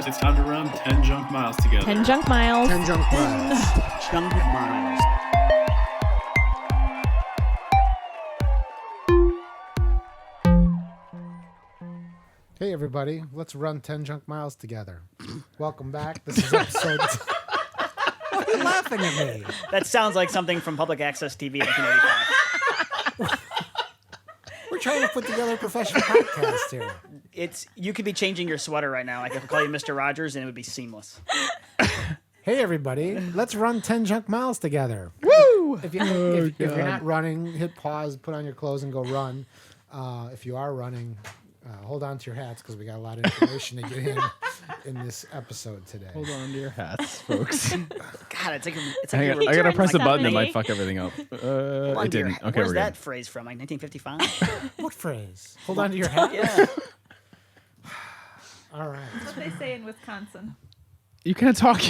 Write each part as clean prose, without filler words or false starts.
It's time to run 10 junk miles together. 10 junk miles. 10 junk miles. Junk miles. Hey everybody, let's run 10 junk miles together. Welcome back. This is episode... Why are you laughing at me? That sounds like something from Public Access TV in 1985. We're trying to put together a professional podcast here. You could be changing your sweater right now. I could call you Mr. Rogers, and it would be seamless. Hey everybody, let's run 10 junk miles together. Woo! If you're not running, hit pause, put on your clothes, and go run. If you are running, hold on to your hats because we got a lot of information to get in this episode today. Hold on to your hats, folks. God, it's like I gotta press a button that might fuck everything up. It didn't. Okay, where's we're that good. phrase from? Like 1955? What phrase? Hold on to your hat? Yeah. All right. That's what they say in Wisconsin. You can't talk.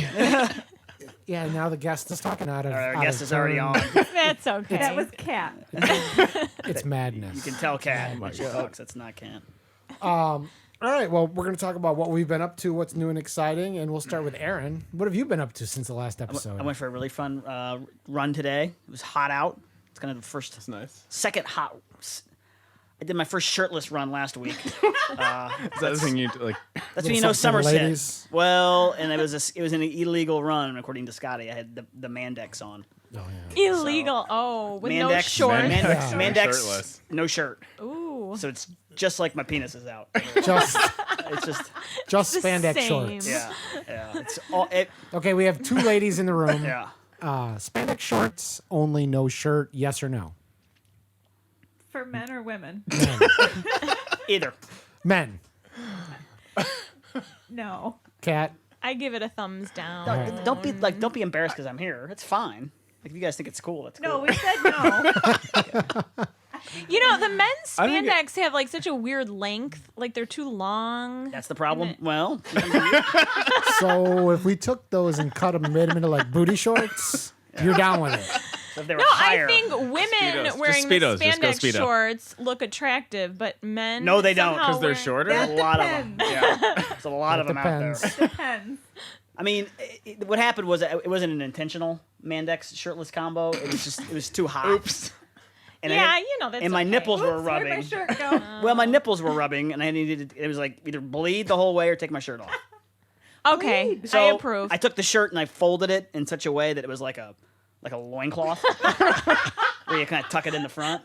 Yeah, now the guest is talking out of Our out guest of is already turn. on. That's okay. That was Cat. It's madness. You can tell Cat. But folks, it's not Cat. All right, well, we're going to talk about what we've been up to, what's new and exciting, and we'll start with Aaron. What have you been up to since the last episode? I went for a really fun run today. It was hot out. It's kind of the first, That's nice. second hot. I did my first shirtless run last week. Is that the thing you like? That's when you know something for summer's hit. ladies? Well, and it was an illegal run according to Scotty. I had the Mandex on. Oh, yeah. Illegal. Oh, with no Mandex, shorts. Mandex, Yeah. Mandex, Shirtless. no shirt. Ooh. So it's just like my penis is out. Just It's just just The spandex same. shorts. yeah. It's all it. Okay, we have two ladies in the room. Yeah. Spandex shorts, only no shirt, yes or no? For men or women? Men. Either. Men. No. Cat. I give it a thumbs down. Right. Don't be embarrassed because I'm here. It's fine. Like if you guys think it's cool, that's cool. No, we said no. You know, the men's I think spandex have like such a weird length. Like they're too long. That's the problem. Well, So if we took those and cut them and made them into like booty shorts, you're down with it. so if they were No, higher, I think women Speedos. wearing Just the Speedos. Just go spandex Speedo. shorts look attractive, but men No, they don't, somehow 'cause they're wearing- shorter? there's a lot of them. Yeah, there's a lot of them out Depends. there. Depends. I mean, what happened was it wasn't an intentional Mandex shirtless combo. It was too hot. Oops. And Yeah, you know that's and my okay. nipples were Oops, where'd rubbing. my shirt go? Well, my nipples were rubbing, and I needed. It was like either bleed the whole way or take my shirt off. Okay, So I approve. I took the shirt and I folded it in such a way that it was like a loincloth, where you kind of tuck it in the front.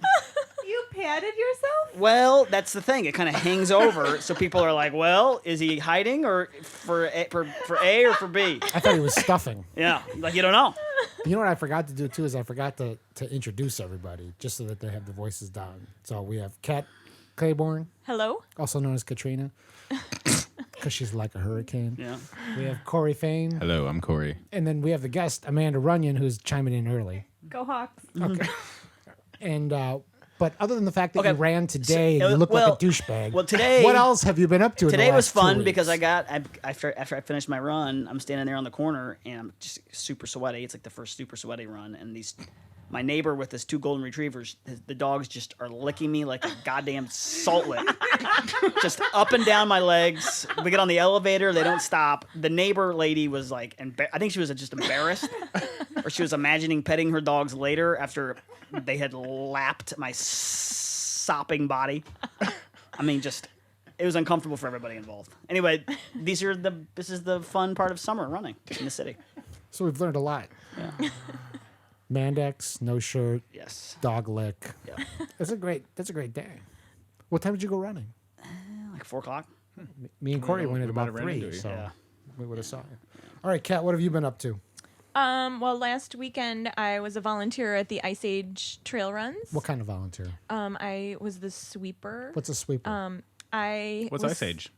You patted yourself? Well, that's the thing. It kind of hangs over, so people are like, "Well, is he hiding or for A or for B?" I thought he was stuffing. Yeah, like you don't know. You know what I forgot to do too is I forgot to introduce everybody just so that they have the voices down. So we have Kat Claiborne, Hello? also known as Katrina, because she's like a hurricane. Yeah. We have Cory Fain, Hello, I'm Cory. and then we have the guest Amanda Runnion, who's chiming in early. Go Hawks. Okay. And but other than the fact that Okay, you ran today and so- you look well- like a douchebag, well, today- what else have you been up to? in the Today was last 2 fun weeks? because after I finished my run, I'm standing there on the corner and I'm just super sweaty. It's like the first super sweaty run, and my neighbor with his 2 golden retrievers, the dogs just are licking me like a goddamn salt lick, just up and down my legs. We get on the elevator, they don't stop. The neighbor lady was like, I think she was just embarrassed, or she was imagining petting her dogs later after they had lapped my sopping body. I mean, it was uncomfortable for everybody involved. Anyway, this is the fun part of summer running in the city. So we've learned a lot. Yeah. Mandex, no shirt, Yes. dog lick. Yeah. That's a great day. What time did you go running? Like 4 o'clock. Me and Cory Well, went at we might about have ran 3, into you. so Yeah. we would have saw you. All right, Kat, what have you been up to? Well, last weekend I was a volunteer at the Ice Age trail runs. What kind of volunteer? I was the sweeper. What's a sweeper? What's Ice Age?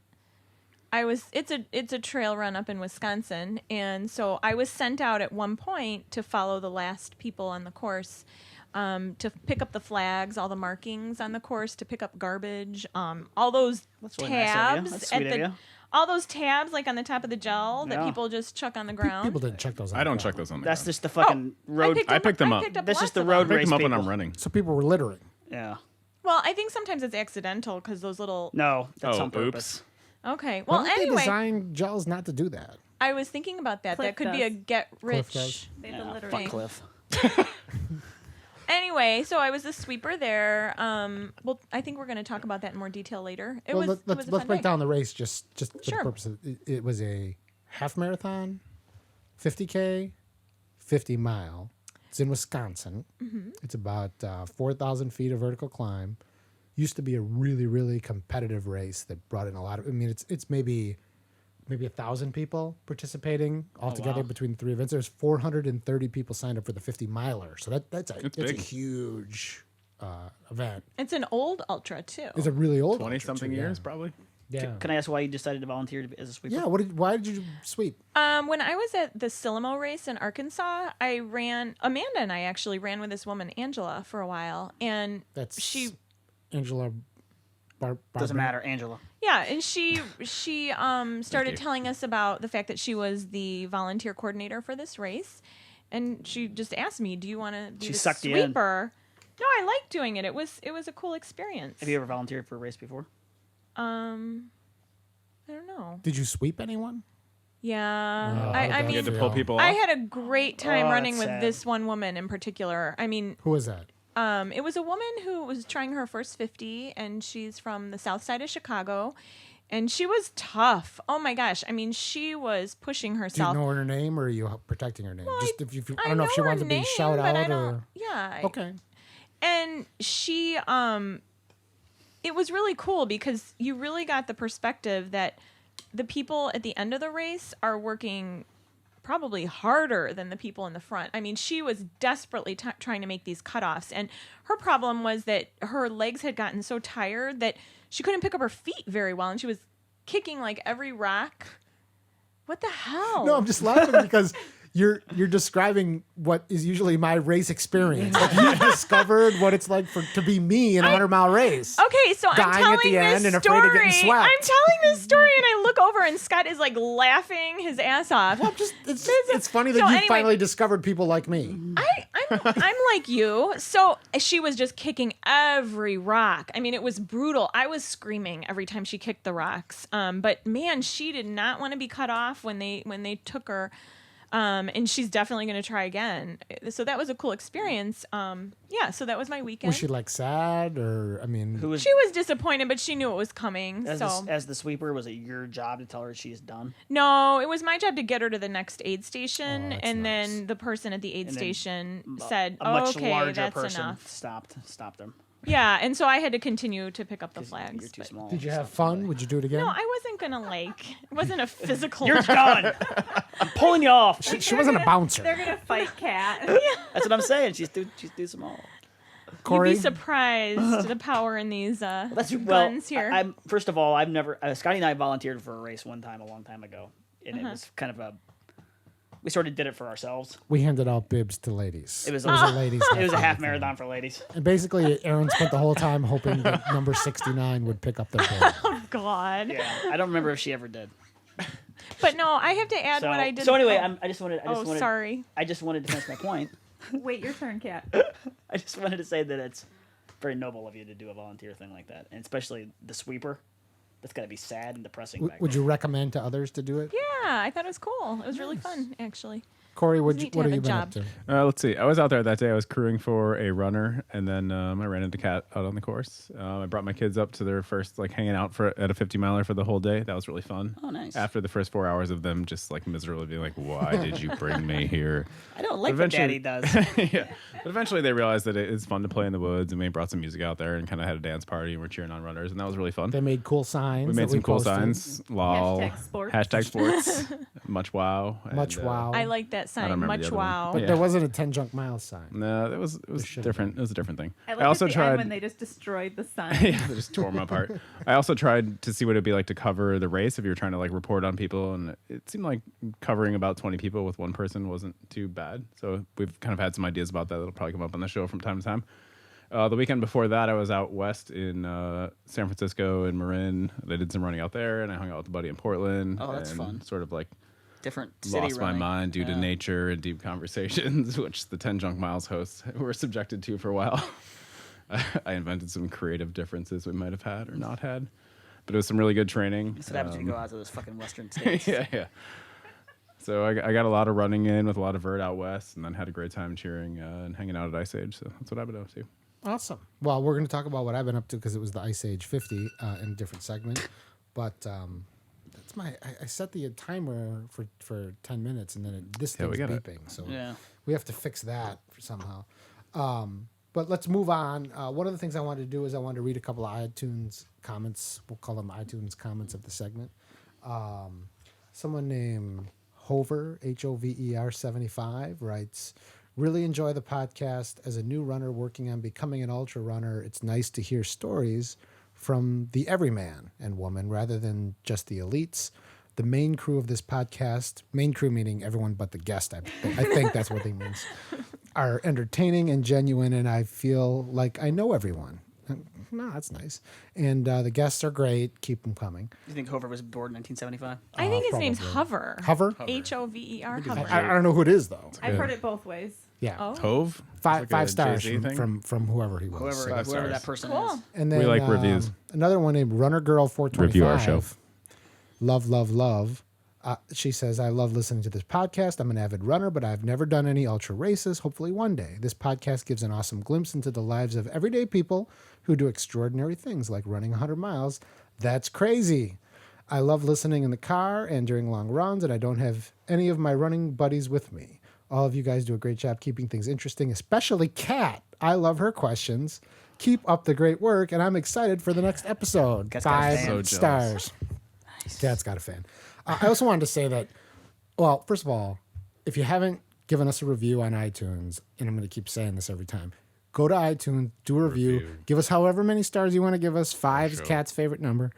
It's a trail run up in Wisconsin, and so I was sent out at one point to follow the last people on the course, to pick up the flags, all the markings on the course, to pick up garbage, all those That's really nice of you. tabs That's sweet of you. all those tabs like on the top of the gel that Yeah. people just chuck on the ground. People didn't check those out. I don't check those on the That's ground. just the fucking road. I picked them up. I That's just lots the of road them. I pick them up when people. I'm running. So people were littering. Yeah. Well, I think sometimes it's accidental because those little. No, that's Oh, on purpose. Okay. Why Well, don't they anyway, design gels not to do that? I was thinking about that. Cliff That could be a does. get Cliff rich. does. They Yeah, literally. fuck Cliff. Anyway, so I was the sweeper there. Well, I think we're going to talk about that in more detail later. It was. It was a let's fun break day. down the race just for Sure. the purpose of it was a half marathon, 50K, 50 mile. It's in Wisconsin. Mm-hmm. It's about 4,000 feet of vertical climb. Used to be a really, really competitive race that brought in a lot of. I mean, it's maybe 1,000 people participating altogether wow. between the three events. There's 430 people signed up for the 50 miler, so that's a big. huge event. It's an old ultra too. It's a really old 20 ultra, something too, years, yeah. probably. Yeah. Can I ask why you decided to volunteer as a sweeper? Yeah. Why did you sweep? When I was at the Silamo race in Arkansas, Amanda and I actually ran with this woman, Angela, for a while. And That's she, Angela. Doesn't matter, Angela. yeah, and she started you. telling us about the fact that she was the volunteer coordinator for this race. And she just asked me, do you want to be She the sucked you in. sweeper? No, I liked doing it. It was a cool experience. Have you ever volunteered for a race before? I don't know. Did you sweep anyone? Yeah. Oh, I You had mean, to pull people off. I had a great time Oh, running that's with sad. this one woman in particular. I mean, Who was that? it was a woman who was trying her first 50, and she's from the south side of Chicago, and she was tough. Oh my gosh! I mean, she was pushing Do you herself. know her name, or are you protecting her name? Just if you, I I don't know if she her wants to be name, shout but I out don't- or. Yeah. Okay. And she, it was really cool because you really got the perspective that the people at the end of the race are working probably harder than the people in the front. I mean, she was desperately trying to make these cutoffs, and her problem was that her legs had gotten so tired that she couldn't pick up her feet very well, and she was kicking like every rock. What the hell? No, I'm just laughing because you're describing what is usually my race experience. Like you've discovered what it's like to be me in a 100-mile race. Okay, so I'm Dying telling at the this end and story. afraid of getting swept. I'm telling this story, and I look over, and Scott is like laughing his ass off. Well, it's funny that So you anyway- finally discovered people like me. I'm like you. So she was just kicking every rock. I mean, it was brutal. I was screaming every time she kicked the rocks. But man, she did not want to be cut off when they took her. And she's definitely going to try again. So that was a cool experience. Yeah, so that was my weekend. Was she like sad or I mean? Who was She was disappointed, but she knew it was coming. as, So as the sweeper? Was it your job to tell her she's done? no, it was my job to get her to the next aid Oh, station, that's and nice. then the person at the aid And then station said, A much "Okay, larger that's person enough." stopped them. Yeah, and so I had to continue to pick up the 'Cause flags. You're too but- small. Did you to have stop fun? somebody. Would you do it again? No, I wasn't gonna like. It wasn't a physical. You're done. I'm pulling you off. She wasn't a bouncer. They're gonna fight Cat. That's what I'm saying. She's too small. Corey, You'd be surprised the power in these That's guns here. I'm first of all, I've never. Scotty and I volunteered for a race one time a long time ago, and it was kind of a. We sort of did it for ourselves. we handed out bibs to ladies. It was a ladies. It was a half marathon for ladies. And basically, Aaron spent the whole time hoping that number 69 would pick up the bib. Oh God. Yeah, I don't remember if she ever did. But no, I have to add So, what I did. so anyway, oh, I just wanted. sorry. I just wanted to finish my point. Wait your turn, Cat. I just wanted to say that it's very noble of you to do a volunteer thing like that, and especially the sweeper. That's got to be sad and depressing. back Would there. you recommend to others to do it? Yeah, I thought it was cool. It was really fun, actually. Corey, what Neat to have have you a been up job. to? Let's see. I was out there that day. I was crewing for a runner, and then I ran into Kat out on the course. I brought my kids up to their first hanging out at a 50 miler for the whole day. That was really fun. Oh, nice. After the first 4 hours of them just miserably being like, "Why did you bring me here?" I don't like what Daddy does. Yeah. But eventually they realized that it's fun to play in the woods, and we brought some music out there and kind of had a dance party, and we're cheering on runners, and that was really fun. They made cool signs. We that made some cool posted. signs. Lol. Hashtag sports. Sports. Much wow. Much and, wow. I like that sign. remember Much the other one. wow. But Yeah. there wasn't a 10 junk mile sign. No, it was should've different. It was a different thing. I like also at the tried end when they just destroyed the sign. yeah, they just tore them apart. I also tried to see what it'd be like to cover the race if you were trying to report on people, and it seemed like covering about 20 people with one person wasn't too bad. So we've kind of had some ideas about that that'll probably come up on the show from time to time. The weekend before that, I was out west in San Francisco and Marin. I did some running out there, and I hung out with a buddy in Portland. Oh, that's and fun. Sort of Different city lost my running. mind due to Yeah. nature and deep conversations, which the 10 Junk Miles hosts were subjected to for a while. I invented some creative differences we might have had or not had. but it was some really good training. That's what happens when you go out to those fucking western states. Yeah. So I got a lot of running in with a lot of vert out west, and then had a great time cheering and hanging out at Ice Age. So that's what I've been up to. Awesome. Well, we're going to talk about what I've been up to because it was the Ice Age 50 in a different segment. But that's I set the timer for 10 minutes, and then this thing's beeping. So we have to fix that somehow. But let's move on. One of the things I wanted to do is I wanted to read a couple of iTunes comments. We'll call them iTunes comments of the segment. Someone named Hover, Hover 75, writes, really enjoy the podcast. As a new runner working on becoming an ultra runner, it's nice to hear stories from the everyman and woman rather than just the elites. The main crew of this podcast, main crew meaning everyone but the guest, I think that's what they means, are entertaining and genuine, and I feel like I know everyone. No, that's nice. And the guests are great. Keep them coming. Do you think Hover was born in 1975? I think his probably. name's Hover. Hover? Hover. Hover. I don't know who it is, though. I've heard it both ways. Yeah. Oh. Hove? Five stars Jay-Z thing? from whoever he was. Whoever stars. that person Cool. is. And then, We like reviews. Another one named Runner Girl 425. Review our show. Love. She says, I love listening to this podcast. I'm an avid runner, but I've never done any ultra races. Hopefully one day. This podcast gives an awesome glimpse into the lives of everyday people who do extraordinary things like running 100 miles. That's crazy. I love listening in the car and during long runs, and I don't have any of my running buddies with me. All of you guys do a great job keeping things interesting, especially Kat. I love her questions. Keep up the great work, and I'm excited for the next episode. Kat's got a 5 fan. So stars. Kat's got a fan. I also wanted to say that, well, first of all, if you haven't given us a review on iTunes, and I'm going to keep saying this every time, go to iTunes, do a review. Give us however many stars you want to give us. 5 is Kat's favorite number.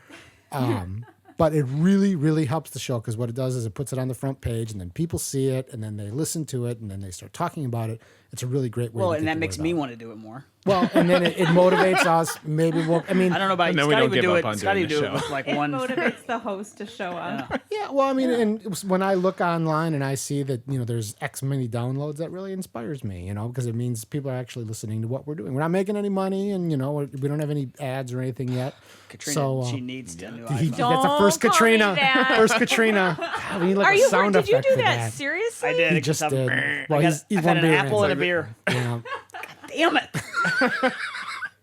But it really, really helps the show because what it does is it puts it on the front page, and then people see it, and then they listen to it, and then they start talking about it. It's a really great way. Well, to and get that the makes word me out. want to do it more. Well, and then it motivates us. Maybe we'll. I mean, I don't know about And you. then we Scotty don't would give do up it. on Scotty doing would the do it with show. like It one. motivates the host to show up. yeah. Well, I mean, and when I look online and I see that there's X many downloads, that really inspires me. Because it means people are actually listening to what we're doing. We're not making any money, and we don't have any ads or anything yet. Katrina, So, she needs a new He, iPhone. Don't that's the first call me Katrina. that. First Katrina. God, we need like Are a you? sound Did you effect do for that seriously? I did. He It just I'm- did. Well, I he's I've one had an beer apple in. and a beer. Yeah, Damn it!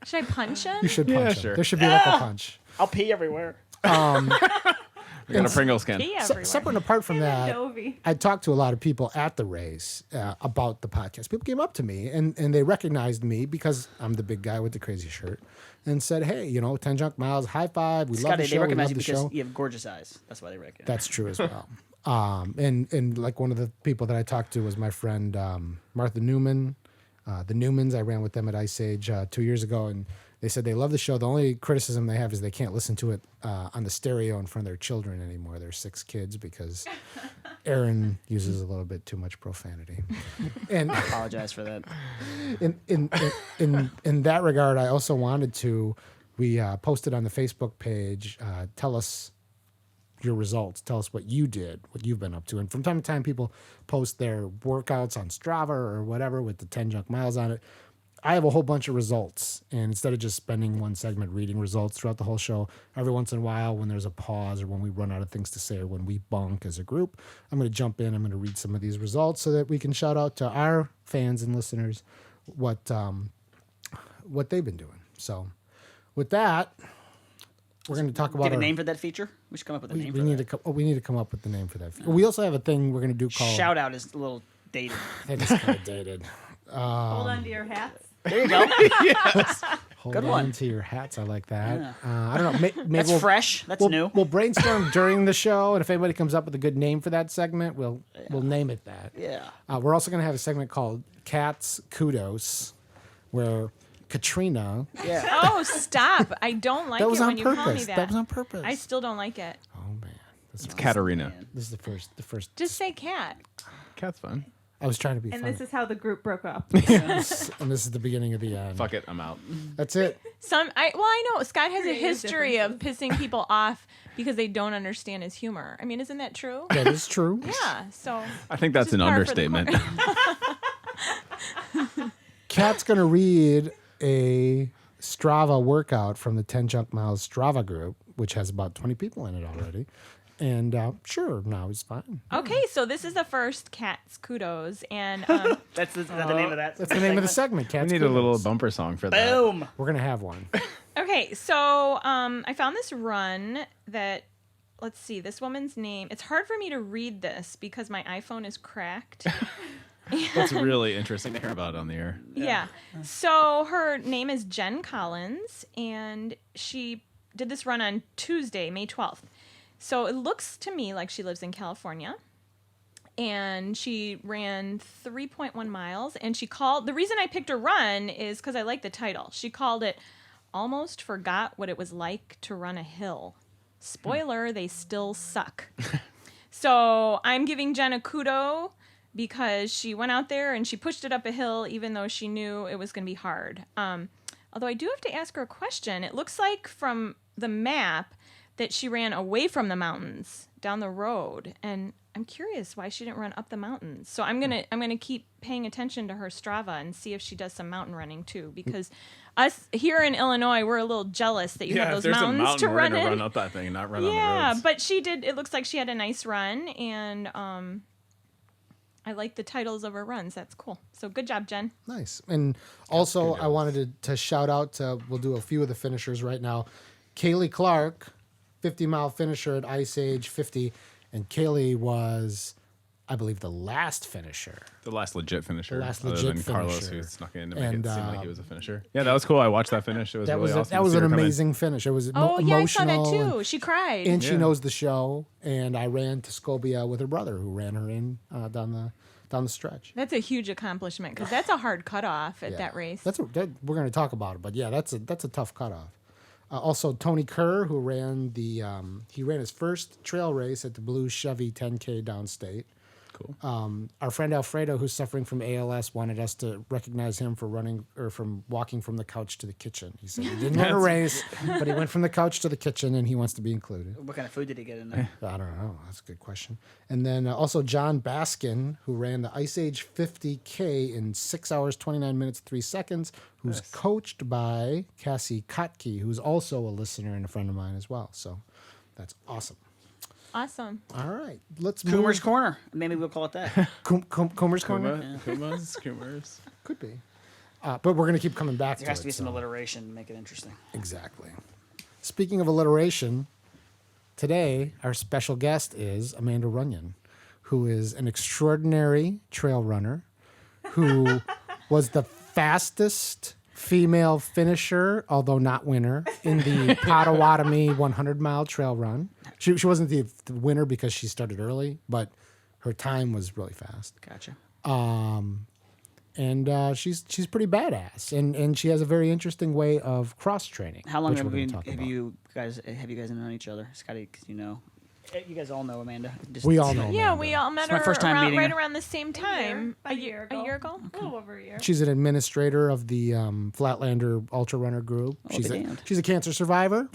Should I punch him? you should punch him. sure. There should be like a punch. I'll pee everywhere. We got a Pringles can. Pee everywhere. Separate and apart from that, Dovey. I talked to a lot of people at the race about the podcast. People came up to me and they recognized me because I'm the big guy with the crazy shirt and said, hey, 10 junk miles, high five. We love Scotty, the they show. We recognize love you the because show. you have gorgeous eyes. That's why they recognize. That's true as well. And like one of the people that I talked to was my friend Martha Newman. The Newmans, I ran with them at Ice Age 2 years ago, and they said they love the show. The only criticism they have is they can't listen to it on the stereo in front of their children anymore. There's 6 kids because Aaron uses a little bit too much profanity. And I apologize for that. in that regard, I also wanted to. We posted on the Facebook page. Tell us your results. Tell us what you did, what you've been up to. And from time to time, people post their workouts on Strava or whatever with the 10 junk miles on it. I have a whole bunch of results. And instead of just spending one segment reading results throughout the whole show, every once in a while when there's a pause or when we run out of things to say or when we bunk as a group, I'm going to jump in. I'm going to read some of these results so that we can shout out to our fans and listeners what they've been doing. So with that, we're going to talk Do about you have a our- name for that feature? We should come up with a name for we need that. we need to come up with the name for that. We also have a thing we're going to do called Shout out is a little dated. That is kind of dated. Hold on to your hats. There you go. Hold Good on one. to your hats. I like that. I don't know. Maybe That's we'll, fresh. That's We'll, new. we'll brainstorm during the show, and if anybody comes up with a good name for that segment, we'll name it that. Yeah. We're also going to have a segment called Cats Kudos, where Katrina. Yeah. Oh, stop! I don't like That was it on when you call me purpose. that. That was on purpose. I still don't like it. Oh man, this is, Katarina. this is the first. Just say cat. Cat's fun. I was trying to be And funny. this is how the group broke up. And this is the beginning of the end. Fuck it, I'm out. That's it. I know Scott has a Creative history of pissing people off because they don't understand his humor. I mean, isn't that true? That is true. Yeah. So I think that's Just an par for the understatement. Kat's going to read a Strava workout from the 10 Junk Miles Strava group, which has about 20 people in it already. And sure, now it's fine. Okay, so this is the first Cat's Kudos, and That's the name of that. That's the name of the segment, We Cats need a little Kudos. bumper song for that. Boom. We're going to have one. okay, so I found this run that, let's see, this woman's name. It's hard for me to read this because my iPhone is cracked. That's really interesting to hear about on the air. Yeah. So her name is Jen Collins, and she did this run on Tuesday, May 12th. So it looks to me like she lives in California. And she ran 3.1 miles. And she called, the reason I picked her run is because I like the title. She called it Almost Forgot What It Was Like to Run a Hill. Spoiler, they still suck. So I'm giving Jen a kudo because she went out there and she pushed it up a hill even though she knew it was going to be hard. Although I do have to ask her a question. It looks like from the map that she ran away from the mountains down the road, and I'm curious why she didn't run up the mountains. So I'm gonna keep paying attention to her Strava and see if she does some mountain running too, because us here in Illinois, we're a little jealous that you have if those there's a mountains mountain, to we're run gonna in. run up that thing and not run on the Yeah, roads. but she did. It looks like she had a nice run, and I like the titles of her runs. That's cool. So good job, Jen. Nice. And also, Kudos. I wanted to shout out to, we'll do a few of the finishers right now. Kaylee Clark, 50-mile finisher at Ice Age 50. And Kaylee was, I believe, the last finisher. The last legit finisher. The last other legit than Carlos, finisher. who snuck in to make And, it seem like he was a finisher. Yeah, that was cool. I watched that finish. It was That really was awesome. that was to see an her come in. amazing finish. It was Oh yeah, I saw emotional. that too. She cried. And she Yeah. knows the show. And I ran to Scobia with her brother, who ran her in down the stretch. That's a huge accomplishment because that's a hard cutoff at Yeah. that race. We're going to talk about it, but yeah, that's a tough cutoff. Also, Tony Kerr, who ran he ran his first trail race at the Blue Chevy 10K downstate. Cool. Our friend Alfredo, who's suffering from ALS, wanted us to recognize him for from walking from the couch to the kitchen. He said he didn't win a race, but he went from the couch to the kitchen, and he wants to be included. What kind of food did he get in there? I don't know. That's a good question. And then also John Baskin, who ran the Ice Age 50K in 6 hours, 29 minutes, 3 seconds, who's coached by Cassie Kotke, who's also a listener and a friend of mine as well. So that's awesome. Awesome. All right. Let's Coomer's move. Corner. Maybe we'll call it that. Coomer's Corner? Kumas. Could be. But we're going to keep coming back There to has it. to be some so- alliteration to make it interesting. Exactly. Speaking of alliteration, today our special guest is Amanda Runnion, who is an extraordinary trail runner who was the fastest female finisher, although not winner, in the Potawatomi 100-mile trail run. She wasn't the winner because she started early, but her time was really fast. Gotcha. And she's pretty badass, and she has a very interesting way of cross training. How long which have we're gonna you talk have about. you guys known each other, Scotty? Because you guys all know Amanda. Just- We all know. Yeah, Amanda. we all met my her first time meeting right her. around the same time. About a year ago. A year ago? A little over a year. She's an administrator of the Flatlander Ultra Runner group. I'll be damned. She's a cancer survivor.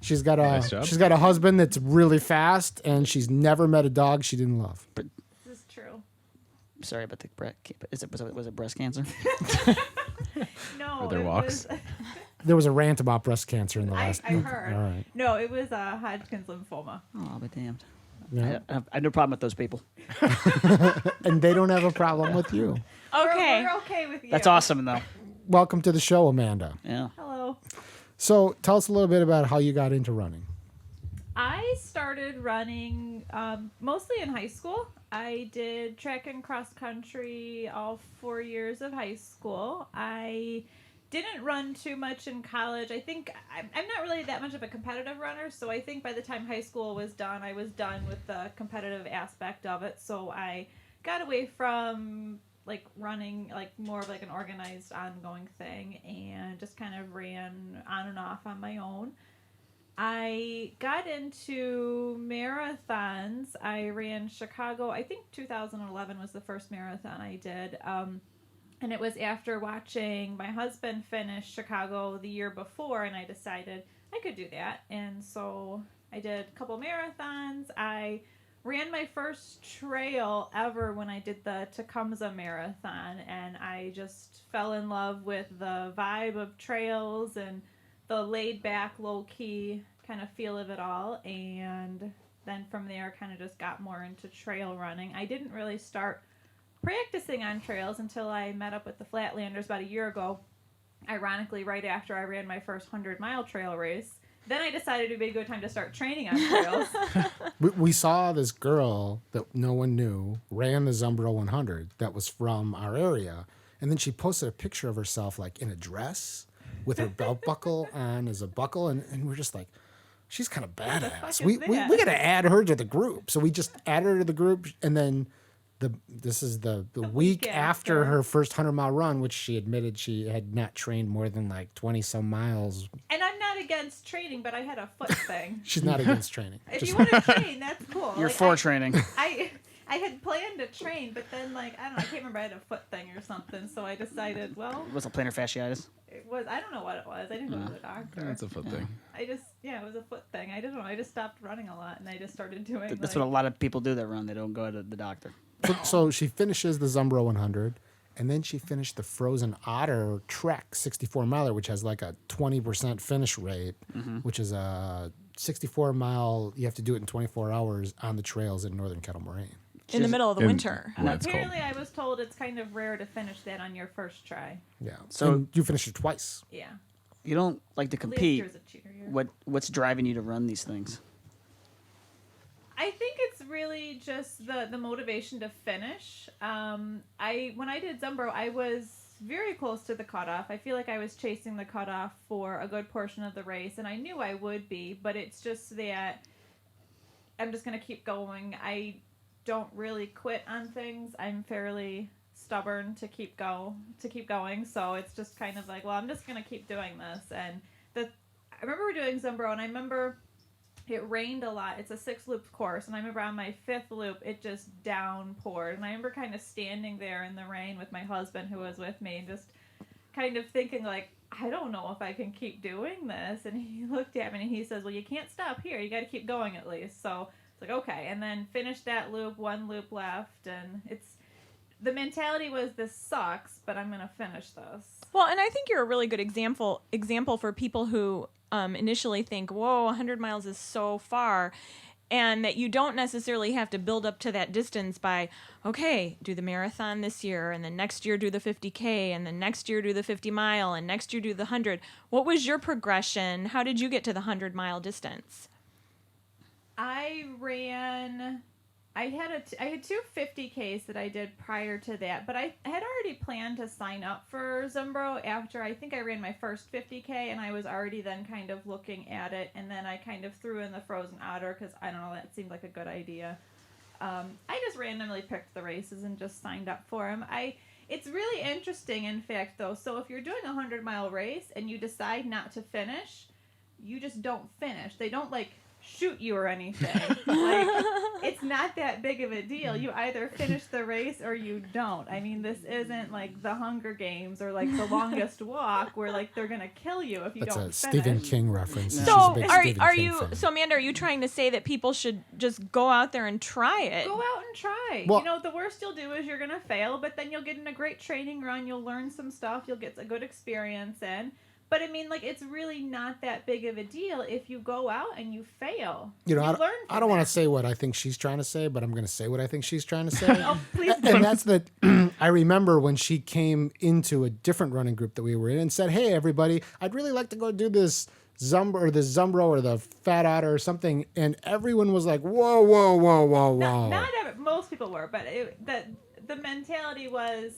She's got Nice job. a husband that's really fast, and she's never met a dog she didn't love. This is true. Sorry about the breast. Was it breast cancer? No. Are there it walks? Was, There was a rant about breast cancer in the I last. heard. All right. No, it was Hodgkin's lymphoma. Oh, I'll be damned. Yeah. I have no problem with those people. And they don't have a problem with you. Okay. We're okay with you. That's awesome, though. Welcome to the show, Amanda. Yeah. Hello. So tell us a little bit about how you got into running. I started running mostly in high school. I did track and cross country all 4 years of high school. I didn't run too much in college. I think I'm not really that much of a competitive runner, so I think by the time high school was done, I was done with the competitive aspect of it. So I got away from like running like more of like an organized ongoing thing and just kind of ran on and off on my own. I got into marathons. I ran Chicago. I think 2011 was the first marathon I did. And it was after watching my husband finish Chicago the year before, and I decided I could do that. And so I did a couple marathons. I ran my first trail ever when I did the Tecumseh Marathon, and I just fell in love with the vibe of trails and the laid back, low key kind of feel of it all. And then from there, kind of just got more into trail running. I didn't really start practicing on trails until I met up with the Flatlanders about a year ago. Ironically, right after I ran my first 100-mile trail race. Then I decided it would be a good time to start training on trails. We saw this girl that no one knew ran the Zumbro 100 that was from our area. And then she posted a picture of herself like in a dress with her belt buckle on as a buckle. And we're just like, she's kind of badass. We got to add her to the group. So we just added her to the group. And then this is the week after her first 100-mile run, which she admitted she had not trained more than like 20-some miles. And I'm not against training, but I had a foot thing. She's not against training. If you want to train, that's cool. You're for training. I had planned to train, but then, like, I don't know, I can't remember, I had a foot thing or something, so I decided, well... Was it plantar fasciitis? It was, I don't know what it was. I didn't go to the doctor. That's a foot thing. It was a foot thing. I don't know, I just stopped running a lot, and I just started doing, That's what a lot of people do that run. They don't go to the doctor. So she finishes the Zumbro 100, and then she finished the Frozen Otter Trek 64-miler, which has like a 20% finish rate, which is a 64-mile, you have to do it in 24 hours on the trails in northern Kettle Moraine. In the middle of the winter. Apparently, I was told it's kind of rare to finish that on your first try. Yeah. So- And you finished it twice. Yeah. You don't like to Last compete. year's a cheater year. What's driving you to run these things? I think it's really just the motivation to finish. When I did Zumbro, I was very close to the cutoff. I feel like I was chasing the cutoff for a good portion of the race, and I knew I would be, but it's just that I'm just going to keep going. I don't really quit on things. I'm fairly stubborn to keep going, so it's just kind of like, well, I'm just going to keep doing this. And I remember we were doing Zumbro, and I remember it rained a lot. It's a 6-loop course, and I remember on my 5th loop, it just downpoured. And I remember kind of standing there in the rain with my husband who was with me, and just kind of thinking, like, I don't know if I can keep doing this. And he looked at me, and he says, well, you can't stop here. You got to keep going at least. So it's like, okay. And then finished that loop, 1 loop left, and the mentality was, this sucks, but I'm going to finish this. Well, and I think you're a really good example for people who initially think, whoa, 100 miles is so far, and that you don't necessarily have to build up to that distance by, okay, do the marathon this year, and then next year do the 50K, and then next year do the 50 mile, and next year do the 100. What was your progression? How did you get to the 100-mile distance? I had 2 50Ks that I did prior to that, but I had already planned to sign up for Zumbro after I think I ran my first 50K, and I was already then kind of looking at it, and then I kind of threw in the Frozen Otter because, I don't know, that seemed like a good idea. I just randomly picked the races and just signed up for them. It's really interesting, in fact, though. So if you're doing a 100-mile race and you decide not to finish, you just don't finish. They don't, like, shoot you or anything. Like, it's not that big of a deal. You either finish the race or you don't. I mean, this isn't like the Hunger Games or like the Longest Walk where like they're gonna kill you if you That's don't a finish. Stephen King reference. No. She's a So big are Stephen King you fan. so Amanda, are you trying to say that people should just go out there and try it? Go out and try. Well- You know, the worst you'll do is you're gonna fail, but then you'll get in a great training run. You'll learn some stuff. You'll get a good experience in. But I mean, like, it's really not that big of a deal if you go out and you fail. You know, learn from I don't want that. to say what I think she's trying to say, but I'm going to say what I think she's trying to say. Oh, please And that's that I remember when she came into a different running group that we were in and said, hey, everybody, I'd really like to go do this Zumbro or the Fat Otter or something. And everyone was like, whoa, whoa, whoa, whoa, whoa. Most people were, but the mentality was,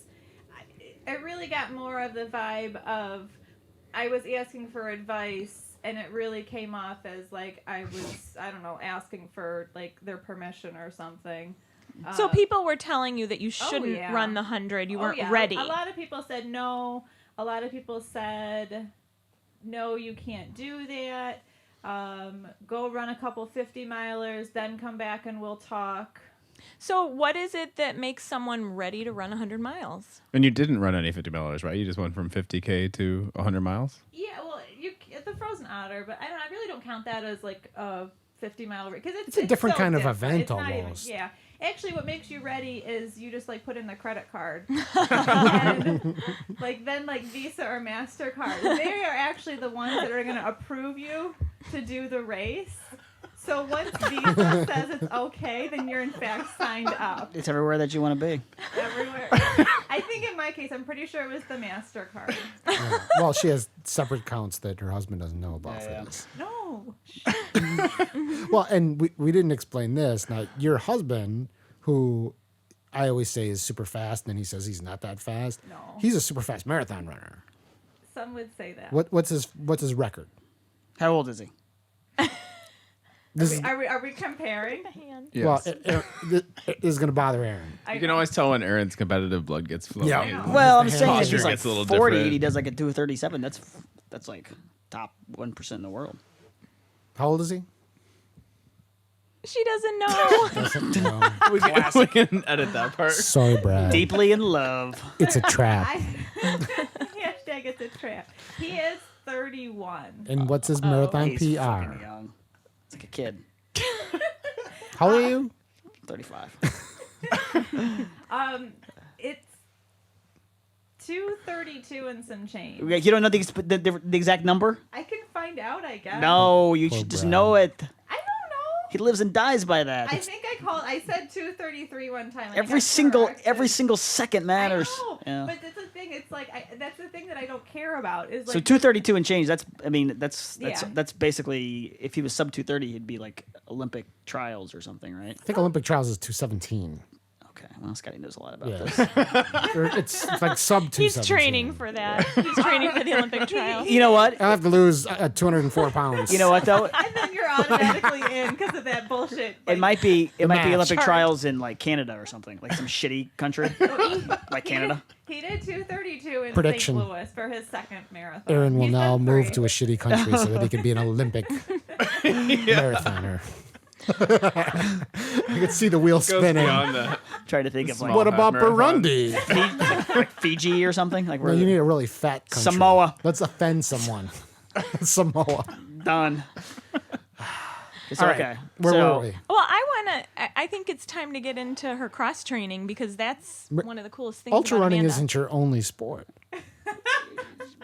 I really got more of the vibe of, I was asking for advice, and it really came off as like I was, I don't know, asking for like their permission or something. So people were telling you that you shouldn't yeah. run the 100. You weren't yeah. ready. A lot of people said no. A lot of people said, no, you can't do that. Go run a couple 50-milers, then come back and we'll talk. So what is it that makes someone ready to run 100 miles? And you didn't run any 50 milers, right? You just went from 50K to 100 miles? Yeah, well, the Frozen Otter, but I really don't count that as like a 50-mile race because It's a different so kind of different. event It's not even- almost. yeah, actually, what makes you ready is you just like put in the credit card, and like then like Visa or MasterCard. They are actually the ones that are going to approve you to do the race. So once Visa says it's okay, then you're in fact signed up. It's everywhere that you want to be. Everywhere. I think in my case, I'm pretty sure it was the MasterCard. Yeah. Well, she has separate accounts that her husband doesn't know about for Yeah. this. No. Well, and we didn't explain this. Now, your husband, who I always say is super fast, and then he says he's not that fast. No. He's a super fast marathon runner. Some would say that. What's his record? How old is he? This is, Are we comparing? Yes. well, this is going to bother Aaron. You can always tell when Aaron's competitive blood gets flowing. Yeah. Well, I'm The saying if posture he's like gets a little 40 different. and he does like a 237, that's like top 1% in the world. How old is he? She doesn't know. Doesn't know. We can edit that part. Sorry, Brad. Deeply in love. It's a trap. Hashtag it's a trap. He is 31. And what's his marathon He's PR? fucking young. It's like a kid. How old are you? 35. It's 232 and some change. You don't know the exact number? I can find out, I guess. No, you Poor should just Brad. know it. I don't know. He lives and dies by that. I think I said 233 one time. and I every got single corrected. second matters. I know, Yeah. but that's the thing. It's like that's the thing that I don't care about. Is like So 232 and change. That's Yeah. that's basically, if he was sub 230, he'd be like Olympic trials or something, right? I think Olympic trials is 217. Okay, well, Scotty knows a lot about Yeah. this. Or it's like sub 217. He's training for that. He's training for the Olympic trials. You know what? I'll have to lose 204 pounds. You know what though? and then you're automatically in because of that bullshit. It might be match. Olympic Chart. trials in like Canada or something, like some shitty country like Canada. He did 232 in Prediction. St. Louis for his second marathon. Aaron will He's now done move 3. to a shitty country so that he can be an Olympic marathoner. I could see the wheel Goes spinning. beyond that. Trying to think of like What about Marathon. Burundi? like Fiji or something. Like No, we're you need a really fat country. Samoa. Let's offend someone. Samoa. done. It's All right. okay. Where So- were we? Well, I think it's time to get into her cross training because that's one of the coolest things. Ultra about running Amanda. isn't your only sport.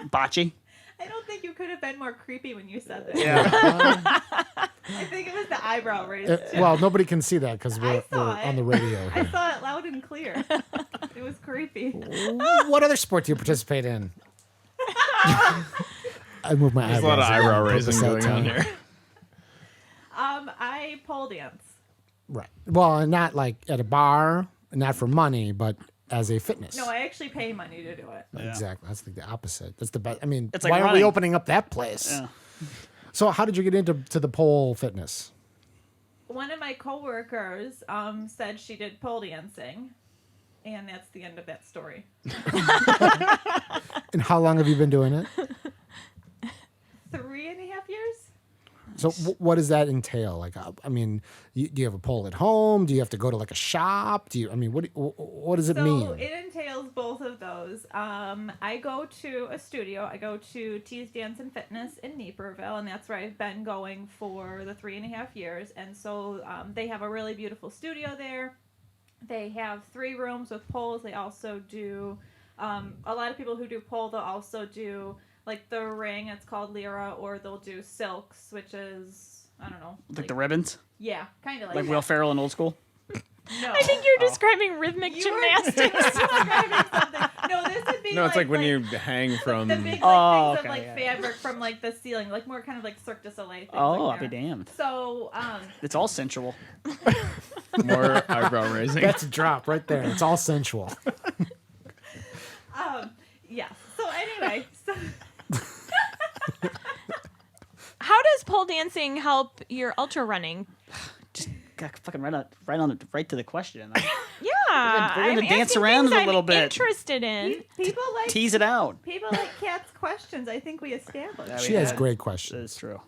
Bocce. I don't think you could have been more creepy when you said that. Yeah. I think it was the eyebrow raise. Well, nobody can see that because we're saw it. on the radio I here. saw it loud and clear. It was creepy. What other sport do you participate in? I move my There's a lot of eyebrows eyebrow around raising at the same going on time. here. I pole dance. Right. Well, not like at a bar, not for money, but as a fitness. No, I actually pay money to do it. Exactly. That's like the opposite. That's the best. I mean, It's like why aren't we running. opening up that place? Yeah. So, how did you get into the pole fitness? One of my coworkers said she did pole dancing, and that's the end of that story. And how long have you been doing it? 3.5 years. So, what does that entail? Like, I mean, do you have a pole at home? Do you have to go to like a shop? Do you? I mean, what does it So mean? it entails both of those. I go to a studio. I go to Tees Dance and Fitness in Naperville, and that's where I've been going for the 3.5 years. And so they have a really beautiful studio there. They have 3 rooms with poles. They also do a lot of people who do pole. They'll also do like the ring. It's called Lyra, or they'll do silks, which is I don't know. Like the ribbons, Yeah, kind of like like Will that. Ferrell in Old School. No. I think you're describing rhythmic You were gymnastics. describing something. No, this would be No, it's like when you hang from. the big Oh, things of okay, like yeah. fabric from like the ceiling, like more kind of like Cirque du Soleil things. Oh, like I'll be that. damned. So, It's all sensual. More eyebrow raising. That's a drop right there. It's all sensual. yeah. So anyway, so How does pole dancing help your ultra running? Just got fucking right to the question. Yeah, We're gonna I'm dance asking around things it a I'm little bit. Interested in. people like Tease it out. cats' questions. I think we established. She has great questions. That's true.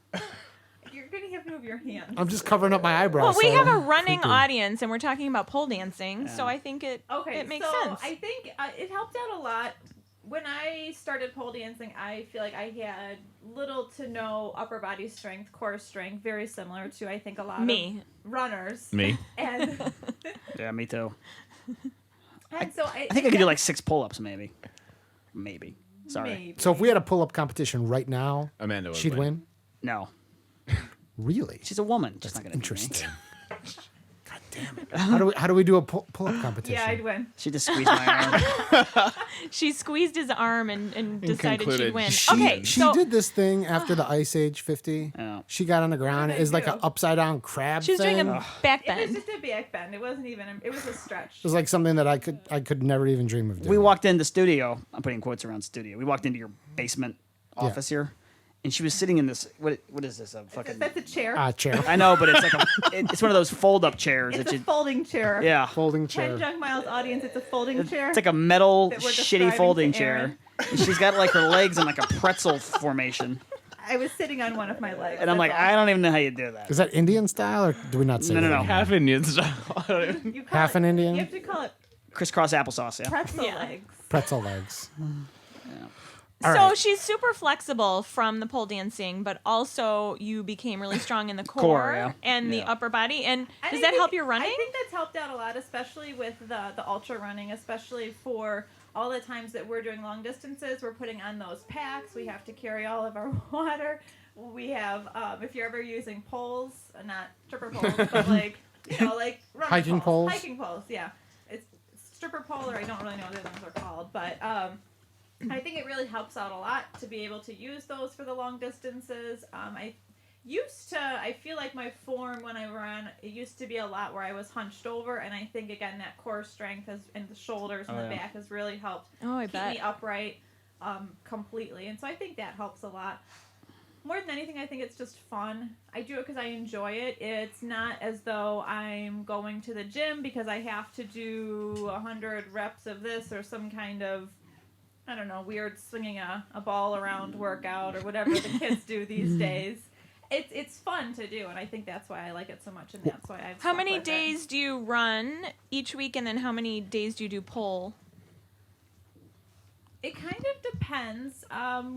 You're gonna have to move your hands. I'm just covering up my eyebrows. Well, we so have a I'm running creepy. audience, and we're talking about pole dancing, so I think it makes so sense. I think it helped out a lot. When I started pole dancing, I feel like I had little to no upper body strength, core strength, very similar to I think a lot Me. of runners. Me. And Yeah, me too. and so I think I could do like 6 pull-ups, maybe. Maybe. Sorry. maybe. So if we had a pull-up competition right now, Amanda would she'd win. No. Really? She's a woman. She's not That's going to interesting. God damn it. How do we do a pull-up competition? Yeah, I'd win. She just squeezed my arm. She squeezed his arm and decided she'd concluded win. she- Okay, She so did this thing after the Ice Age 50. Yeah. She got on the ground. What did I It's like do? an upside-down crab she was thing. doing a back It was bend. just a back bend. It wasn't even. It was a stretch. It was like something that I could never even dream of doing. We walked in the studio. I'm putting quotes around studio. We walked into your basement office here, and she was sitting in this. What is this? A fucking. That's a chair. chair. I know, but it's like it's one of those fold-up chairs. It's that a you, folding chair. yeah. Folding 10 chair. Junk Miles audience, it's a folding chair. It's like a metal, That we're shitty describing folding to chair. Aaron. And she's got like her legs in like a pretzel formation. I was sitting on one of my legs. And I'm like, that's all. I don't even know how you do that. Is that Indian style, or do we not say No, that no. anymore? Half Indian style. You call half it- an Indian? You have to call it Crisscross applesauce, yeah. pretzel Yeah. legs. Pretzel legs. So All right. she's super flexible from the pole dancing, but also you became really strong in the core, Core, yeah. and the Yeah. upper body. And I does think that help your running? I think that's helped out a lot, especially with the ultra running, especially for all the times that we're doing long distances. We're putting on those packs. We have to carry all of our water. We have, if you're ever using poles, not stripper poles, but like, like running Hiking poles? Hiking poles, yeah. It's stripper pole, or I don't really know what the other ones are called, but I think it really helps out a lot to be able to use those for the long distances. I feel like my form when I ran, it used to be a lot where I was hunched over, and I think again that core strength has, and the shoulders and the back has really helped I keep bet. me upright completely, and so I think that helps a lot. More than anything, I think it's just fun. I do it because I enjoy it. It's not as though I'm going to the gym because I have to do 100 reps of this or some kind of, I don't know, weird swinging a ball around workout or whatever the kids do these days. It's fun to do, and I think that's why I like it so much, and that's why I've How stuck many with it. days do you run each week, and then how many days do you do pole? It kind of depends.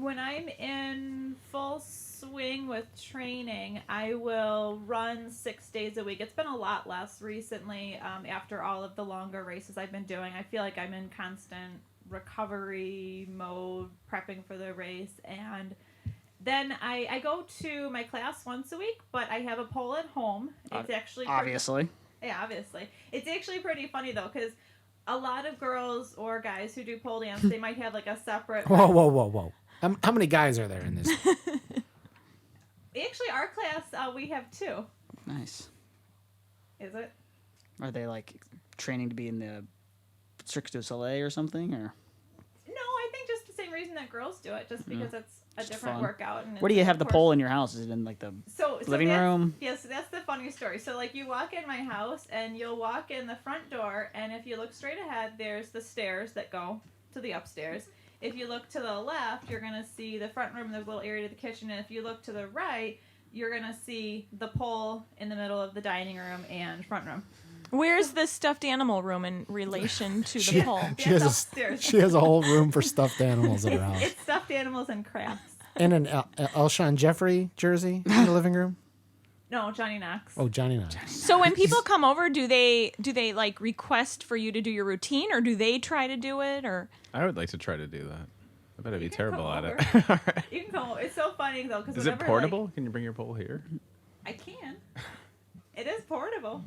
When I'm in full swing with training, I will run 6 days a week. It's been a lot less recently after all of the longer races I've been doing. I feel like I'm in constant recovery mode, prepping for the race, and then I go to my class once a week, but I have a pole at home. It's actually Obviously. Yeah, obviously. It's actually pretty funny, though, because a lot of girls or guys who do pole dance, they might have, like, a separate... Whoa. How many guys are there in this? Actually, our class, we have 2. Nice. Is it? Are they like training to be in the Cirque du Soleil or something? Or No, I think just the same reason that girls do it, just because it's a different fun. workout. And where do you it's, have of the course- pole in your house? Is it in like the living that's- room? Yes, that's the funny story. So, like, you walk in my house, and you'll walk in the front door, and if you look straight ahead, there's the stairs that go to the upstairs. If you look to the left, you're going to see the front room, there's a little area to the kitchen, and if you look to the right, you're going to see the pole in the middle of the dining room and front room. Where's the stuffed animal room in relation to the pole? That's upstairs. She has a whole room for stuffed animals at her house. It's stuffed animals and crafts. And an Shawn Jeffrey jersey in the living room. No, Johnny Knox. Oh, Johnny Knox. So when people come over, do they like request for you to do your routine, or do they try to do it, or? I would like to try to do that. I bet I'd be You can terrible come at over. it. All right. You can come. It's so funny though because Is it portable? Can you bring your pole here? I can. It is portable.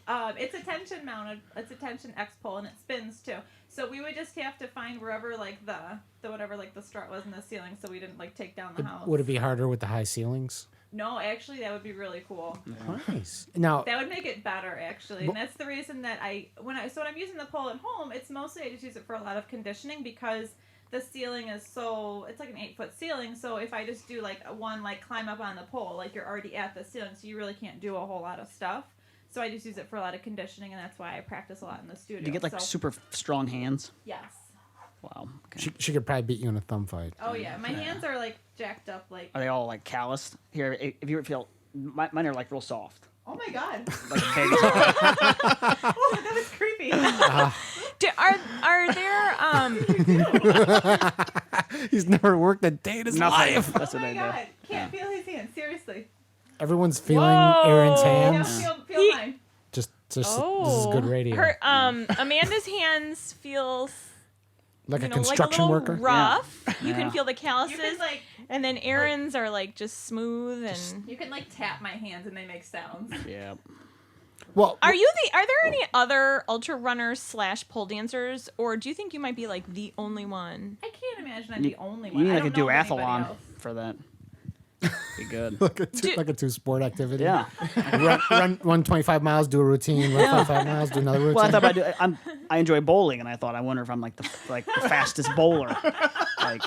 It's a tension mounted. It's a tension X pole, and it spins too. So we would just have to find wherever like the whatever like the strut was in the ceiling, so we didn't like take down the house. Would it be harder with the high ceilings? No, actually, that would be really cool. Nice. Now, That would make it better, actually, and that's the reason that when I'm using the pole at home, it's mostly I just use it for a lot of conditioning because the ceiling is it's like an 8-foot ceiling. So if I just do like one climb up on the pole, like you're already at the ceiling, so you really can't do a whole lot of stuff. So I just use it for a lot of conditioning, and that's why I practice a lot in the studio. Do you get like super strong hands? Yes. Wow. Okay. she could probably beat you in a thumb fight. Oh yeah, my hands are like jacked up. Like Are they all like calloused? Here, if you feel, mine are like real soft. oh my god, Like a baby. oh, that was creepy. Are there He's never worked a day in his Nothing. life. That's Oh what my I do. god, can't feel his hands. Seriously. Everyone's feeling Whoa. Aaron's Yeah, hands. feel mine. Just this is good radio. Her Amanda's hands feels Like a like construction little worker? rough. You Yeah. can feel the calluses, You can like and then Aaron's are like just smooth and. you can like tap my hands and they make sounds. Yeah. Well, Are there any other ultra runners / pole dancers, or do you think you might be like the only one? I can't imagine I'm the only You one. need I like a don't know anybody duathlon else. for that. Be good. like a two-sport activity. Yeah. run 25 miles, do a routine. Run 25 miles, do another routine. Well, I thought I enjoy bowling, and I thought I wonder if I'm like the fastest bowler. Like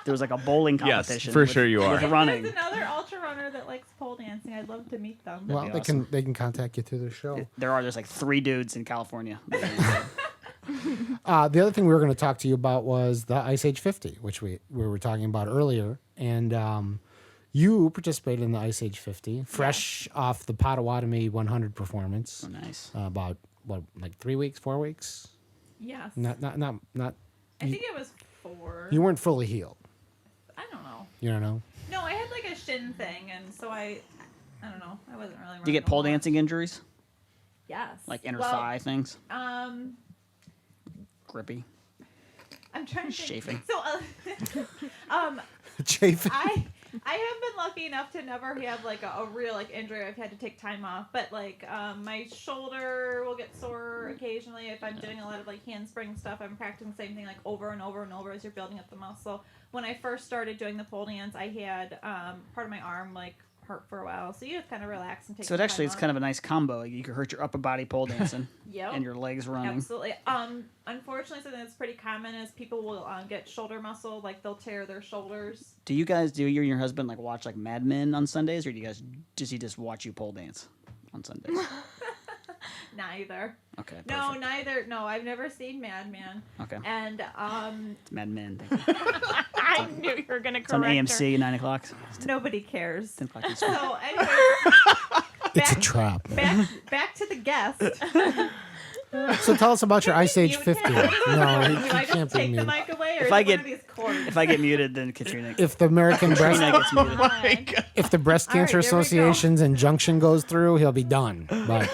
there was like a bowling Yes, competition. for with- sure you are. With If running. there's another ultra runner that likes pole dancing, I'd love to meet them. Well, be awesome. they can contact you through the show. There's like 3 dudes in California. The other thing we were going to talk to you about was the Ice Age 50, which we were talking about earlier, and you participated in the Ice Age 50, fresh off the Potawatomi 100 performance. Oh, nice. About like 3 weeks, 4 weeks? Yes. Not. I think it was 4. You weren't fully healed. I don't know. You don't know. No, I had like a shin thing, and so I don't know. I wasn't really. Do you get pole dancing injuries? Yes. Like inner Well, thigh things? Um, Grippy? I'm trying to think. Chafing. So, Chafing. I have been lucky enough to never have like a real like injury. I've had to take time off, but like my shoulder will get sore occasionally if I'm doing a lot of like handspring stuff. I'm practicing the same thing like over and over and over as you're building up the muscle. When I first started doing the pole dance, I had part of my arm like hurt for a while, so you just kind of relax and take. So it's kind of a nice combo. You could hurt your upper body pole dancing Yep. and your legs running. Absolutely. Unfortunately, something that's pretty common is people will get shoulder muscle, like they'll tear their shoulders. Do you guys, you and your husband like watch like Mad Men on Sundays, or does he just watch you pole dance on Sundays? Neither. Okay. No, perfect. neither. No, I've never seen Mad Men. Okay. And It's Mad Men. Thank you. I knew you were gonna It's on correct AMC, 9 o'clock. nobody cares. 10 o'clock. So anyway, It's a back, trap. back to the guest. So tell us about your Ice Age Mute 50. him. No, Do I can't just be take the muted. mic away, or If is I it get- one of these cords? If I get muted, then Katrina. If the American breast Katrina gets muted. if the Breast All right, Cancer there we go. Association's injunction goes through, he'll be done. But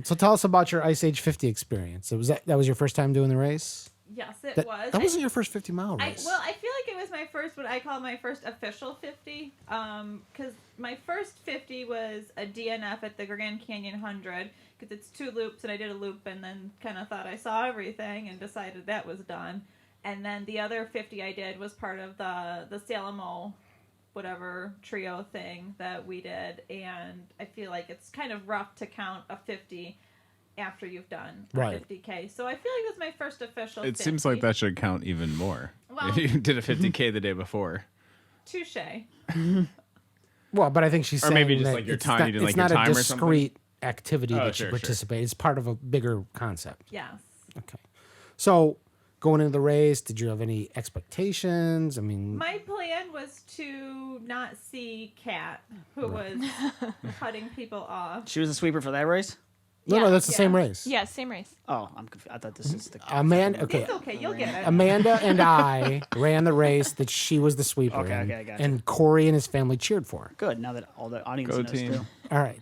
so tell us about your Ice Age 50 experience. That was your first time doing the race? Yes, it That, was. that wasn't your first 50 mile I race. feel like it was my first, what I call my first official 50. Because my first 50 was a DNF at the Grand Canyon 100. Because it's 2 loops, and I did a loop, and then kind of thought I saw everything, and decided that was done. And then the other 50 I did was part of the Salamo, whatever trio thing that we did. And I feel like it's kind of rough to count a 50 after you've done a Right. 50K. So I feel like it was my first official It 50. seems like that should count even more. Well- If you did a 50K the day before. Touche. Well, but I think she's Or saying maybe just that like your it's time, not, you did it's like your not time a or something. discrete activity Oh, that sure, you sure. participate. It's part of a bigger concept. Yes. Okay. So going into the race, did you have any expectations? I mean, My plan was to not see Kat, who was cutting people off. She was a sweeper for that race? no, that's the yeah. same race. Yeah, same race. Oh, I'm confused. I thought this is the. Amanda, okay. It's okay, you'll get it. Amanda and I ran the race that she was the sweeper Okay, in, okay, I gotcha. and Cory and his family cheered for her. Good. Now that all the audience Go knows team. too. All right.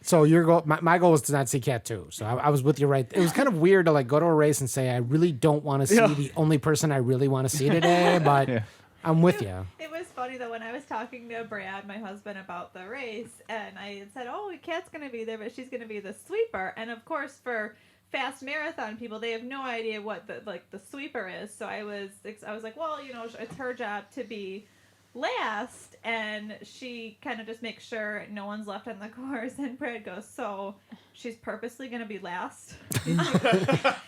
So your goal, my goal was to not see Cat too. So I was with you right. It was kind of weird to like go to a race and say I really don't want to see Yeah. the only person I really want to see today, but Yeah. I'm with you. It was funny though when I was talking to Brad, my husband, about the race, and I had said, "Oh, Kat's going to be there, but she's going to be the sweeper." And of course, for fast marathon people, they have no idea what the sweeper is. So I was like, "Well, you know, it's her job to be last," and she kind of just makes sure no one's left on the course. And Brad goes, "So she's purposely going to be last?"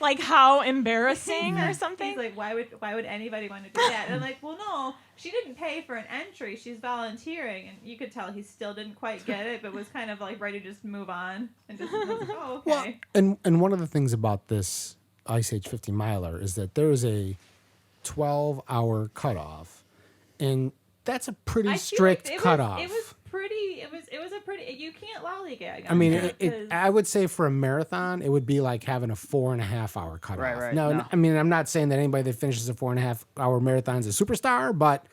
Like how embarrassing or something? He's like, why would anybody want to do that? And I'm like, well, no, she didn't pay for an entry. She's volunteering. And you could tell he still didn't quite get it, but was kind of like ready to just move on. And just was like, oh, okay. Well, and one of the things about this Ice Age 50 miler is that there is a 12-hour cutoff, and that's a pretty I feel strict like cutoff. It was pretty, it was a pretty, you can't lollygag. I mean, on that, 'cause- I would say for a marathon, it would be like having a 4.5-hour cutoff. Right, No, no. I mean, I'm not saying that anybody that finishes a 4.5-hour marathon is a superstar, but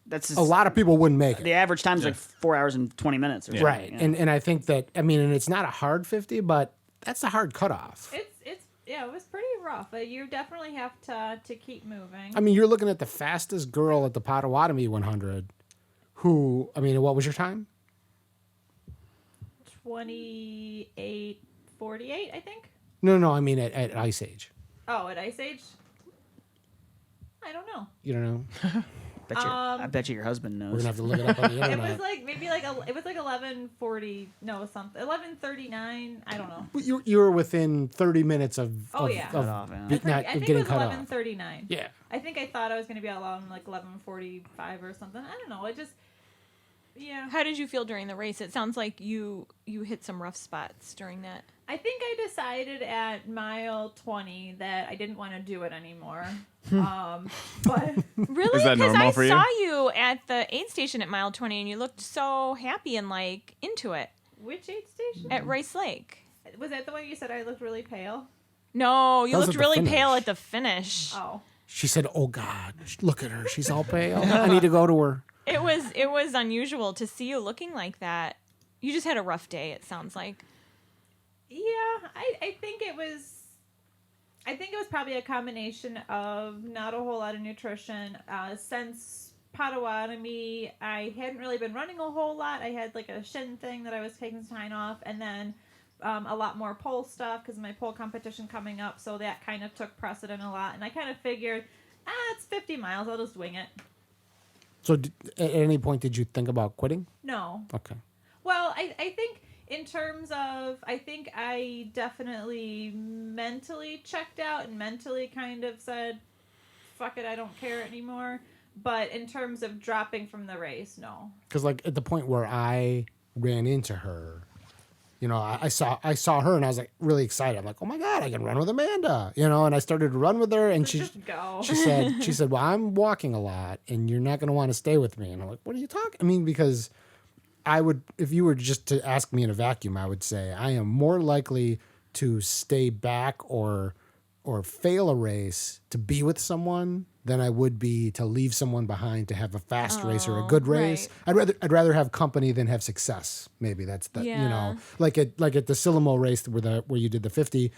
That's just, a lot of people wouldn't make it. The average time is like 4 hours and 20 minutes. Or Right. something, yeah. And I think that, I mean, and it's not a hard 50, but that's a hard cutoff. it's it was pretty rough. You definitely have to keep moving. I mean, you're looking at the fastest girl at the Potawatomi 100. Who? I mean, what was your time? 28:48, I think. No. I mean, at Ice Age. Oh, at Ice Age. I don't know. You don't know. I bet you your husband knows. We're gonna have to look it up on the It internet. was like maybe like it was like 11:40. No, something 11:39. I don't know. You were within 30 minutes of Oh, yeah. of, Cut off, yeah. be- not, I of think it getting was cut off. 11:39. Yeah. I think I thought I was going to be out on like 11:45 or something. I don't know. It just, yeah. How did you feel during the race? It sounds like you hit some rough spots during that. I think I decided at mile 20 that I didn't want to do it anymore. But Really? Is that Because normal I for you? saw you at the aid station at mile 20 and you looked so happy and like into it which aid station? at Rice Lake. Was that the one you said I looked really pale? No, you That was looked at the really pale finish. at the finish. Oh. She said, "Oh God, look at her. She's all pale. I need to go to her." It was unusual to see you looking like that. You just had a rough day, it sounds like. Yeah, I think it was probably a combination of not a whole lot of nutrition. Since Potawatomi, I hadn't really been running a whole lot. I had like a shin thing that I was taking some time off, and then a lot more pole stuff because of my pole competition coming up. So that kind of took precedent a lot, and I kind of figured, it's 50 miles. I'll just wing it. So, at any point, did you think about quitting? No. Okay. Well, I think in terms of, I think I definitely mentally checked out and mentally kind of said, fuck it, I don't care anymore. But in terms of dropping from the race, no. Because like at the point where I ran into her, you know, I saw her and I was like really excited. I'm like, oh my God, I can run with Amanda, you know. And I started to run with her, and she Just go. she said, well, I'm walking a lot, and you're not going to want to stay with me. And I'm like, what are you talking? I mean, because I would, if you were just to ask me in a vacuum, I would say I am more likely to stay back or fail a race to be with someone than I would be to leave someone behind to have a fast race or a good race. right. I'd rather have company than have success. Maybe that's the, you Yeah. know, like at the Silamo race where you did the 50.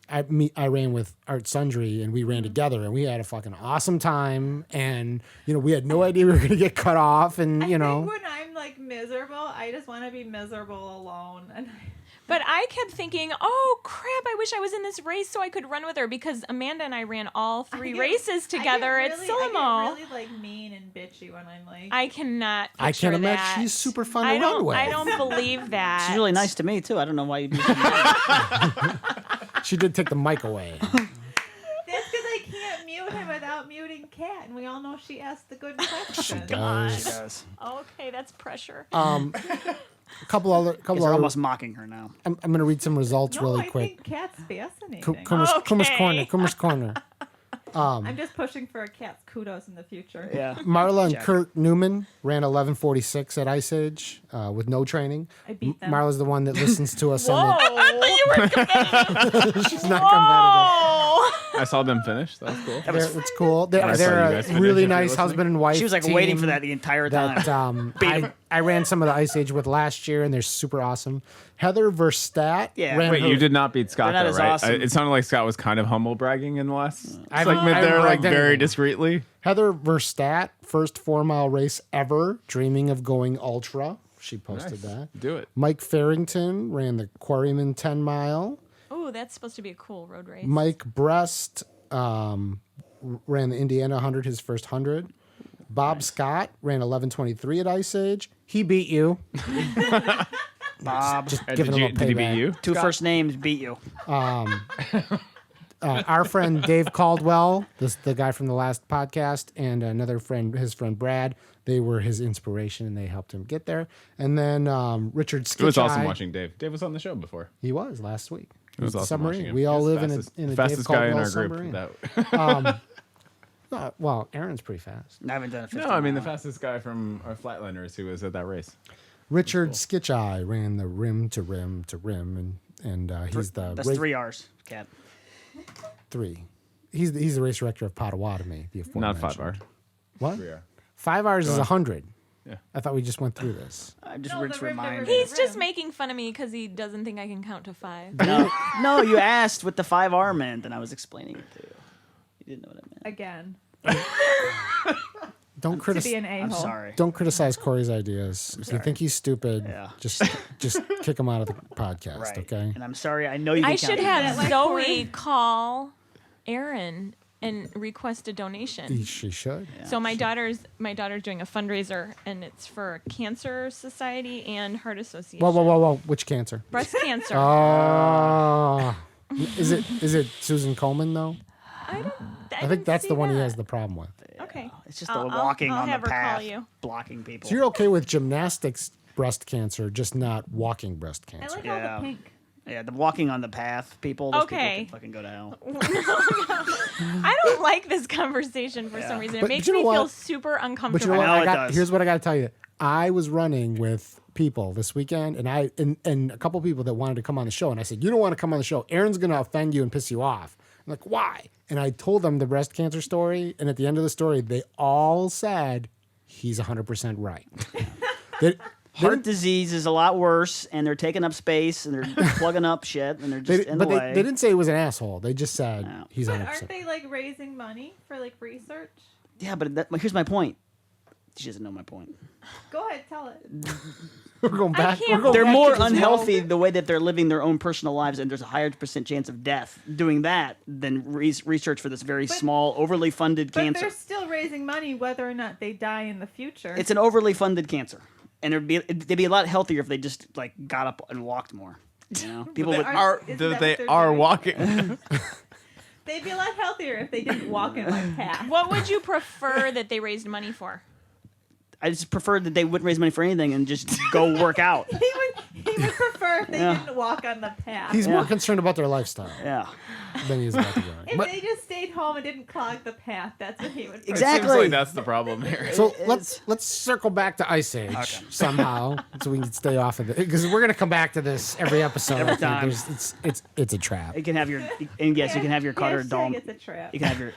I ran with Art Sundry and we ran together and we had a fucking awesome time, and you know we had no idea we were gonna get cut off, and you I know think when I'm like miserable, I just want to be miserable alone. And But I kept thinking, oh crap, I wish I was in this race so I could run with her, because Amanda and I ran all three races together at Silamo. I get really like mean and bitchy when I'm like. I cannot I picture can't imagine. that. She's super fun to I run don't, with. I don't believe that. She's really nice to me too. I don't know why you'd be so mad. She did take the mic away. That's because I can't mute him without muting Kat, and we all know she asked the good questions. She does. Okay, that's pressure. A couple other. You're almost mocking her now. I'm going to read some results No, really I quick. think Kat's fascinating. Coomer's corner. I'm just pushing for a Kat's kudos in the future. Yeah. Marla and Jack. Kurt Newman ran 11:46 at Ice Age with no training. I beat them. Marla's the one that listens to us. Whoa! She's not competitive. I saw them finish. That was cool. It's cool. I saw you They're guys a finish really if you're nice listening. husband and wife. She was like team waiting for that the entire time. that I ran some of the Ice Age with last year, and they're super awesome. Heather Verstat. Yeah. ran Wait, her- you did not beat Scott, They're not though, as right? awesome. It sounded like Scott was kind of humble bragging in the last I segment haven't there, like bragged very anything. discreetly. Heather Verstat, first 4-mile race ever, dreaming of going ultra. She posted Nice. that. Do it. Mike Farrington ran the Quarryman 10 mile. Oh, that's supposed to be a cool road race. Mike Brest ran the Indiana 100, his first 100. Bob Scott ran 11:23 at Ice Age. He beat you. Bob. Just And giving him a did he beat payback. you? Two first names beat you. Our friend Dave Caldwell, the guy from the last podcast, and another friend, his friend Brad, they were his inspiration and they helped him get there. And then Richard Skitcheye. It was awesome watching Dave. Dave was on the show before. He was last week. It was the awesome watching submarine. him. We all He was live fastest- in a fastest Dave guy in Caldwell our group. submarine. That, Well, Aaron's pretty fast. I haven't done a 50 no, I mean the mile. fastest guy from our Flatlanders who was at that race. Richard Skitcheye ran the rim to rim to rim, and he's the That's race- 3 R's, Kat. 3. He's the race director of Potawatomi. The Not aforementioned. 5 hour. What? 3 hour. 5 hours is 100. I thought we just went through this. I just No, ripped the rim, the remind rim. He's just making fun of me because he doesn't think I can count to 5. No, you asked what the 5 R meant, and I was explaining it to you. You didn't know what it meant. Again. Don't To be criticize. an a-hole. I'm sorry. Don't criticize Corey's ideas. If you think he's stupid, Yeah. just kick him out of the podcast, Right. okay? And I'm sorry. I know you. I can should count. have like Zoe Cory? call Aaron and request a donation. She should. So my daughter's doing a fundraiser, and it's for Cancer Society and Heart Association. Whoa. Which cancer? Breast cancer. Oh. Is it Susan Coleman, though? I think didn't that's see the one he that. has the problem with. Okay. It's just I'll- the walking I'll on have the her call path, you. blocking people. So you're okay with gymnastics breast cancer, just not walking breast I cancer? like Yeah. all the pink. Yeah, the walking on the path, people. Those Okay. people can fucking go to hell. I don't like this conversation for some reason. It But makes you know me what? feel super But uncomfortable. you know what? I know it does. Here's what I got to tell you. I was running with people this weekend, and a couple people that wanted to come on the show, and I said, "You don't want to come on the show. Aaron's going to offend you and piss you off." I'm like, "Why?" And I told them the breast cancer story, and at the end of the story, they all said he's 100% right. They- Heart disease is a lot worse, and they're taking up space, and they're plugging up shit, and they're just in the but way. they didn't say he was an asshole. They just said No. he's But 100%. aren't they like raising money for like research? Yeah, but here's my point. She doesn't know my point. Go ahead, tell it. We're going back. can't We're going They're back more to this unhealthy wall. the way that they're living their own personal lives, and there's a higher percent chance of death doing that than research for this very small, overly funded But cancer. they're still raising money whether or not they die in the future. It's an overly funded cancer, and they'd be a lot healthier if they just like got up and walked more. You know, people would. Isn't that what They they're are doing? walking. They'd be a lot healthier if they didn't walk in my path. What would you prefer that they raised money for? I just prefer that they wouldn't raise money for anything and just go work out. He would prefer if they Yeah. didn't walk on the path. He's more concerned about their lifestyle Yeah, than he is about the running. If But- they just stayed home and didn't clog the path, that's what he would prefer. Exactly. Seems like that's the problem here. So let's circle back to Ice Age somehow, so we can stay off of it because we're gonna come back to this every episode. Every I think. time. It's a trap. you can have your and yes, you can have your Carter doll. It's a trap. You can have your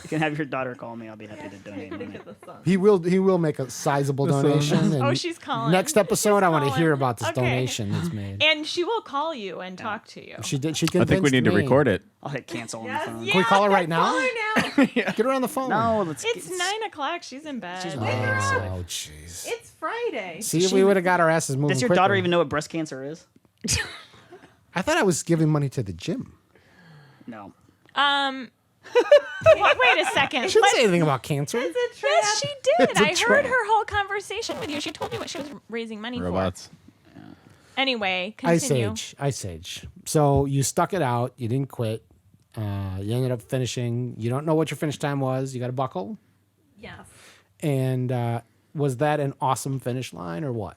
you can have your daughter call me. I'll be happy to donate Look money. at the sun. He will make a sizable donation. And Oh, she's calling. next episode, I want to calling. hear about this Okay. donation that's made. And she will call you and talk to you. She did. She I think we convinced need to me. record it. I'll hit cancel on Yes, the phone. yeah. Can we call her right now? Call her now. Get her on the phone. No, let's. It's 9:00. She's in bed. She's Oh, Wake her up. jeez. It's Friday. See, if we would have got our asses moving. Does your quicker. daughter even know what breast cancer is? I thought I was giving money to the gym. No. Wait a second. She didn't say anything about cancer. It's a trap. Yes, she did. It's a I heard trap. her whole conversation with you. She told me what she was raising money Robots. for. Anyway, Ice continue. Ice Age. So you stuck it out. You didn't quit. You ended up finishing. You don't know what your finish time was. You got a buckle. Yes. And was that an awesome finish line or what?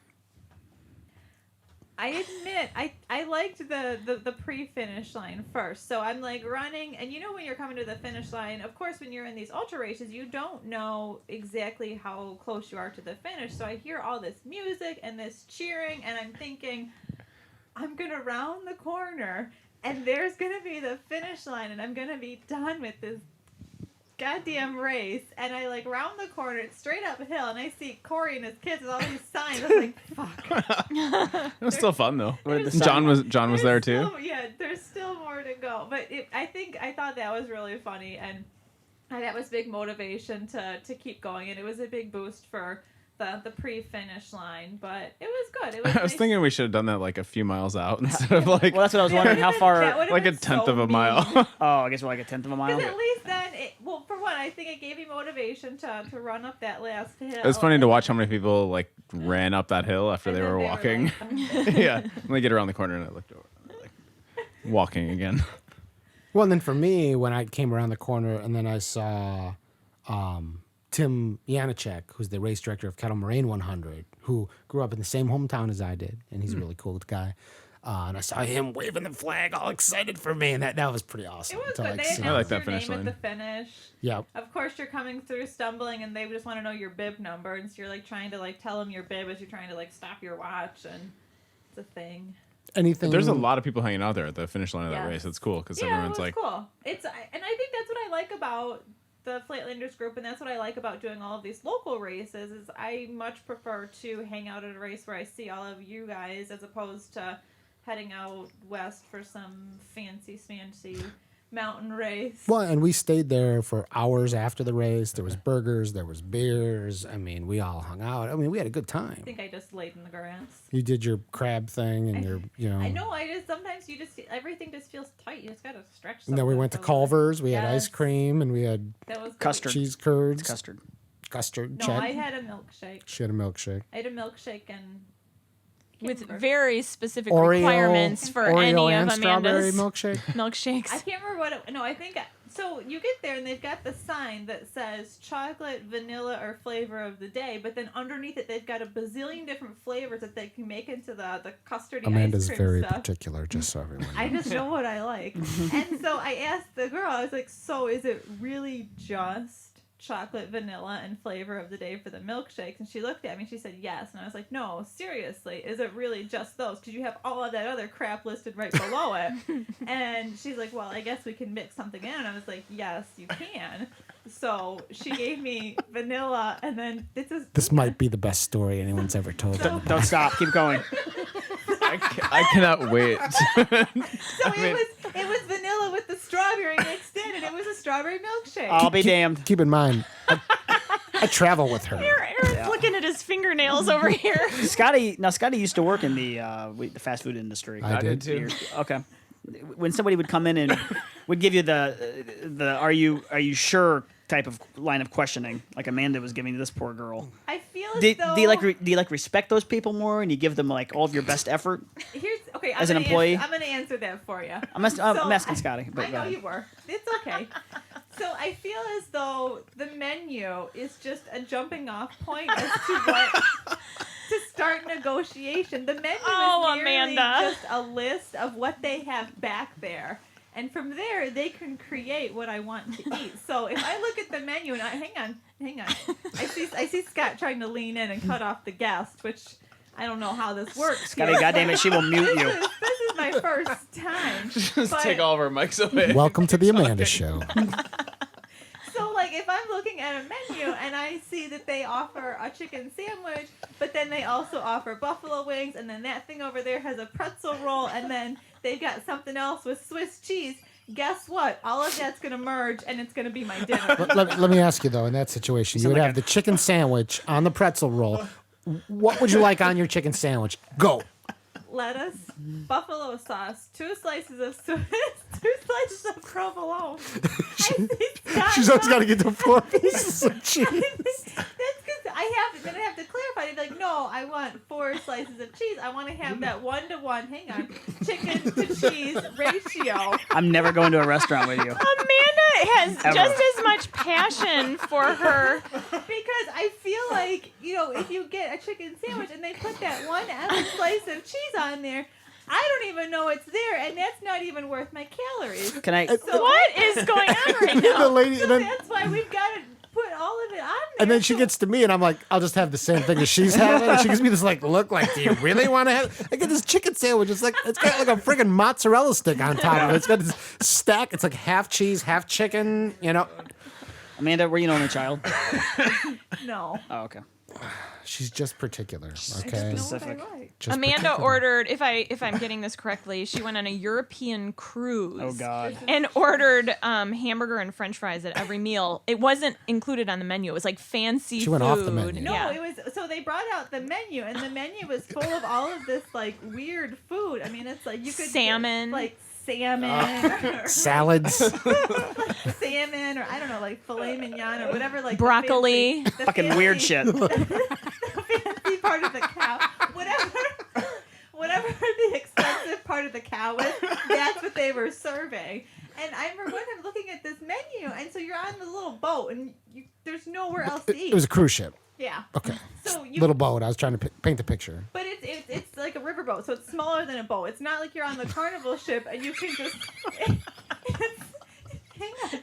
I admit, I liked the pre-finish line first. So I'm like running, and you know when you're coming to the finish line, of course, when you're in these ultra races, you don't know exactly how close you are to the finish. So I hear all this music and this cheering, and I'm thinking, I'm going to round the corner, and there's going to be the finish line, and I'm going to be done with this goddamn race. And I like round the corner, it's straight uphill, and I see Cory and his kids with all these signs. I was like, fuck. It was still fun though. What did the John sign- was there too. Yeah, there's still more to go. But I thought that was really funny, and that was big motivation to keep going, and it was a big boost for the pre-finish line. But it was good. It was I was nice. thinking we should have done that like a few miles out instead of like Well, that's what I was wondering. How That far? would've like a been tenth so of a mean. mile. Oh, I guess we're like a tenth of a mile. Because at least then, well, for one, I think it gave me motivation to run up that last hill. It was funny to watch how many people like ran up that hill after And they then were walking. like, Yeah, and they get around the corner and I looked over, and they're, like walking again. Well, and then for me, when I came around the corner and then I saw Tim Janicek, who's the race director of Kettle Moraine 100, who grew up in the same hometown as I did, and he's a really cool guy. And I saw him waving the flag, all excited for me, and that was pretty awesome. It was to, good. like, They see. I like announced that your finish name line. at the finish. Yeah. Of course, you're coming through stumbling, and they just want to know your bib number, and so you're like trying to like tell them your bib as you're trying to like stop your watch, and it's a thing. Anything? There's a lot of people hanging out there at the finish line of that Yes. race. It's cool because Yeah, everyone's it was like, cool. And I think that's what I like about the Flatlanders group, and that's what I like about doing all of these local races. Is I much prefer to hang out at a race where I see all of you guys as opposed to heading out west for some fancy smancy mountain race. Well, and we stayed there for hours after the race. There was burgers, there was beers. I mean, we all hung out. I mean, we had a good time. I think I just laid in the grass. You did your crab thing and I know. Sometimes everything just feels tight. You just gotta stretch. And then we went to Culver's. We had ice cream and we had That was Custard. cheese curds. Custard. Custard. No, check. I had a milkshake. She had a milkshake. I had a milkshake and With very specific Oreo, requirements for Oreo any and of strawberry Amanda's milkshake. milkshakes. I can't remember what it. No, I think so. You get there and they've got the sign that says chocolate, vanilla, or flavor of the day. But then underneath it, they've got a bazillion different flavors that they can make into the custardy Amanda's ice cream very stuff. particular, just so everyone knows. I just know what I like. And so I asked the girl, I was like, so is it really just chocolate, vanilla, and flavor of the day for the milkshakes? And she looked at me and she said yes. And I was like, no, seriously, is it really just those? Because you have all of that other crap listed right below it. And she's like, well, I guess we can mix something in. And I was like, yes, you can. So she gave me vanilla, and then This might be the best story anyone's ever told. Don't stop. Keep going. I cannot wait. So it was vanilla with the strawberry mixed in, and it was a strawberry milkshake. I'll be damned. Keep in mind, I travel with her. Aaron's looking at his fingernails over here. Scotty used to work in the fast food industry. I did too. Okay. When somebody would come in and would give you the are you sure type of line of questioning, like Amanda was giving to this poor girl. I feel as Do though you like respect those people more, and you give them like all of your best effort? As an employee? I'm going to answer that for you. I'm asking Scotty, but I go know ahead. you were. It's okay. So I feel as though the menu is just a jumping off point as to what to start negotiation. The menu is merely Amanda. just a list of what they have back there. And from there, they can create what I want to eat. So if I look at the menu and hang on, I see Scott trying to lean in and cut off the guest, which I don't know how this works. Scotty, here, goddamn but it, she will mute you. This is my first time. Just But- take all of our mics away. Welcome to the Amanda Show. So, like, if I'm looking at a menu and I see that they offer a chicken sandwich, but then they also offer buffalo wings, and then that thing over there has a pretzel roll, and then they've got something else with Swiss cheese, guess what? All of that's going to merge, and it's going to be my dinner. Let me ask you, though, in that situation, you would have the chicken sandwich on the pretzel roll. What would you like on your chicken sandwich? Go. Lettuce, buffalo sauce, 2 slices of Swiss, 2 slices of provolone. She's always got to get the 4 pieces of cheese. That's because then I have to clarify. They'd be like, no, I want 4 slices of cheese. I want to have that 1-to-1, hang on, chicken to cheese ratio. I'm never going to a restaurant with you. Amanda has Ever. just as much passion for her. Because I feel like, if you get a chicken sandwich and they put that 1 other slice of cheese on there, I don't even know it's there, and that's not even worth my calories. Can I? What is going on right The now? lady, So that's why we've got to put all of it on there. and then she gets to me, and I'm like, I'll just have the same thing as she's having. And she gives me this look like, do you really want to have? I get this chicken sandwich. It's got like a friggin' mozzarella stick on top of it. It's got this stack. It's like half cheese, half chicken. Amanda, were you an only child? No. Oh, okay. She's just particular. I Okay. just know what Specific. I like. Just Amanda particular. ordered, if I'm getting this correctly, she went on a European cruise. Oh God. And ordered hamburger and French fries at every meal. It wasn't included on the menu. It was like fancy She went food. off the menu. No, Yeah. it was so they brought out the menu, and the menu was full of all of this like weird food. I mean, it's like you could Salmon. get, like salmon, Salads. salmon, or I don't know, like filet mignon or whatever, like the Broccoli. fancy- the Fucking fancy- weird shit. fancy part of the cow, whatever the expensive part of the cow was, that's what they were serving. And I remember one time looking at this menu, and so you're on the little boat, and there's nowhere else to eat. It was a cruise ship. Yeah. Okay. So you Little boat. I was trying to paint the picture. But it's like a riverboat, so it's smaller than a boat. It's not like you're on the Carnival ship and you can just hang on.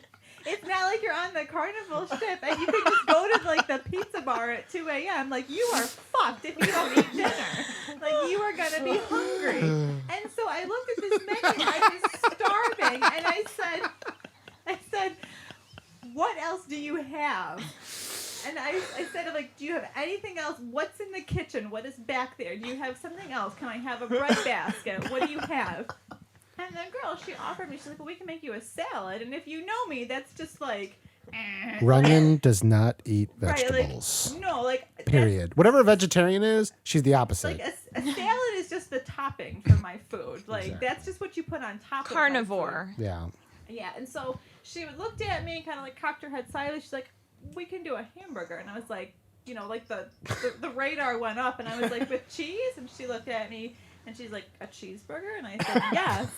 It's not like you're on the Carnival ship and you can just go to like the pizza bar at 2 a.m. Like you are fucked if you don't eat dinner. Like you are gonna be hungry. And so I looked at this menu. I was starving, and I said, what else do you have? And I said, I'm like, do you have anything else? What's in the kitchen? What is back there? Do you have something else? Can I have a bread basket? What do you have? And the girl, she offered me, she's like, well, we can make you a salad. And if you know me, that's just like... Runnion does not eat Right, vegetables. like, no, like... Period. Whatever a vegetarian is, she's the opposite. Like, a salad is just the topping for my food. Like, Exactly. that's just what you put on top of my Carnivore. food. Yeah. Yeah, and so she looked at me and kind of like cocked her head sideways. She's like, we can do a hamburger. And I was like, you know, like the radar went up and I was like, with cheese? And she looked at me and she's like, a cheeseburger? And I said, yes.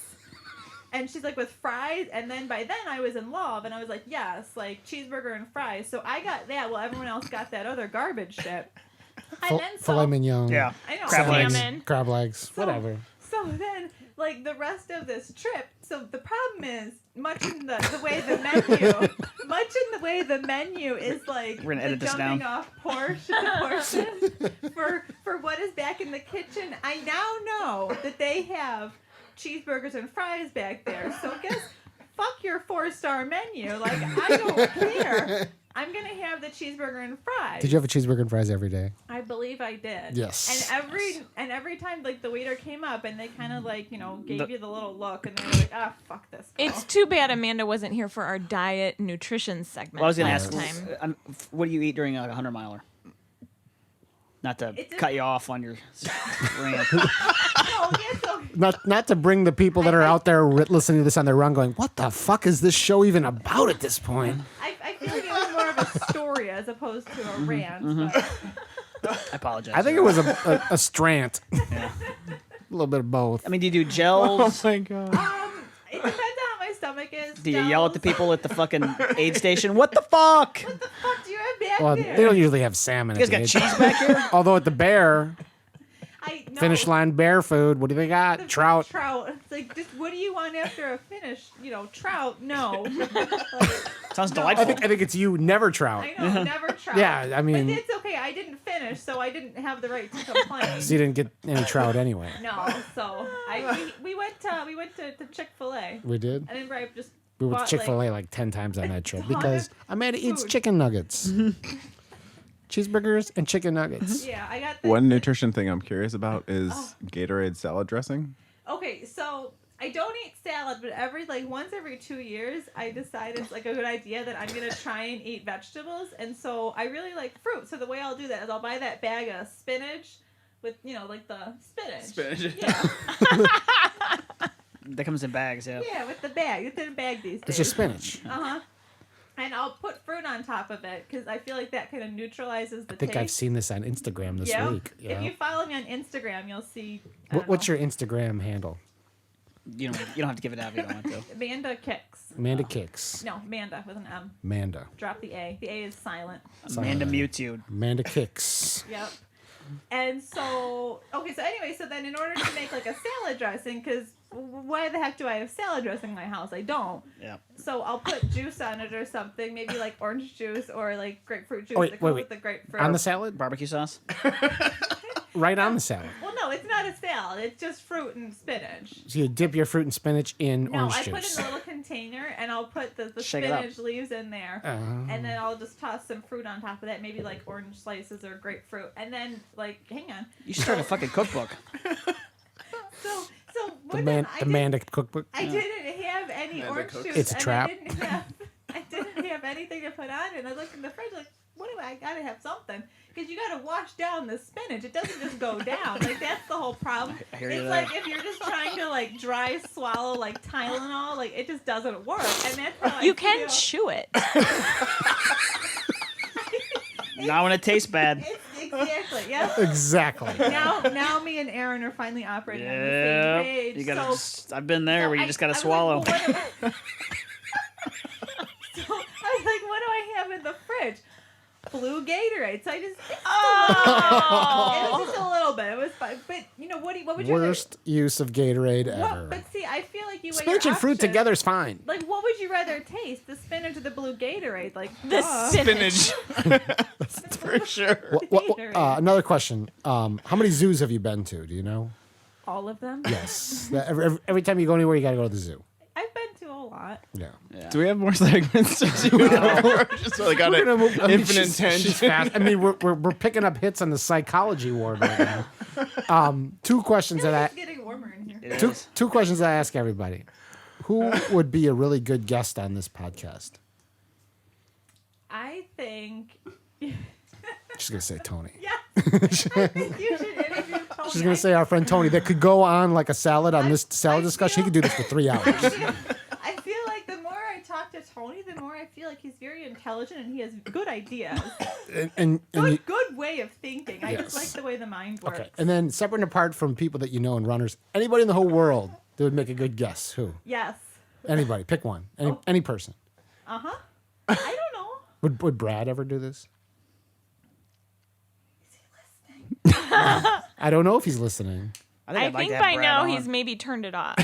And she's like, with fries? And then by then I was in love and I was like, yes, like cheeseburger and fries. So I got that while everyone else got that other garbage shit. And then Filet mignon. Yeah. I know. Crab legs. Salmon. Crab legs. Whatever. So then, like, the rest of this trip, so the problem is, much in the way the menu is, like, We're gonna the edit this jumping down. off portion for what is back in the kitchen. I now know that they have cheeseburgers and fries back there. So guess, fuck your 4-star menu. Like, I don't care. I'm going to have the cheeseburger and fries. Did you have a cheeseburger and fries every day? I believe I did. Yes. And every time like the waiter came up and they kind of like, you know, gave you the little look and they were like, ah, fuck this girl. It's too bad Amanda wasn't here for our diet nutrition segment Well, I was going to last ask, time. what do you eat during a 100-miler? Not to It's a- cut you off on your rant. No, yeah, so Not to bring the people that are out there listening to this on their run going, what the fuck is this show even about at this point? I feel like it was more of a story as opposed to a rant. But I apologize. I think it was a strant. Yeah. A little bit of both. I mean, do you do gels? my god. it depends on how my stomach is. Do you yell at the Gels. people at the fucking aid station? What the fuck? What the fuck do you have back Well, there? they don't usually have salmon. You guys at got the cheese back here? Although at the Bear, No, finish line Bear food, what do they got? the Trout. Trout. It's like, just what do you want after a finish? You know, trout. No. Sounds No. delightful. I think it's you, never trout. I know, never trout. Yeah, I mean- But it's okay. I didn't finish, so I didn't have the right to complain. So you didn't get any trout anyway. No, so we went to Chick-fil-A. We did? And then I just We went to bought, Chick-fil-A like 10 times on that trip ton of because Amanda eats food. chicken nuggets. Cheeseburgers and chicken nuggets. Yeah, I got the, One nutrition thing I'm curious about is Gatorade salad dressing. Okay, so I don't eat salad, but once every 2 years, I decide it's like a good idea that I'm gonna try and eat vegetables, and so I really like fruit. So the way I'll do that is I'll buy that bag of spinach with like the spinach. Yeah, That comes in bags, yeah. yeah, with the bag. It's in a bag these days. It's just spinach. And I'll put fruit on top of it because I feel like that kind of neutralizes the I think taste. I've seen this on Instagram this Yeah. week. If you follow me on Instagram, you'll see. What's your Instagram handle? You don't have to give it out if you don't want to. Amanda Kicks? Amanda Kicks. No, Amanda with an M. Amanda. Drop the A. The A is silent. Amanda mutes you. Amanda Kicks. Yep. And so, okay, so anyway, so then in order to make like a salad dressing, because why the heck do I have salad dressing in my house? I don't. Yeah. So I'll put juice on it or something, maybe like orange juice or like grapefruit juice Oh, wait, that comes wait. with the grapefruit. On the salad? Barbecue sauce? Right on the salad. Well, no, it's not a salad. It's just fruit and spinach. So you dip your fruit and spinach in No, orange I juice. put it in a little container and I'll put the Shake it up. spinach leaves in there. And then I'll just toss some fruit on top of that, maybe like orange slices or grapefruit. And then, like, hang on. You should start a fucking cookbook. So the one time Amanda cookbook. I didn't have any Amanda orange cooks. juice. It's a and trap. I didn't have anything to put on it. And I looked in the fridge like, what do I gotta have something? Because you gotta wash down the spinach. It doesn't just go down. Like, that's the whole problem. I hear you It's there. like if you're just trying to like dry swallow like Tylenol, like it just doesn't work. And that's how You I can feel. chew it. Not when it tastes bad. Exactly. Yes. Exactly. Now me and Aaron are finally operating on the Yeah. same page. You gotta so, just, I've been there where you just gotta I was swallow. Like, well, so I was like, what do I have in the fridge? Blue Gatorade. So I just it was just a little bit. It was fine. But what would you Worst use of Gatorade rather? ever. But see, I feel like you weigh Spinach your and fruit options. together is fine. Like, what would you rather taste? The spinach or the blue Gatorade? Like The duh. spinach. For sure. Gatorade. Another question. How many zoos have you been to? Do you know? All of them. Yes. Every time you go anywhere, you got to go to the zoo. I've been to a lot. Yeah. Do we have more segments to do? We're just like on an infinite tangent. She's fast. I mean, we're picking up hits on the psychology ward right now. Two questions It's getting warmer in here. It two, is. two questions I ask everybody. Who would be a really good guest on this podcast? I think. She's gonna say Tony. Yeah. I think you should interview Tony. She's gonna say our friend Tony that could go on like a salad on this salad discussion. He could do this for 3 hours. I feel like the more I talk to Tony, the more I feel like he's very intelligent and he has good ideas. and you, Good way of thinking. I just Yes. like the way the mind works. okay, and then separate and apart from people that you know and runners, anybody in the whole world that would make a good guess. Who? Yes. Anybody? Pick one. Any person. I don't know. Would Brad ever do this? Is he listening? I don't know if he's listening. I I I'd like think to have by Brad now on. he's maybe turned it off.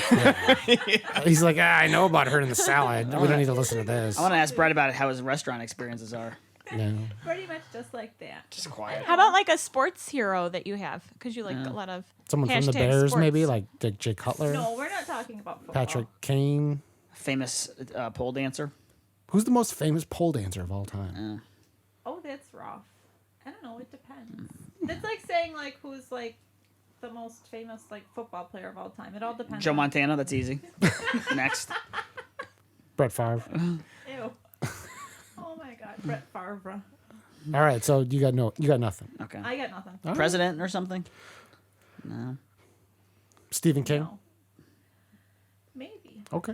He's like, I know about her in the salad. We don't need to listen to this. I want to ask Brad about how his restaurant experiences are. Yeah. Pretty much just like that. Just quiet. How about like a sports hero that you have? Because you like a lot of Someone from the hashtag Bears, sports. maybe like Jay Cutler, No, we're not talking about football. Patrick Kane. Famous pole dancer. Who's the most famous pole dancer of all time? Oh, that's rough. I don't know. It depends. That's like saying like who's like the most famous like football player of all time. It all depends. Joe on- Montana. That's easy. Next. Brett Favre. Ew. Oh my God, Brett Favre. All right, so you got nothing. Okay. I got nothing. President or something? No. Stephen King. No. Maybe Okay.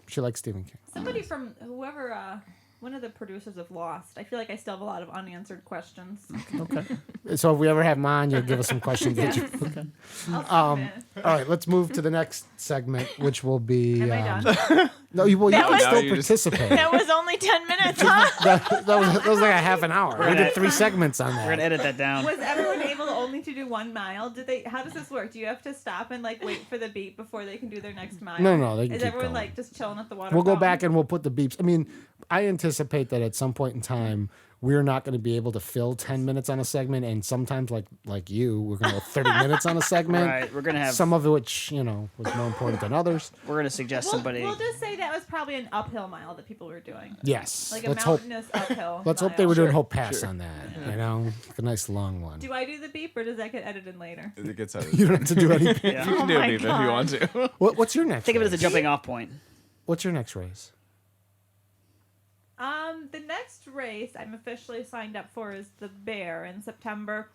She likes Stephen King. somebody from whoever. One of the producers of Lost. I feel like I still have a lot of unanswered questions. Okay. So if we ever have him on, you'll give us some questions. that you, okay. I'll submit. All right, let's move to the next segment, which will be. Am I done? No, you That can was- still No, you just- participate. That was only 10 minutes, huh? that was like a half an hour. We did 3 segments on We're gonna that. edit that down. Was everyone able only to do 1 mile? Did they? How does this work? Do you have to stop and like wait for the beep before they can do their next mile? No, they can Is keep everyone going. like just chilling at the water? We'll go fountain? back and we'll put the beeps. I mean, I anticipate that at some point in time, we're not going to be able to fill 10 minutes on a segment, and sometimes, like you, we're going to go 30 minutes on a segment. Right. We're gonna have. Some of it, which was more important than others. We're gonna suggest somebody. We'll just say that was probably an uphill mile that people were doing, Yes, like a let's hope. mountainous uphill. Let's hope mile. they were doing Hope Pass on that. Like a nice long one. Do I do the beep or does that get edited later? It gets out. You don't have to do anything. Yeah. You can do my it even if God. you want to. What's your next? Think of it as a race? jumping off point. What's your next race? The next race I'm officially signed up for is the Bear in September.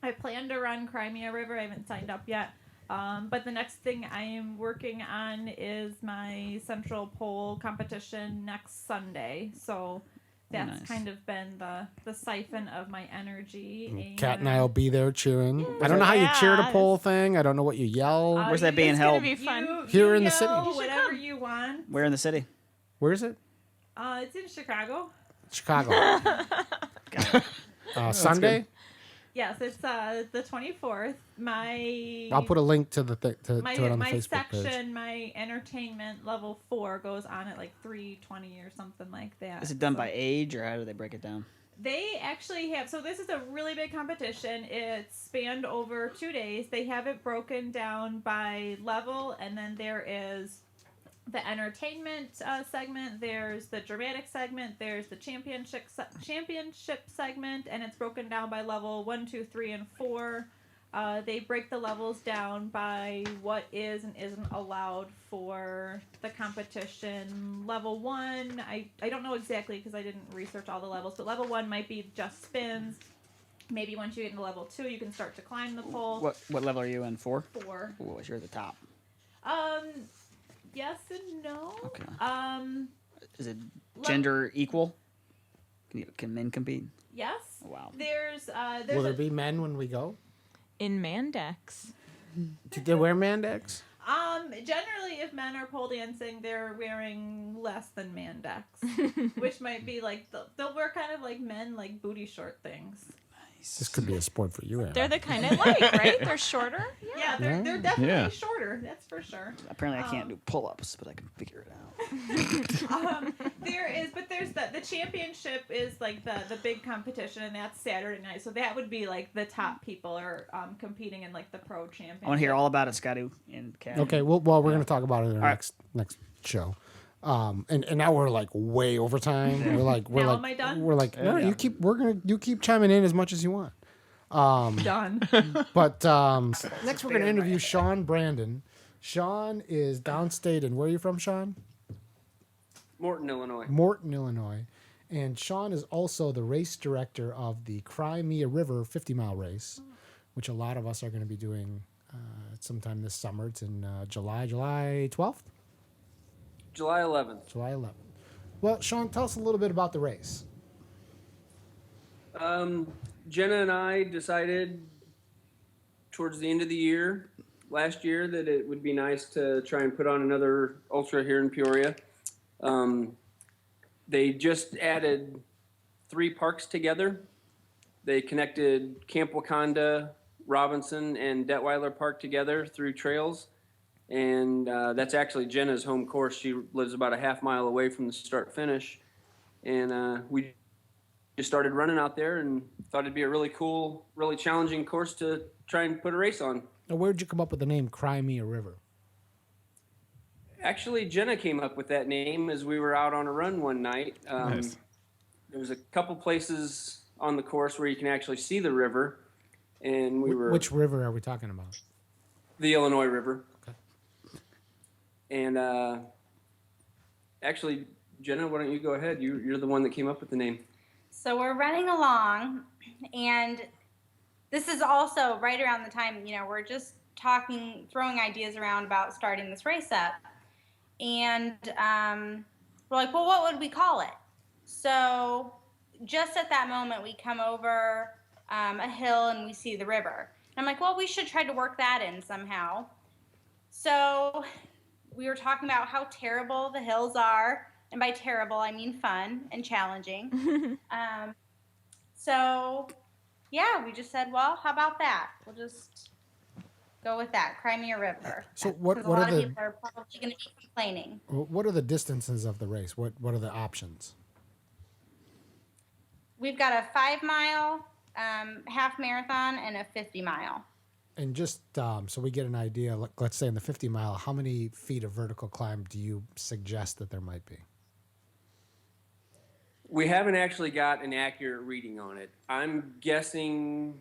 I plan to run Crimea River. I haven't signed up yet. But the next thing I am working on is my Central Pole competition next Sunday. So that's Nice. kind of been the siphon of my energy. Kat and I will be there cheering. I don't know how you cheer the Yes. pole thing. I don't know what you yell. Where's that being It's held? gonna be fun. Here in the city. yell You should Whatever you want. Where in the city? Where is it? It's in Chicago. Chicago. Got it. Sunday. Yes, it's the 24th. I'll put a link to the to it on the my Facebook section, page. my entertainment level 4 goes on at like 3:20 or something like that. Is it done So by age or how do they break it down? They actually have. So this is a really big competition. It's spanned over 2 days. They have it broken down by level, and then there is the entertainment segment. There's the dramatic segment. There's the championship segment, and it's broken down by level 1, 2, 3, and 4. They break the levels down by what is and isn't allowed for the competition. Level 1, I don't know exactly because I didn't research all the levels, but level 1 might be just spins. Maybe once you get into level 2, you can start to climb the pole. What level are you in? 4? 4. Ooh, you're at the top. Yes and no. Okay. Is it le- gender equal? Can men compete? Yes. Oh, wow. There's Will there be men when we go? In Mandex. Do they wear mandex? Generally if men are pole dancing, they're wearing less than mandex, which might be like they'll wear kind of like men like booty short things. This could be a sport for you, Aaron. They're the kind I like, right? They're shorter. Yeah, they're definitely Yeah. shorter. That's for sure. Apparently I can't do pull-ups, but I can figure it out. There's the championship is like the big competition, and that's Saturday night. So that would be like the top people are competing in like the pro championship. I want to hear all about it, Scotty and Kat. Okay, well, we're going to talk about it in our right. next show. And now we're like way over time. Now am I done? We're like, no, Yeah. you keep chiming in as much as you want. Done. But next we're gonna interview Shawn Brandon. Shawn is downstate, and where are you from, Shawn? Morton, Illinois. Morton, Illinois. And Shawn is also the race director of the Crimea River 50-mile race, which a lot of us are going to be doing sometime this summer. It's in July 12th? July 11th. July 11th. Well, Shawn, tell us a little bit about the race. Jenna and I decided towards the end of the year, last year, that it would be nice to try and put on another ultra here in Peoria. They just added 3 parks together. They connected Camp Wakanda, Robinson, and Detweiler Park together through trails. And that's actually Jenna's home course. She lives about a half mile away from the start finish. And we just started running out there and thought it'd be a really cool, really challenging course to try and put a race on. Now, where'd you come up with the name Crimea River? Actually, Jenna came up with that name as we were out on a run one night. Nice. There was a couple places on the course where you can actually see the river, and Which river are we talking about? the Illinois River. Okay. And actually, Jenna, why don't you go ahead? You're the one that came up with the name. So we're running along, and this is also right around the time, we're just talking, throwing ideas around about starting this race up. And we're like, well, what would we call it? So just at that moment, we come over a hill and we see the river. And I'm like, well, we should try to work that in somehow. So we were talking about how terrible the hills are. And by terrible, I mean fun and challenging. So, yeah, we just said, well, how about that? We'll just go with that, Crimea River. So 'Cause what a are lot of the people are probably going to be complaining. what are the distances of the race? What are the options? We've got a 5-mile half marathon and a 50-mile. And just so we get an idea, let's say in the 50-mile, how many feet of vertical climb do you suggest that there might be? We haven't actually got an accurate reading on it. I'm guessing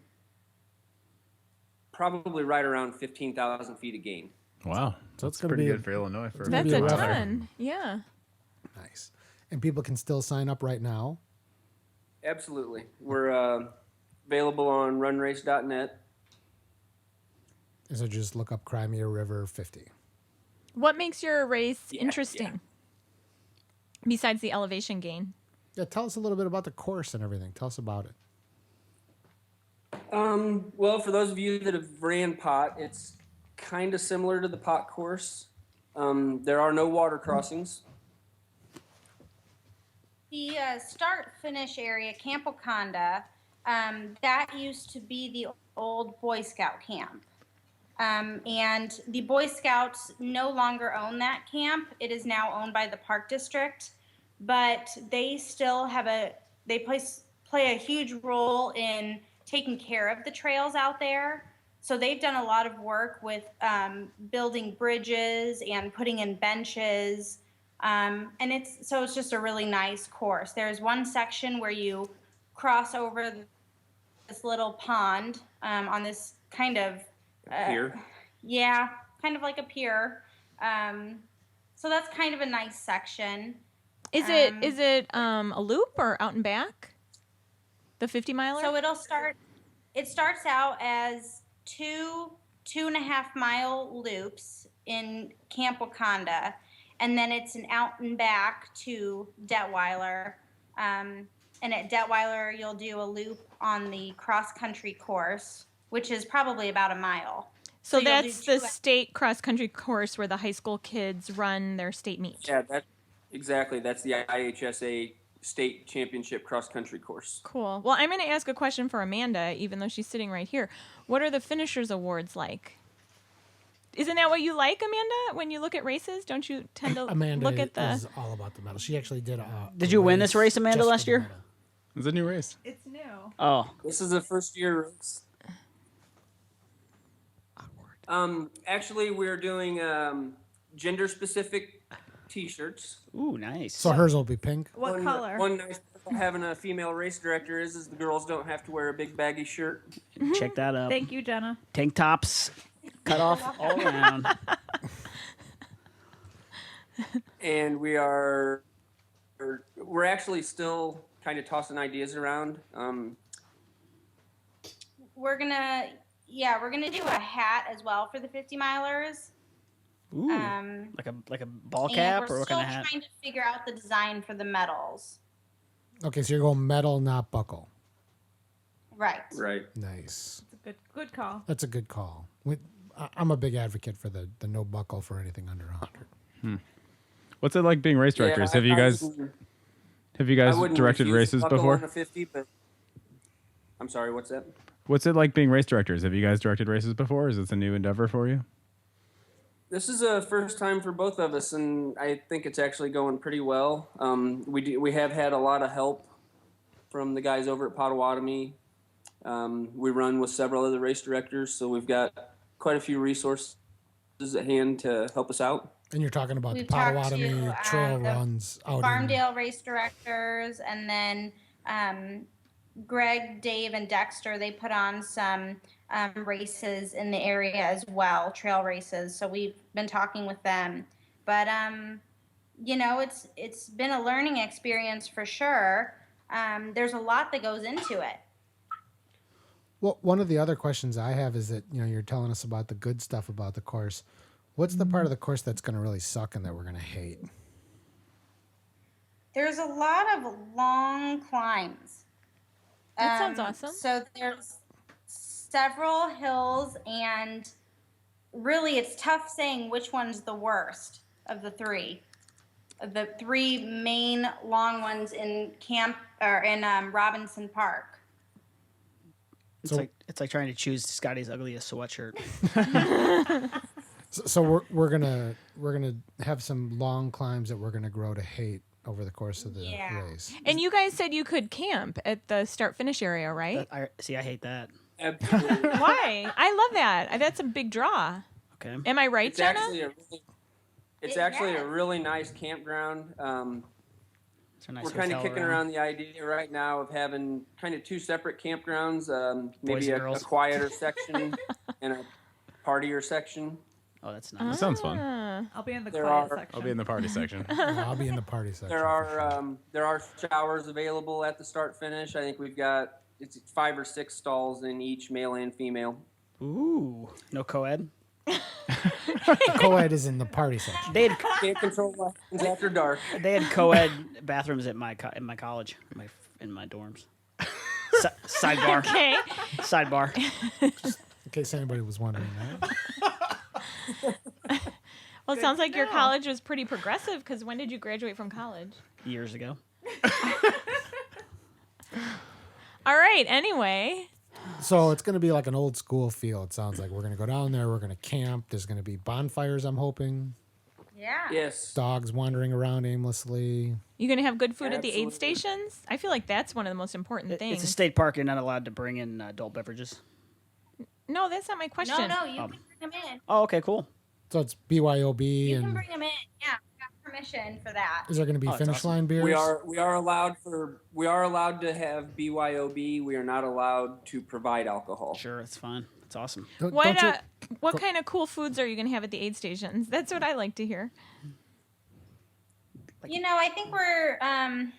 probably right around 15,000 feet of gain. Wow. So it's That's gonna pretty be good for Illinois. For That's be a rough. ton. Yeah. Nice. And people can still sign up right now. Absolutely. We're available on runrace.net. So just look up Crimea River 50. What makes your race Yeah, interesting? Besides the elevation gain. Yeah, tell us a little bit about the course and everything. Tell us about it. Well, for those of you that have ran pot, it's kind of similar to the pot course. There are no water crossings. The start-finish area, Camp Wakanda, that used to be the old Boy Scout camp. And the Boy Scouts no longer own that camp. It is now owned by the Park District. But they still have play a huge role in taking care of the trails out there. So they've done a lot of work with building bridges and putting in benches. And it's just a really nice course. There's one section where you cross over this little pond on this kind of Here. Yeah, kind of like a pier. So that's kind of a nice section. Is it a loop or out and back? The 50-miler? So it starts out as 2.5 mile loops in Camp Wakanda, and then it's an out and back to Detweiler. And at Detweiler, you'll do a loop on the cross-country course, which is probably about a mile. So you'll that's do the state cross-country course where the high school kids run their state meet. Yeah, exactly. That's the IHSA state championship cross-country course. Cool. Well, I'm going to ask a question for Amanda, even though she's sitting right here. What are the finishers awards like? Isn't that what you like, Amanda, when you look at races? Don't you tend to Amanda look at the... is all about the medal. She actually did Did you win this race, Amanda, just for last the year? medal. It's a new race. It's new. Oh, This is a first-year race. Actually, we're doing gender-specific T-shirts. Ooh, nice. So hers will be pink. What color? One nice part about having a female race director is the girls don't have to wear a big baggy shirt. Check that out. Thank you, Jenna. Tank tops, cut off all around. And we're actually still kind of tossing ideas around. We're gonna do a hat as well for the 50 milers. Ooh, like a ball cap, And or we're what still kind of hat? trying to figure out the design for the medals. Okay, so you're going metal, not buckle. Right. Right. Nice. It's a good call. That's a good call. I'm a big advocate for the no buckle for anything under 100. What's it like being race directors? Yeah, have you guys I wouldn't directed refuse races buckle before? on a 50, but I'm sorry, what's that? What's it like being race directors? Have you guys directed races before? Is this a new endeavor for you? This is a first time for both of us, and I think it's actually going pretty well. We have had a lot of help from the guys over at Potawatomi. We run with several other race directors, so we've got quite a few resources at hand to help us out. And you're talking about We've the talked Potawatomi to, trail the runs out in Farmdale race directors, and then Greg, Dave, and Dexter, they put on some races in the area as well, trail races. So we've been talking with them. But, it's been a learning experience for sure. There's a lot that goes into it. Well, one of the other questions I have is that, you're telling us about the good stuff about the course. What's the part of the course that's going to really suck and that we're going to hate? There's a lot of long climbs. That sounds awesome. So there's several hills, and really it's tough saying which one's the worst of the three. The three main long ones in camp or in Robinson Park. It's like trying to choose Scotty's ugliest sweatshirt. So we're gonna have some long climbs that we're gonna grow to hate over the course of the race. And you guys said you could camp at the start-finish area, right? I hate that. Absolutely. Why? I love that. That's a big draw. Okay. Am I right, It's Jenna? actually a really nice campground. It's a nice We're kind of hotel kicking around the idea right now of having kind of two separate campgrounds, maybe and a girls. quieter section and a partier section. Oh, that's nice. That sounds fun. I'll be in the There quiet are- section. I'll be in the party section. I'll be in the party section. There for are sure. showers available at the start finish. I think we've got 5 or 6 stalls in each, male and female. Ooh, no co-ed. Co-ed is in the party section. They had Can't control what happens after dark. co-ed bathrooms at my college, in my dorms. Sidebar. Okay. Sidebar. In case anybody was wondering that. Well, it sounds like your know. college was pretty progressive, because when did you graduate from college? Years ago. All right, anyway. So it's going to be like an old school feel. It sounds like we're going to go down there. We're going to camp. There's going to be bonfires, I'm hoping. Yeah. Yes. Dogs wandering around aimlessly. You going to have good food at the aid Absolutely. stations? I feel like that's one of the most important things. It's a state park. You're not allowed to bring in adult beverages. No, that's not my question. No, you can bring them in. Oh, okay, cool. So it's BYOB You can and bring them in. Yeah, we got permission for that. is there going to be that's finish awesome. line beers? We are allowed to have BYOB. We are not allowed to provide alcohol. Sure, it's fine. It's awesome. Don't What you- what kind of cool foods are you going to have at the aid stations? That's what I like to hear. I think we're gonna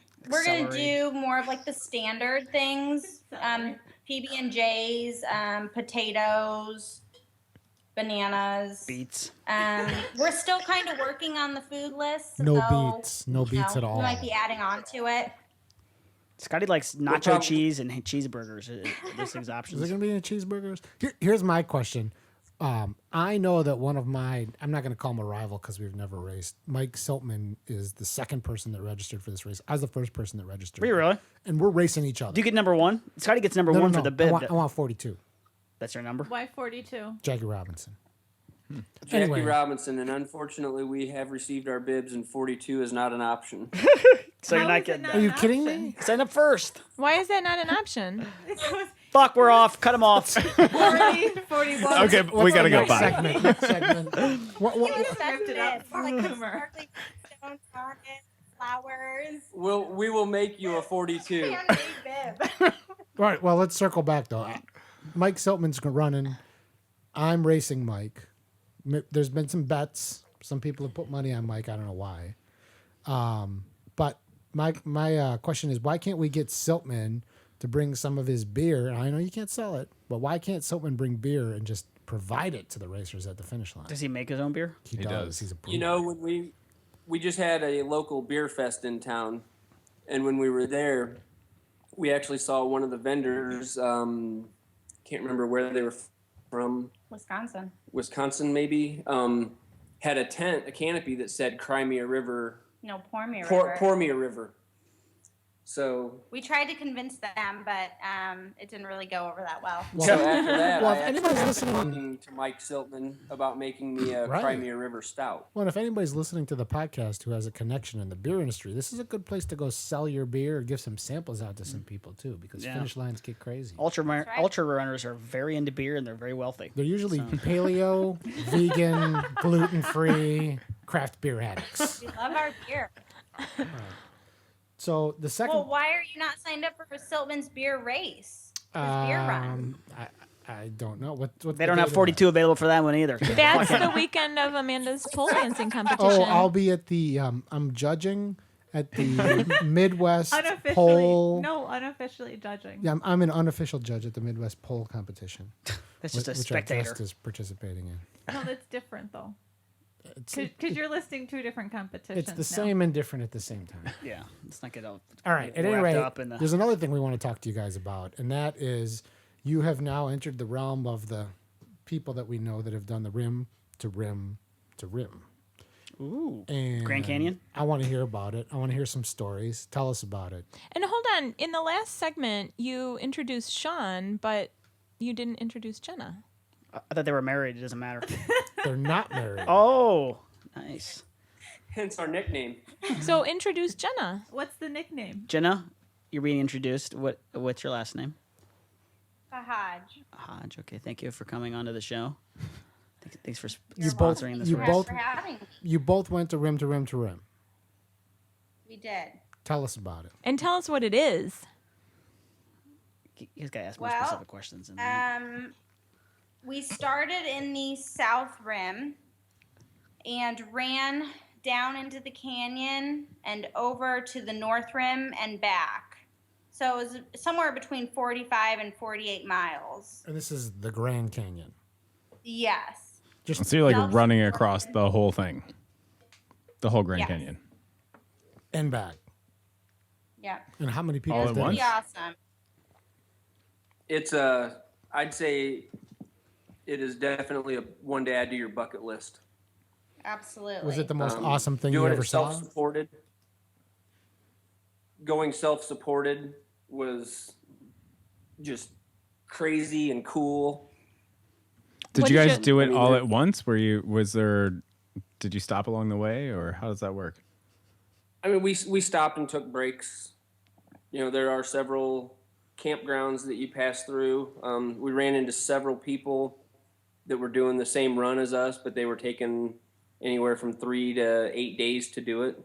Celery. do more of like the standard things. PB&Js, potatoes, bananas. Beets. We're still kind of working on the food list. No so, beets. No beets at all. We might be adding on to it. Scotty likes nacho probably- cheese and cheeseburgers. Those things Is options. there going to be any cheeseburgers? Here's my question. I know that one of my, I'm not going to call him a rival because we've never raced. Mike Siltman is the second person that registered for this race. I was the first person that registered. Were you really? And we're racing each other. Do you get number one? Scotty gets number one for the bib. I want 42. That's your number? Why 42? Jackie Robinson. Jackie Anyway. Robinson, and unfortunately, we have received our bibs, and 42 is not an option. So you're How not is it getting not that. Are you an kidding option? me? Sign up first. Why is that not an option? Fuck, we're off. Cut him off. 40, 41. Okay, we gotta go. Next Bye. segment. Next segment. What, Give us Ripped it up segments, for like the humor. sparkly rhinestones on it, flowers. We will make you a 42. Handmade bib. All right. Well, let's circle back though. Mike Siltman's running. I'm racing Mike. There's been some bets. Some people have put money on Mike. I don't know why. But my question is, why can't we get Siltman to bring some of his beer? I know you can't sell it, but why can't Siltman bring beer and just provide it to the racers at the finish line? Does he make his own beer? He does. does. He's a brewer. You know, when we just had a local beer fest in town, and when we were there, we actually saw one of the vendors. Can't remember where they were from. Wisconsin, maybe. Had a canopy that said Crimea River. No, pour me a river. Pour me a river. So We tried to convince them, but it didn't really go over that well. so after that, well, I if actually anybody's was listening- talking to Mike Siltman about making me a Right. Crimea River Stout. Well, if anybody's listening to the podcast who has a connection in the beer industry, this is a good place to go sell your beer or give some samples out to some people too, because Yeah. finish lines get crazy. Ultra right. ultra runners are very into beer and they're very wealthy. They're usually paleo, vegan, gluten-free, craft beer addicts. We love our beer. So the second, Well, why are you not signed up for Siltman's beer race? His beer run. I don't know what They don't have 42 available for that one either. That's the weekend of Amanda's pole dancing competition. Oh, I'll be at the. I'm judging at the Midwest Unofficially, pole. no, unofficially judging. Yeah, I'm an unofficial judge at the Midwest pole competition. That's just a which our spectator. guest is participating in. No, that's different though, It's, because you're listing two different competitions. it's the now. same and different at the same time. Yeah, let's not get all. All right. At any wrapped rate, up in the- there's another thing we want to talk to you guys about, and that is you have now entered the realm of the people that we know that have done the rim to rim to rim. Ooh, And Grand Canyon? I want to hear about it. I want to hear some stories. Tell us about it. And hold on, in the last segment, you introduced Shawn, but you didn't introduce Jenna. I thought they were married. It doesn't matter. They're not married. Oh, nice. Hence our nickname. So introduce Jenna. What's the nickname? Jenna, you're being introduced. What's your last name? Bahaj. Hodge. Okay, thank you for coming onto the show. Thanks for You both- sponsoring this. you for us. both- For having me. You both went to rim to rim to rim. We did. Tell us about it. And tell us what it is. You guys gotta ask more Well, specific questions. And We started in the South Rim and ran down into the canyon and over to the North Rim and back. So it was somewhere between 45 and 48 miles. And this is the Grand Canyon. Yes. Just So you're like Self-supported. running across the whole thing, the whole Grand Yes. Canyon. and back. Yeah. And how many people All It at did was it? pretty awesome. It's I'd say it is definitely one to add to your bucket list. Absolutely. Was it the most awesome thing you Doing ever it saw? self-supported. Going self-supported was just crazy and cool. Did What you did guys you- do it I mean, all there- at once? Did you stop along the way, or how does that work? I mean, we stopped and took breaks. You know, there are several campgrounds that you pass through. We ran into several people that were doing the same run as us, but they were taking anywhere from 3 to 8 days to do it.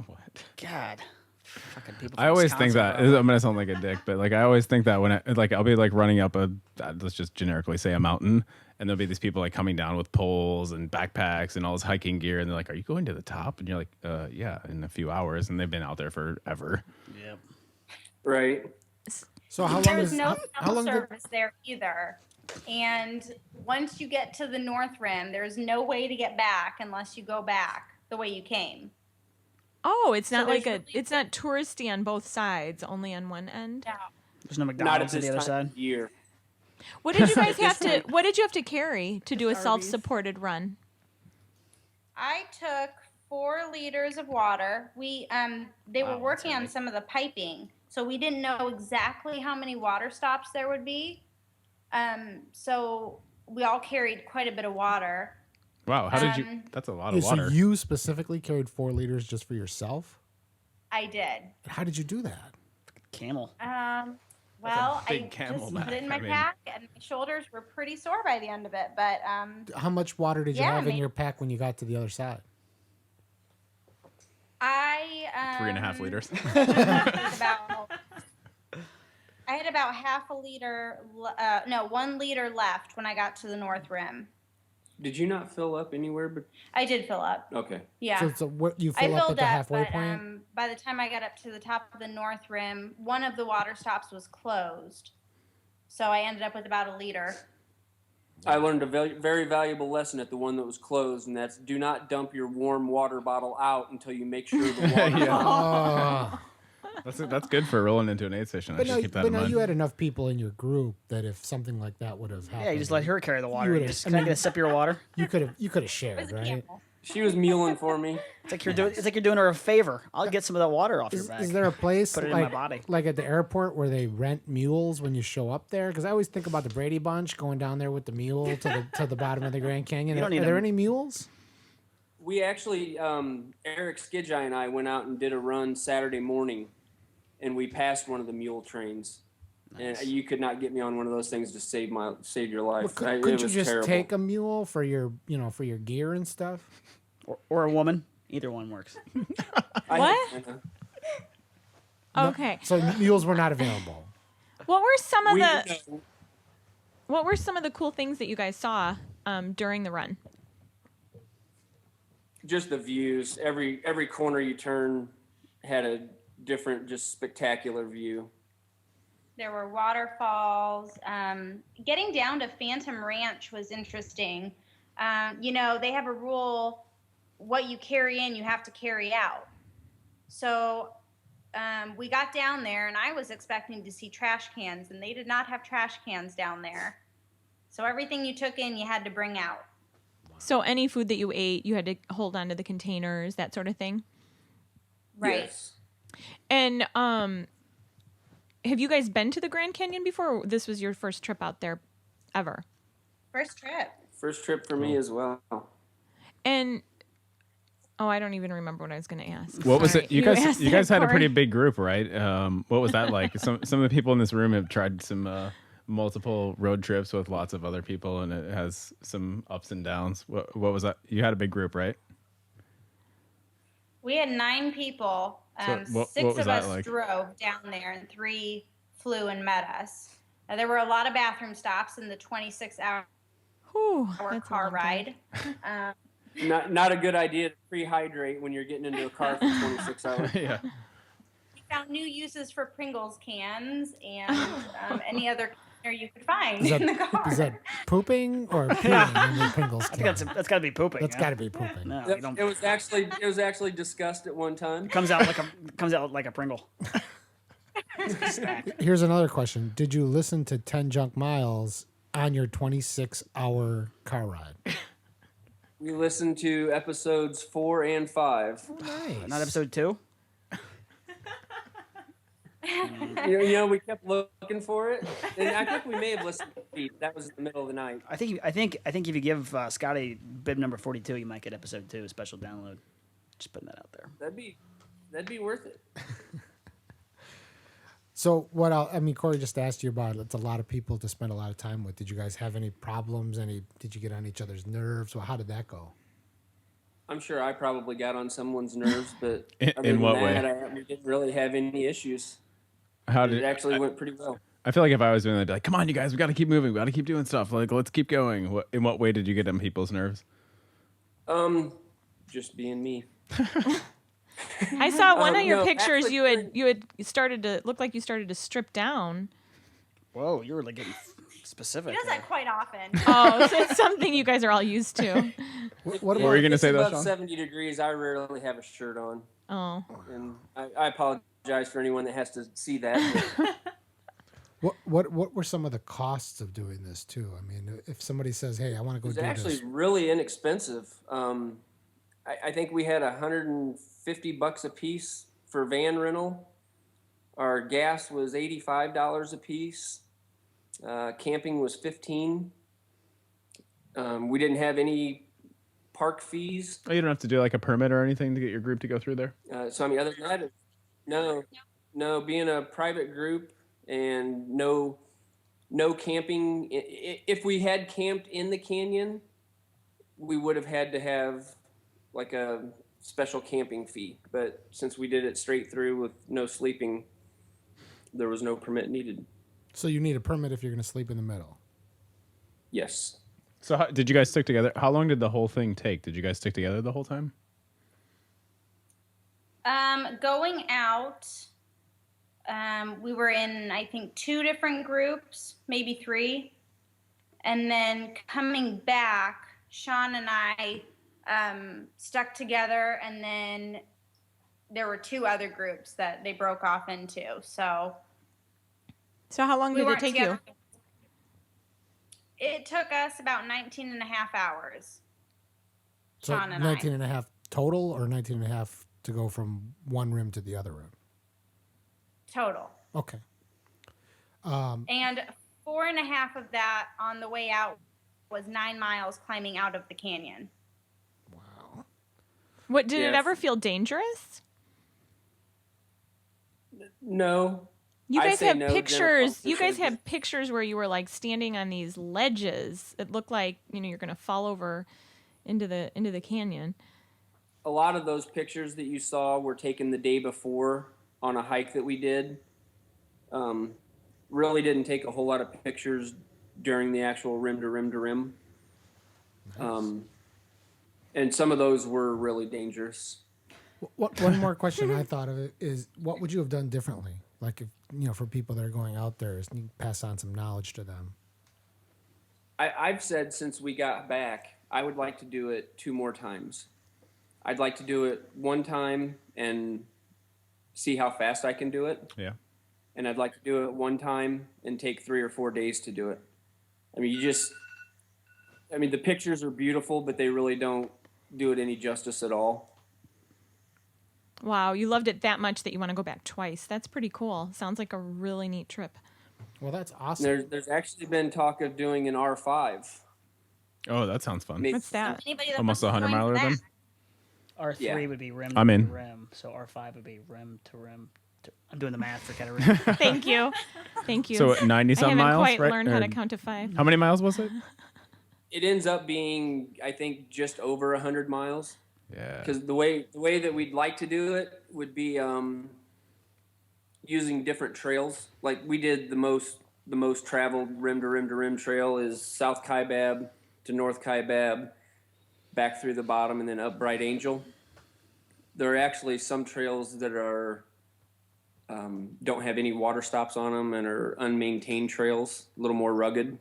What? God, fucking people. I from always think that Wisconsin, I'm gonna sound like a dick, but like I always think that when I'll be like running up let's just generically say a mountain, and there'll be these people like coming down with poles and backpacks and all this hiking gear, and they're like, "Are you going to the top?" And you're like, "Yeah, in a few hours," and they've been out there forever. bro. Yep. Right. So how long There was is no how shuttle long did, service there either. And once you get to the North Rim, there's no way to get back unless you go back the way you came. Oh, it's not So like there's it's not touristy on both sides, only on one end. No. There's no Not at McDonald's on this the other time side. of year. What did you guys have to what did you have to carry to do a Arby's. self-supported run? I took 4 liters of water. We they Wow, were working that's on heavy. some of the piping, so we didn't know exactly how many water stops there would be. So we all carried quite a bit of water. Wow, how did you? Um, That's a lot Yeah, of so water. you specifically carried 4 liters just for yourself? I did. How did you do that? Camel. Well, big I camel just back, put it in my I mean. pack, and my shoulders were pretty sore by the end of it. But How much water did you Yeah, have in maybe- your pack when you got to the other side? 3.5 liters. I had about half a liter, 1 liter left when I got to the North Rim. Did you not fill up anywhere? But I did fill up. okay. Yeah. So what you I fill up filled at the halfway but point? by the time I got up to the top of the North Rim, one of the water stops was closed. So I ended up with about a liter. I learned a very valuable lesson at the one that was closed, and that's do not dump your warm water bottle out until you make sure the water. Oh. That's good for rolling into an aid station. I should keep that in mind. You had enough people in your group that if something like that would have happened, Yeah, you just let her carry the water. would've- Just, can I get a sip of your water? you could have It shared, was a right? camel. She was muling for me. It's like you're doing her a favor. I'll get some of that water off your back. Is there a place Put it in my body. like at the airport where they rent mules when you show up there? Because I always think about the Brady Bunch going down there with the mule to the bottom of the Grand Canyon. You Are don't need there a- any mules? We actually, Eric Skidgy and I went out and did a run Saturday morning, and we passed one of the mule trains. Nice. And you could not get me on one of those things to save your life. Well, It couldn't you was just terrible. take a mule for your gear and stuff? Or a woman. Either one works. What? Okay. So mules were not available. What were some of We, the What were some of the cool things that you guys saw during the run? just the views. Every corner you turn had a different, just spectacular view. There were waterfalls. Getting down to Phantom Ranch was interesting. They have a rule, what you carry in, you have to carry out. So we got down there, and I was expecting to see trash cans, and they did not have trash cans down there. So everything you took in, you had to bring out. So any food that you ate, you had to hold on to the containers, that sort of thing. Right. Yes. And have you guys been to the Grand Canyon before? Or this was your first trip out there ever? First trip. First trip for me as well. And I don't even remember what I was going to ask. What was Sorry. it? You guys asked had that, a pretty Cory. big group, right? What was that like? Some of the people in this room have tried some multiple road trips with lots of other people, and it has some ups and downs. What was that? You had a big group, right? We had 9 people. What 6 was of that us like? drove down there, and 3 flew and met us. There were a lot of bathroom stops in the 26-hour Whew, that's a car long time. ride. Not a good idea to pre-hydrate when you're getting into a car for 26 hours. Yeah. We found new uses for Pringles cans and any other container you could find in the car. Is that pooping or peeing in the Pringles I can? think that's got to be pooping. That's yeah? got to be pooping. No, you don't. It was actually discussed at one time. Comes out like a Pringle. Here's another question. Did you listen to 10 Junk Miles on your 26-hour car ride? We listened to episodes 4 and 5. Nice. Not episode 2. We kept looking for it, and I think we may have listened to 3. That was in the middle of the night. I think if you give Scotty bib number 42, you might get episode 2, a special download. Just putting that out there. That'd be worth it. So Cory just asked you about it's a lot of people to spend a lot of time with. Did you guys have any problems? Did you get on each other's nerves? Well, how did that go? I'm sure I probably got on someone's nerves, but In other than what way? that, we didn't really have any issues. How It did actually went pretty well. I feel like if I was doing that, I'd be like, come on, you guys, we got to keep moving. We got to keep doing stuff. Like, let's keep going. In what way did you get on people's nerves? Just being me. I saw one of your no, pictures. actually- You had started to look like you started to strip down. Whoa, you were like getting specific. He does there. that quite often. Oh, so it's something you guys are all used to. What What about were you going to It's say, though, above Shawn? 70 degrees. I rarely have a shirt on, Oh, and I apologize for anyone that has to see that. but what were some of the costs of doing this too? I mean, if somebody says, "Hey, I want to go It's do actually this," really inexpensive. I think we had $150 a piece for van rental. Our gas was $85 a piece. Camping was $15. We didn't have any park fees. Oh, you don't have to do like a permit or anything to get your group to go through there? So I mean, other than that, no, being a private group and no camping. If we had camped in the canyon, we would have had to have like a special camping fee. But since we did it straight through with no sleeping, there was no permit needed. So you need a permit if you're going to sleep in the middle. Yes. So did you guys stick together? How long did the whole thing take? Did you guys stick together the whole time? Going out, we were in, I think, 2 different groups, maybe 3. And then coming back, Shawn and I stuck together, and then there were 2 other groups that they broke off into. So So how long did it take you? It took us about 19 and a half hours. So Shawn and 19 I. and a half total, or 19 and a half to go from one rim to the other rim? Total. Okay. And 4.5 of that on the way out was 9 miles climbing out of the canyon. Wow. What did it Yes. ever feel dangerous? No. You I guys say have no, Jenna, pictures. for You guys sure. have pictures where you were like standing on these ledges. It looked like you're going to fall over into the canyon. A lot of those pictures that you saw were taken the day before on a hike that we did. Really didn't take a whole lot of pictures during the actual rim to rim to rim. And some of those were really dangerous. One more question I thought of it is, what would you have done differently? Like, if, for people that are going out there, is you pass on some knowledge to them. I've said since we got back, I would like to do it 2 more times. I'd like to do it 1 time and see how fast I can do it. Yeah. And I'd like to do it 1 time and take 3 or 4 days to do it. I mean, the pictures are beautiful, but they really don't do it any justice at all. Wow, you loved it that much that you want to go back twice. That's pretty cool. Sounds like a really neat trip. Well, that's awesome. There's actually been talk of doing an R5. Oh, that sounds fun. Maybe- What's that? Anybody that Almost wants a to 100 join miler for then? that, R3 Yeah. would be rim I'm to in. rim, so R5 would be rim to rim. I'm doing the math for gatorade. Thank you. Thank you. So 90 I some haven't miles, quite right? learned how Or to count to 5. How many miles was it? It ends up being, I think, just over 100 miles. Yeah. Because the way that we'd like to do it would be using different trails. Like we did the most traveled rim to rim to rim trail is South Kaibab to North Kaibab, back through the bottom and then up Bright Angel. There are actually some trails that are don't have any water stops on them and are unmaintained trails, a little more rugged.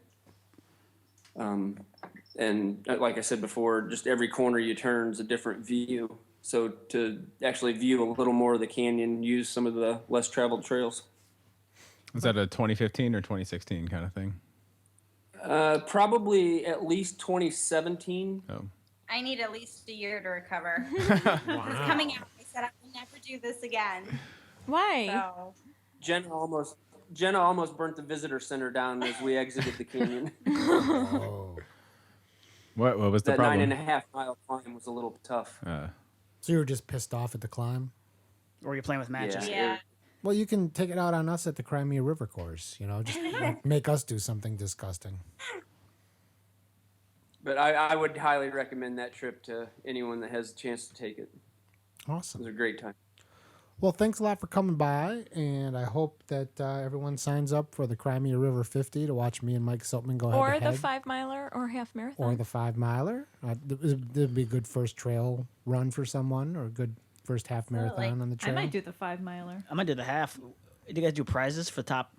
And like I said before, just every corner you turn is a different view. So to actually view a little more of the canyon, use some of the less traveled trails. Was that a 2015 or 2016 kind of thing? Probably at least 2017. Oh. I need at least a year to recover. It's coming out. I said I will never do this again. Why? So Jenna almost burnt the visitor center down as we exited the canyon. Oh. What was the That problem? 9.5 mile climb was a little tough. So you were just pissed off at the climb? Or you're playing with matches. yeah. Well, you can take it out on us at the Crimea River course. Just make us do something disgusting. But I would highly recommend that trip to anyone that has a chance to take it. It Awesome. was a great time. Well, thanks a lot for coming by, and I hope that everyone signs up for the Crimea River 50 to watch me and Mike Siltman go Or head to the head. 5 miler or half marathon. Or the 5 miler. It'd be a good first trail run for someone, or a good first half marathon on the I trail. might do the 5 miler. I might do the half. Do you guys do prizes for top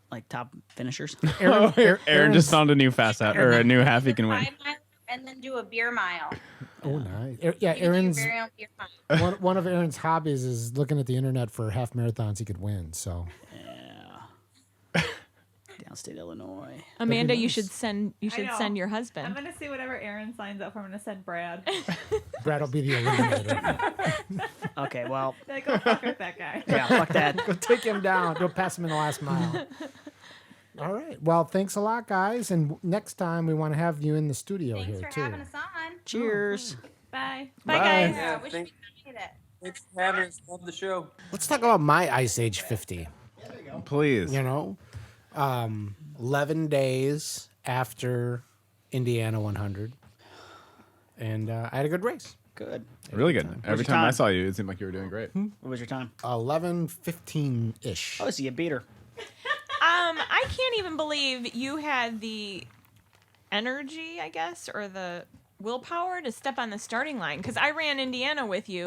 finishers? Aaron just found a new fast half or a new half he can win. 5 miles and then do a beer mile. Oh, nice. You can do Aaron's your very own beer mile. one of Aaron's hobbies is looking at the internet for half marathons he could win. So Yeah. Downstate Illinois. Amanda, you nice. should send know. send your I'm husband. gonna see whatever Aaron signs up for. I'm gonna send Brad. Brad will be the eliminator. Okay, well, Like, go fuck with that guy. yeah, fuck that. Go take him down. Go pass him in the last mile. All right. Well, thanks a lot, guys. And next time we want to have you in the studio Thanks here for too. having us on. Cheers. Bye. Bye, guys. Yeah, Wish thank- we could it. Thanks for having us. Love the show. Let's talk about my Ice Age 50. Please. 11 days after Indiana 100. And I had a good race. Good. Really good. Every your time I time? saw you, it seemed like you were doing great. What was your time? 11:15 ish. Oh, so you beat her. I can't even believe you had the energy, I guess, or the willpower to step on the starting line, because I ran Indiana with you,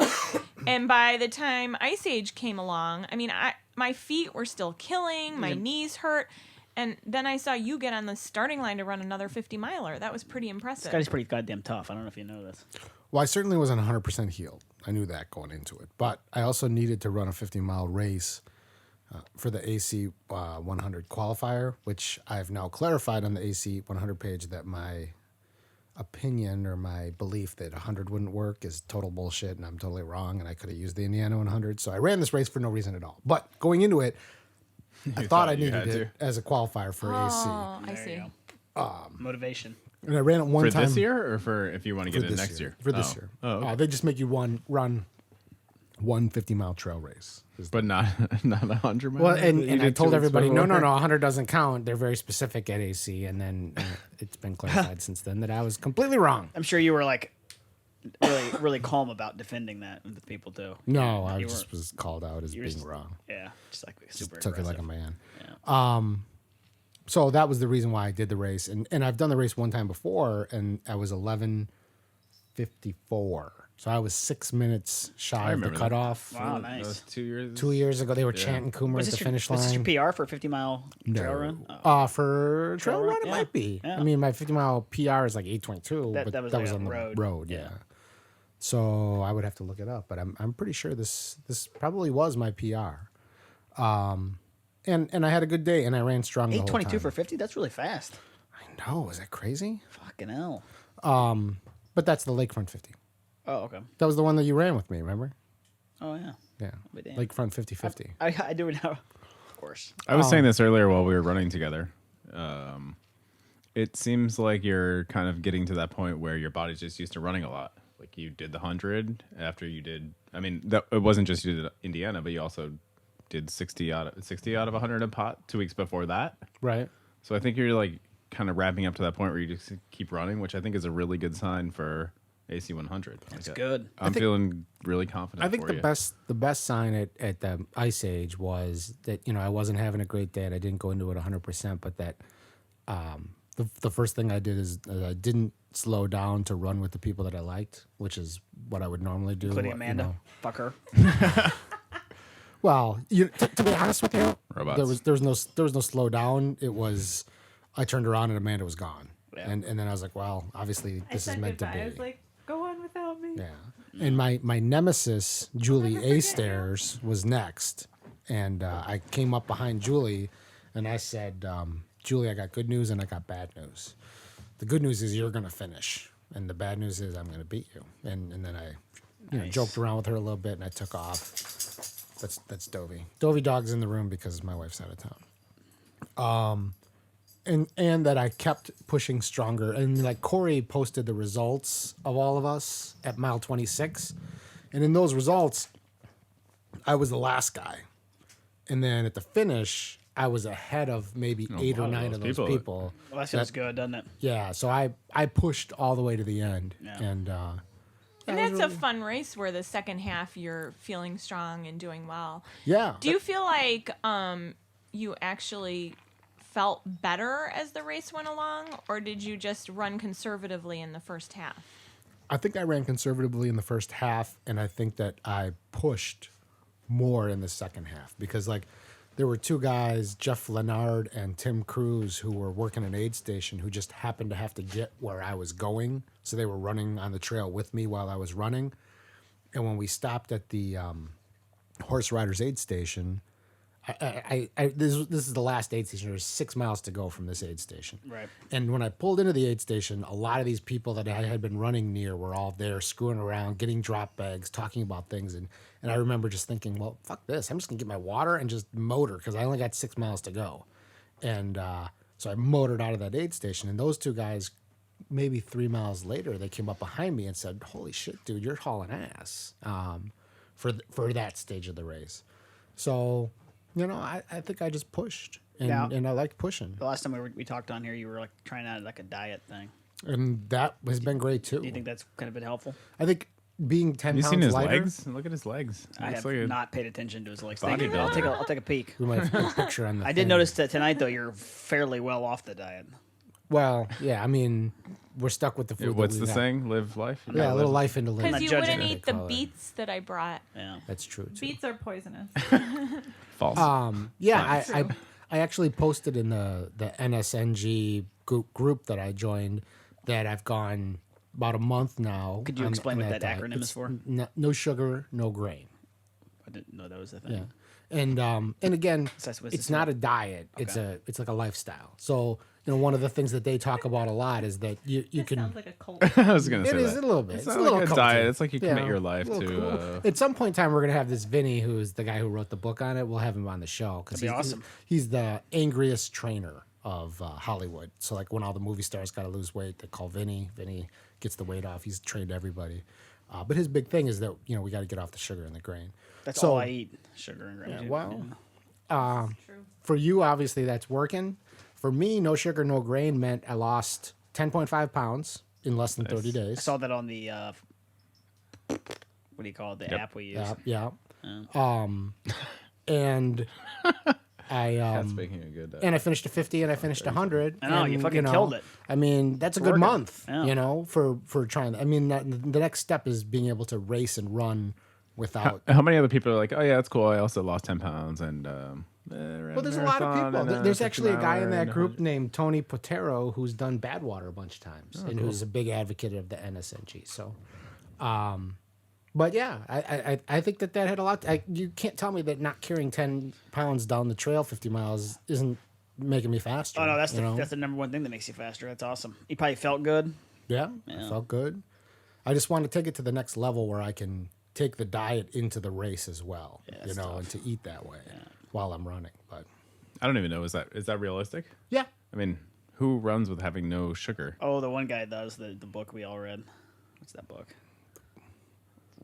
and by the time Ice Age came along, I mean, my feet were still killing, my knees hurt, and then I saw you get on the starting line to run another 50-miler. That was pretty impressive. This guy's pretty goddamn tough. I don't know if you know this. Well, I certainly wasn't 100% healed. I knew that going into it. But I also needed to run a 50-mile race for the AC 100 qualifier, which I've now clarified on the AC 100 page that my opinion or my belief that 100 wouldn't work is total bullshit, and I'm totally wrong, and I could have used the Indiana 100. So I ran this race for no reason at all. But going into it, I thought I you needed had it as a qualifier for AC. Oh, I There see. you go. Motivation. And I ran it one For time. this year, or for if you want to For get it this next year? For this year. Oh, okay. They just make you run one 50-mile trail race. But not 100 miles. Well, You and I did told 2 weeks everybody, no, before? 100 doesn't count. They're very specific at AC, and then it's been clarified since then that I was completely wrong. I'm sure you were like really calm about defending that with people too. No, I You just was called out as you were being just- wrong. Yeah, just like super Took it like a aggressive. man. Yeah. So that was the reason why I did the race, and I've done the race one time before, and I was 11:54. So I was 6 minutes I shy of the remember that. cutoff. Wow, That nice. was 2 years. 2 years ago, they were chanting Coomer Was at this the your, finish was this line. your PR for a 50-mile trail run? Oh. For trail run, it yeah. might be. Yeah. I mean, my 50-mile PR is like 8:22, but That was that like was a on the road. road. Yeah. Yeah. So I would have to look it up, but I'm pretty sure this probably was my PR. And I had a good day, and I ran strong the whole time. 8:22 for 50? That's really fast. I know, is that crazy? Fucking hell. But that's the Lakefront 50. Oh, okay. That was the one that you ran with me, remember? Oh, yeah. Yeah. But damn. Lakefront 50/50. I do it now. Of course. I was saying this earlier while we were running together. It seems like you're kind of getting to that point where your body's just used to running a lot. Like you did the 100 after you did. I mean, it wasn't just you did Indiana, but you also did 60 out of 100 in pot 2 weeks before that. Right. So I think you're like kind of wrapping up to that point where you just keep running, which I think is a really good sign for AC 100. That's good. I'm feeling really confident. I think for the you. best sign at the Ice Age was that, I wasn't having a great day and I didn't go into it 100%, but that the first thing I did is I didn't slow down to run with the people that I liked, which is what I would normally do. Including Amanda. Fuck her. Well, to be honest with you, Robots. there was no slow down. It was I turned around and Amanda was gone, Yeah. and then I was like, well, obviously I this is said meant goodbye. to be. I was like, go on without me. Yeah. And my nemesis, Julie never A. forget you. Stairs, was next. And I came up behind Julie and I said, Julie, I got good news and I got bad news. The good news is you're going to finish. And the bad news is I'm going to beat you. And then I joked around with her a little bit and I took off. That's Dovey. Dovey Dog's in the room because my wife's out of town. And that I kept pushing stronger. And like Cory posted the results of all of us at mile 26. And in those results, I was the last guy. And then at the finish, I was ahead of maybe 8 wow, or 9 those of those people. people. Well, that feels good, doesn't it? Yeah, so I pushed all the way to the end. Yeah. And And that's a fun race where the second half you're feeling strong and doing well. yeah. Do you feel like you actually felt better as the race went along, or did you just run conservatively in the first half? I think I ran conservatively in the first half, and I think that I pushed more in the second half because, like, there were two guys, Jeff Lennard and Tim Cruz, who were working an aid station who just happened to have to get where I was going. So they were running on the trail with me while I was running. And when we stopped at the Horse Riders Aid Station, this is the last aid station. There's 6 miles to go from this aid station. Right. And when I pulled into the aid station, a lot of these people that I had been running near were all there screwing around, getting drop bags, talking about things. And I remember just thinking, well, fuck this. I'm just going to get my water and just motor because I only got 6 miles to go. And so I motored out of that aid station. And those two guys, maybe 3 miles later, they came up behind me and said, holy shit, dude, you're hauling ass for that stage of the race. So, I think I just pushed. And I liked pushing. The last time we talked on here, you were like trying out like a diet thing. And that has been great too. Do you think that's kind of been helpful? I think being 10 Have you pounds seen his lighter. legs? Look at his legs. I Looks have like a- not paid attention to his legs. bodybuilder. I'll take a peek. We might have put a picture on the I did thing. notice that tonight though. You're fairly well off the diet. Well, yeah, I mean, we're stuck with the food. What's that the we have. saying? Live life. You Yeah, gotta a little live- life into living. Because you judging wouldn't it. eat the Call it. beets that I brought. Yeah. That's true. Too. Beets are poisonous. False. Yeah, True. I actually posted in the NSNG group that I joined that I've gone about a month now. Could you on explain what that that diet. acronym is It's for? No sugar, no grain. I didn't know that was the thing. Yeah. And again, So that's what it's this not is. a diet. Okay. It's like a lifestyle. So one of the things that they talk about a lot is that you This can. sounds like a cult. I was gonna It say is that. a little bit. It's It's not a little like a culty. diet. It's like you commit Yeah, your life a little to. cool. At some point in time, we're gonna have this Vinny, who is the guy who wrote the book on it. We'll have him on the show because That'd be awesome. He's the angriest trainer of Hollywood. So like when all the movie stars got to lose weight, they call Vinny. Vinny gets the weight off. He's trained everybody. But his big thing is that we got to get off the sugar and the grain. That's So- all I eat: sugar and grain. Yeah, too. well, True. for you, obviously that's working. For me, no sugar, no grain meant I lost 10.5 pounds in less than 30 I days. saw that on the what do you call it? The app we use. Yeah. And I That's making a good. and I finished a 50 and I finished a 100. I know, you and, fucking killed it. I mean, that's a good Working. month, Yeah. for trying. I mean, the next step is being able to race and run without. How many other people are like, oh yeah, that's cool. I also lost 10 pounds and. Well, there's a lot of people. There's actually a guy in that group named Tony Potero who's done Badwater a bunch of times and who's a big advocate of the NSNG. So, but yeah, I think that had a lot. You can't tell me that not carrying 10 pounds down the trail 50 miles isn't making me faster. Oh no, that's you know? that's the number one thing that makes you faster. That's awesome. You probably felt good. Yeah, I felt good. I just want to take it to the next level where I can take the diet into the race as well, that's and to eat that way while I'm running. But I don't even know. Is that realistic? yeah, I mean, who runs with having no sugar? Oh, the one guy does the book we all read. What's that book?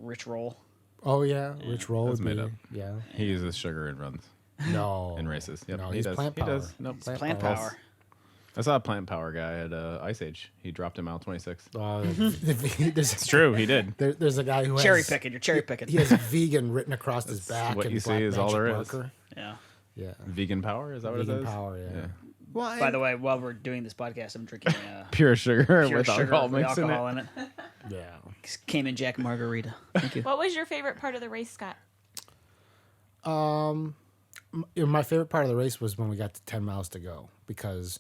Rich Roll. oh yeah, Rich Roll That's would made be, up. yeah. He uses sugar and runs No, in races. Yep, No, he he's does. plant He power. does. Nope. Plant power. I saw a plant power guy at Ice Age. He dropped him out 26. There's, It's true. He did. there's a guy who Cherry has, picking. You're cherry picking. He has vegan written across his back. what in you see black is all magic there is. marker. Yeah. Yeah, Vegan power. Is that what it vegan is? power. Yeah. Yeah. Well, By the way, while we're doing this podcast, I'm drinking Pure sugar pure with sugar alcohol with mixed in alcohol it. in it. yeah. Cayman Jack margarita. Thank you. What was your favorite part of the race, Scott? My favorite part of the race was when we got to 10 miles to go because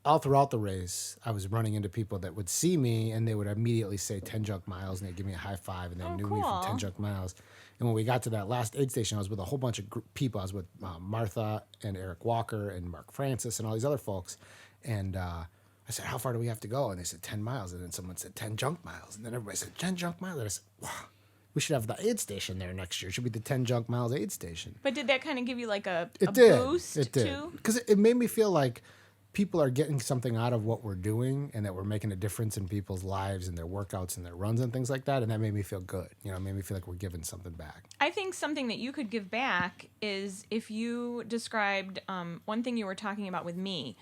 all throughout the race, I was running into people that would see me and they would immediately say 10 junk miles and they'd give me a high five and they knew me from 10 cool. junk miles. And when we got to that last aid station, I was with a whole bunch of people. I was with Martha and Eric Walker and Mark Francis and all these other folks. And I said, how far do we have to go? And they said 10 miles. And then someone said 10 junk miles. And then everybody said 10 junk miles. And I said, wow, we should have the aid station there next year. It should be the 10 junk miles aid station. But did that kind of give you like a It did. boost It did. too? Because it made me feel like people are getting something out of what we're doing and that we're making a difference in people's lives and their workouts and their runs and things like that. And that made me feel good. It made me feel like we're giving something back. I think something that you could give back is if you described one thing you were talking about with me.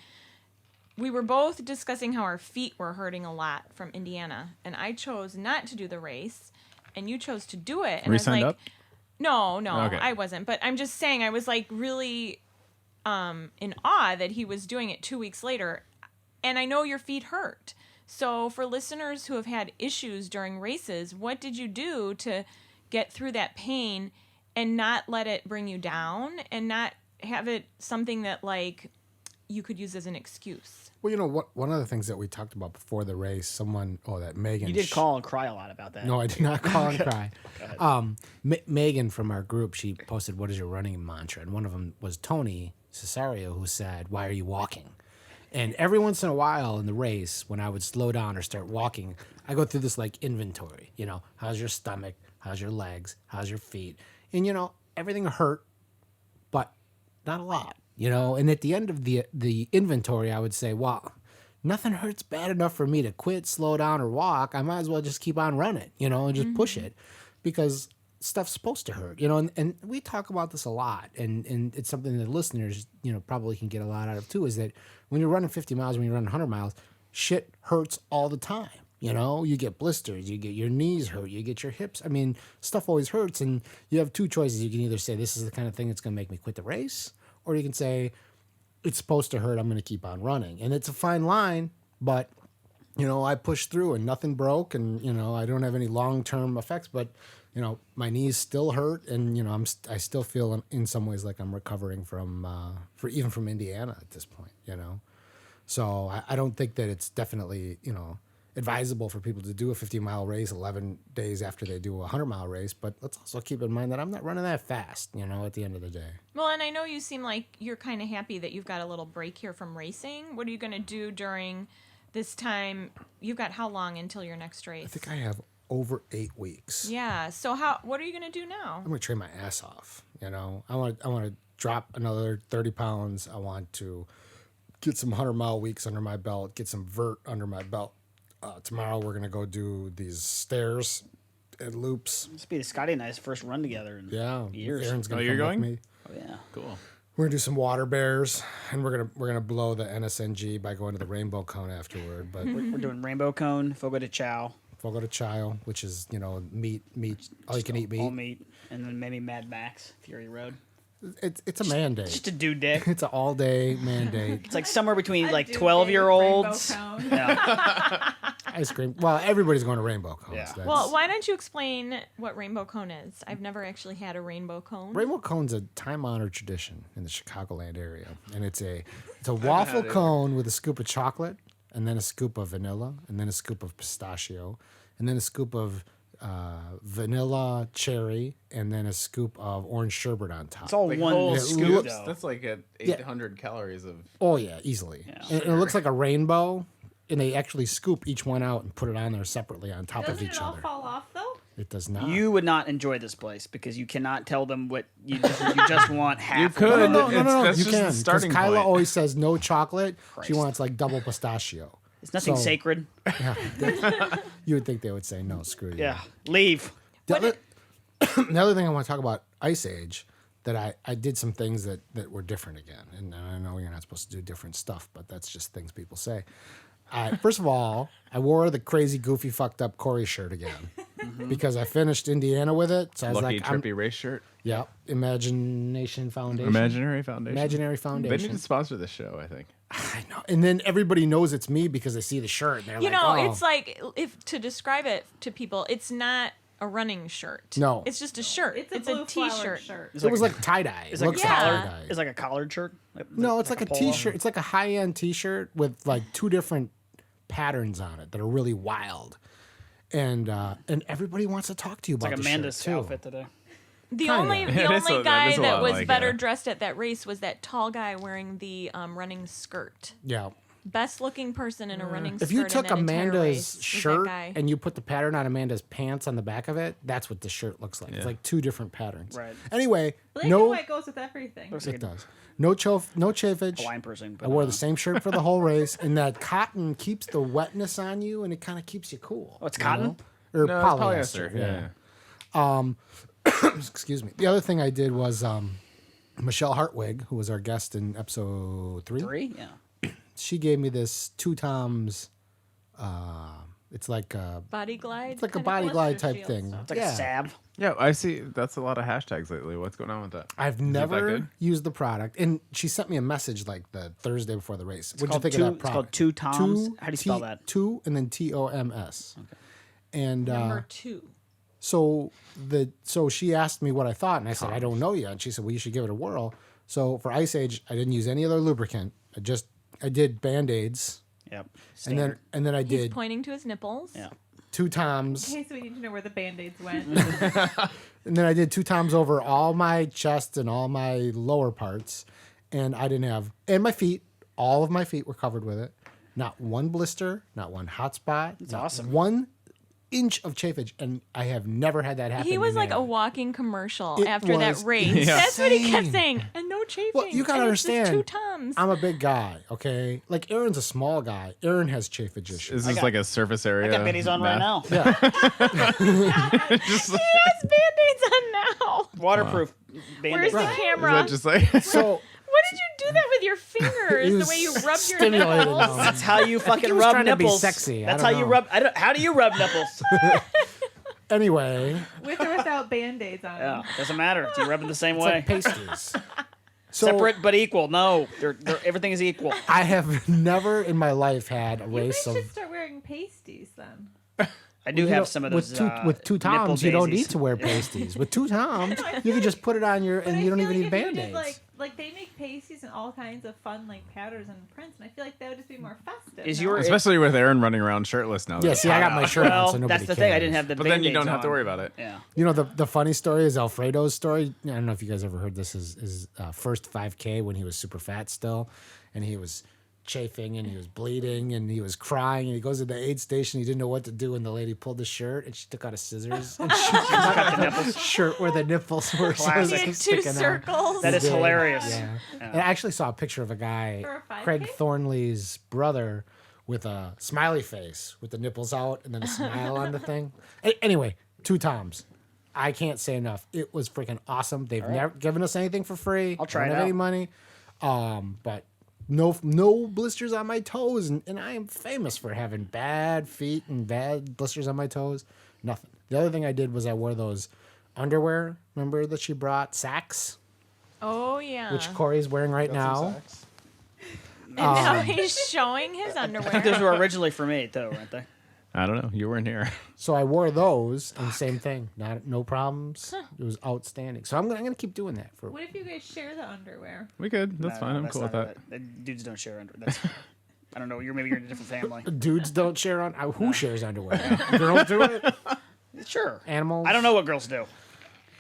We were both discussing how our feet were hurting a lot from Indiana, and I chose not to do the race, and you chose to do it. And Were you I was signed like, up? No, Okay. I wasn't. But I'm just saying, I was like really in awe that he was doing it 2 weeks later, and I know your feet hurt. So for listeners who have had issues during races, what did you do to get through that pain and not let it bring you down and not have it something that like you could use as an excuse? Well, one of the things that we talked about before the race, that Megan. You did call and cry a lot about that. No, I did not call and cry. Megan from our group, she posted, "What is your running mantra?" And one of them was Tony Cesario, who said, "Why are you walking?" And every once in a while in the race, when I would slow down or start walking, I go through this like inventory. How's your stomach? How's your legs? How's your feet? And everything hurt, but not a lot. And at the end of the inventory, I would say, well, nothing hurts bad enough for me to quit, slow down, or walk. I might as well just keep on running, and just push it because stuff's supposed to hurt, and we talk about this a lot. And it's something that listeners, probably can get a lot out of too, is that when you're running 50 miles, when you're running 100 miles, shit hurts all the time. You know, you get blisters, you get your knees hurt, you get your hips. I mean, stuff always hurts, and you have two choices. You can either say this is the kind of thing that's going to make me quit the race, or you can say it's supposed to hurt. I'm going to keep on running, and it's a fine line. But you know, I pushed through, and nothing broke, and you know, I don't have any long-term effects. But you know, my knees still hurt, and you know, I still feel in some ways like I'm recovering from even from Indiana at this point. You know, so I don't think that it's definitely advisable for people to do a 50-mile race 11 days after they do a 100-mile race. But let's also keep in mind that I'm not running that fast, you know, at the end of the day. Well, and I know you seem like you're kind of happy that you've got a little break here from racing. What are you going to do during this time? You've got how long until your next race? I think I have over 8 weeks. Yeah. So what are you going to do now? I'm going to train my ass off, you know. I want to drop another 30 pounds. I want to get some 100-mile weeks under my belt, get some vert under my belt. Tomorrow we're gonna go do these stairs and loops. This will be Scotty and I's first run together in years. Aaron's gonna you're come going? with me. Oh yeah, Cool. We're gonna do some water bears, and we're gonna blow the NSNG by going to the rainbow cone afterward. But we're doing rainbow cone, fogo de chao, fogo de chao, which is meat, all you can eat all meat. meat, and then maybe Mad Max Fury Road. It's a mandate. Just a dude dick. It's an all-day mandate. It's like somewhere between like dude 12-year-olds. big rainbow cone. Yeah. Ice cream. Well, everybody's going to rainbow cones. Yeah. That's- Well, why don't you explain what rainbow cone is? I've never actually had a rainbow cone. Rainbow cone's a time-honored tradition in the Chicagoland area, and it's a waffle cone with a scoop of chocolate, and then a scoop of vanilla, and then a scoop of pistachio, and then a scoop of vanilla cherry, and then a scoop of orange sherbet on top. It's all Like one whole scoop looks- though. That's like at 800 calories of. Oh yeah, easily. Yeah. And it looks like a rainbow, and they actually scoop each one out and put it on there separately on top of Doesn't each it all other. fall off though? It does not. You would not enjoy this place because you cannot tell them what you just want half. You of could. it. No, That's you just the can. Because starting Kyla point. always says no chocolate. She Christ. wants like double pistachio. It's nothing So- sacred. Yeah, you would think they would say no. Screw you. Yeah, leave. The other thing I want to talk about Ice Age, that I did some things that were different again. And I know you're not supposed to do different stuff, but that's just things people say. First of all, I wore the crazy, goofy, fucked up Cory shirt again because I finished Indiana with it. So I was Lucky like, trippy race shirt. yeah, Imagination Foundation. Imaginary Foundation. Imaginary They Foundation. need to sponsor this show, I think. I know. And then everybody knows it's me because they see the shirt. And they're You like, know, oh. it's like, if to describe it to people, it's not a running shirt. No. It's just a shirt. It's a blue flowered t-shirt. shirt. It's It was like tie-dye. it's It like looks a like collared. tie-dye. It's like a collared shirt. No, it's like a polo. t-shirt. It's like a high-end t-shirt with like 2 different patterns on it that are really wild. And everybody wants to talk to you It's about like the Amanda's shirt too. outfit today. The Kinda. only Yeah, that is guy a that lot was like, better yeah. dressed at that race was that tall guy wearing the running skirt. Yeah. Best looking person in a running skirt. If you took in an entire race Amanda's was that shirt guy. and you put the pattern on Amanda's pants on the back of it, that's what the shirt looks like. It's Yeah. like 2 different patterns. Right. Anyway, Black and no, white goes with everything. Looks like it a does. No chafage. Hawaiian person. I wore the same shirt for the whole race, and that cotton keeps the wetness on you, and it kind of keeps you cool. Oh, it's you cotton? know? Or No, it's polyester. polyester. Yeah. Excuse me. The other thing I did was Michelle Hartwig, who was our guest in episode 3. 3? Yeah. She gave me this 2 Toms. It's like a Body glide. it's like a Kinda body glide blister type shield thing. stuff. It's like a salve. Yeah, I see. That's a lot of hashtags lately. What's going on with that? I've Is it that never good? used the product, and she sent me a message like the Thursday before the race. What do you called think two- of that it's product? called Two Toms. How do you spell that? 2 and then TOMS. Okay. And Number 2. so she asked me what I thought, and I said I don't know yet. And she said, well, you should give it a whirl. So for Ice Age, I didn't use any other lubricant. I did Band-Aids, Yep. and then I He's did pointing to his nipples. Yeah. 2 Toms, Okay, so we need to know where the band-aids went. and then I did 2 Toms over all my chest and all my lower parts, and I didn't have, and my feet, all of my feet were covered with it. Not one blister, not one hot spot. That's awesome. 1 inch of chafage, and I have never had that happen. He was in like there. a walking commercial It after that was race. Yeah. That's what he kept insane. saying. And no chafing. Well, you gotta and it's just understand. 2 Toms. I'm a big guy, okay? Like Aaron's a small guy. Aaron has chafage issues. Is this like a surface area? I got Benny's on right math? now. Yeah. Just like, He has Band-Aids on now. Waterproof Where's band-aid. the is camera? that just like? So What did you do that with your fingers? The way you rub your stimulated nipples? them. That's how you fucking he was rub trying to be nipples. sexy. I That's don't how you know. rub. How do you rub nipples? Anyway, With or without band-aids on Yeah, them. doesn't matter. You rub them the same it's way. like pasties. So Separate but equal. No, everything is equal. I have never in my life had a You race guys of. should start wearing pasties then. I do You have know, some of those with two nipple toms. You don't daisies. need to wear pasties. With two toms, you can just put it on your, But and I you don't feel even like need if you band-aids. did, like they make pasties and all kinds of fun like patterns and prints, and I feel like that would just be more festive. Is no? your Especially with Aaron running around shirtless now. Yeah, see, I got my shirt on, well? so nobody That's the thing. I didn't cares. have the. But then you Band-Aids don't have to on. worry about it. Yeah. You know, the funny story is Alfredo's story. I don't know if you guys ever heard this. His first 5K when he was super fat still, and he was chafing and he was bleeding and he was crying and he goes to the aid station. He didn't know what to do, and the lady pulled the shirt and she took out a scissors and she cut the shirt where the nipples were Classic. He had two sticking out. circles. That is He did. hilarious. Yeah. And I actually saw a picture of a guy, For a 5K? Craig Thornley's brother, with a smiley face with the nipples out and then a smile on the thing. Anyway, two toms. I can't say enough. It was freaking awesome. They've never given us anything for free. I'll try Don't it have any out. money. But no blisters on my toes, and I am famous for having bad feet and bad blisters on my toes. Nothing. The other thing I did was I wore those underwear. Remember that she brought Saks, Oh yeah. which Cory's wearing right now. And now he's showing his Those underwear. were originally for me, though, weren't they? I don't know. You weren't here. So I wore those, and same thing. No problems. It was outstanding. So I'm gonna keep doing that for. What if you guys share the underwear? We could. That's No, fine. I'm that's cool with not that. Dudes don't share under. That's, I don't know. Maybe you're in a different family. Dudes don't share on. Who shares underwear? Girls do it. Sure. Animals. I don't know what girls do.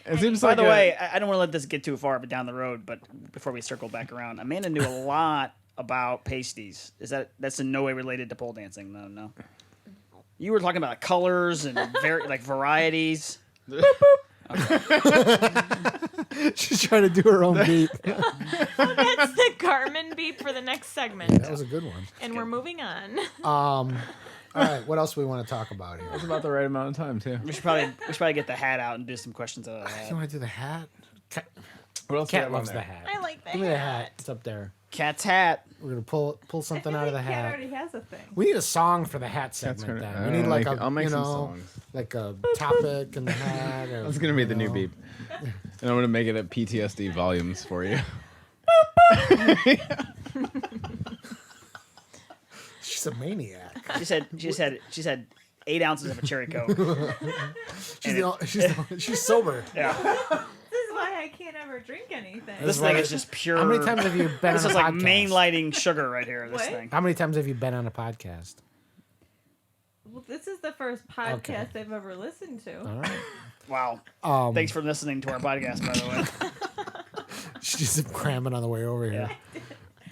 It seems By like the way, I don't want to let this get too far down the road, but before we circle back around, Amanda knew a lot about pasties. That's in no way related to pole dancing? No. You were talking about colors and varieties. She's trying to do her own beat. That's the Garmin beat for the next segment. That was a good one. And we're moving on. All right, what else do we want to talk about here? it's about the right amount of time too. We should probably get the hat out and do some questions out of the You hat. want to do the hat? Cat, What else do we Cat have on loves there? the hat. I like that. Give me the hat. It's up there. Cat's hat. We're gonna pull something I feel out of the like Kat hat. already has a thing. We need a song for the hat segment. gonna- Then we need like I'll make you some know, songs. like a topic in the hat. Or, That's gonna be the you new know. beep, and I'm gonna make it at PTSD volumes for you. She's a maniac. She's had 8 ounces of a cherry coke. She's sober. Yeah. This is why I can't ever drink anything. This thing is just pure. How many times have you been This on is a like podcast? main lighting sugar right here. This What? thing. How many times have you been on a podcast? Well, this is the first podcast I've ever listened to. All right. Wow. Thanks for listening to our podcast, by the way. She's cramming on the way over here.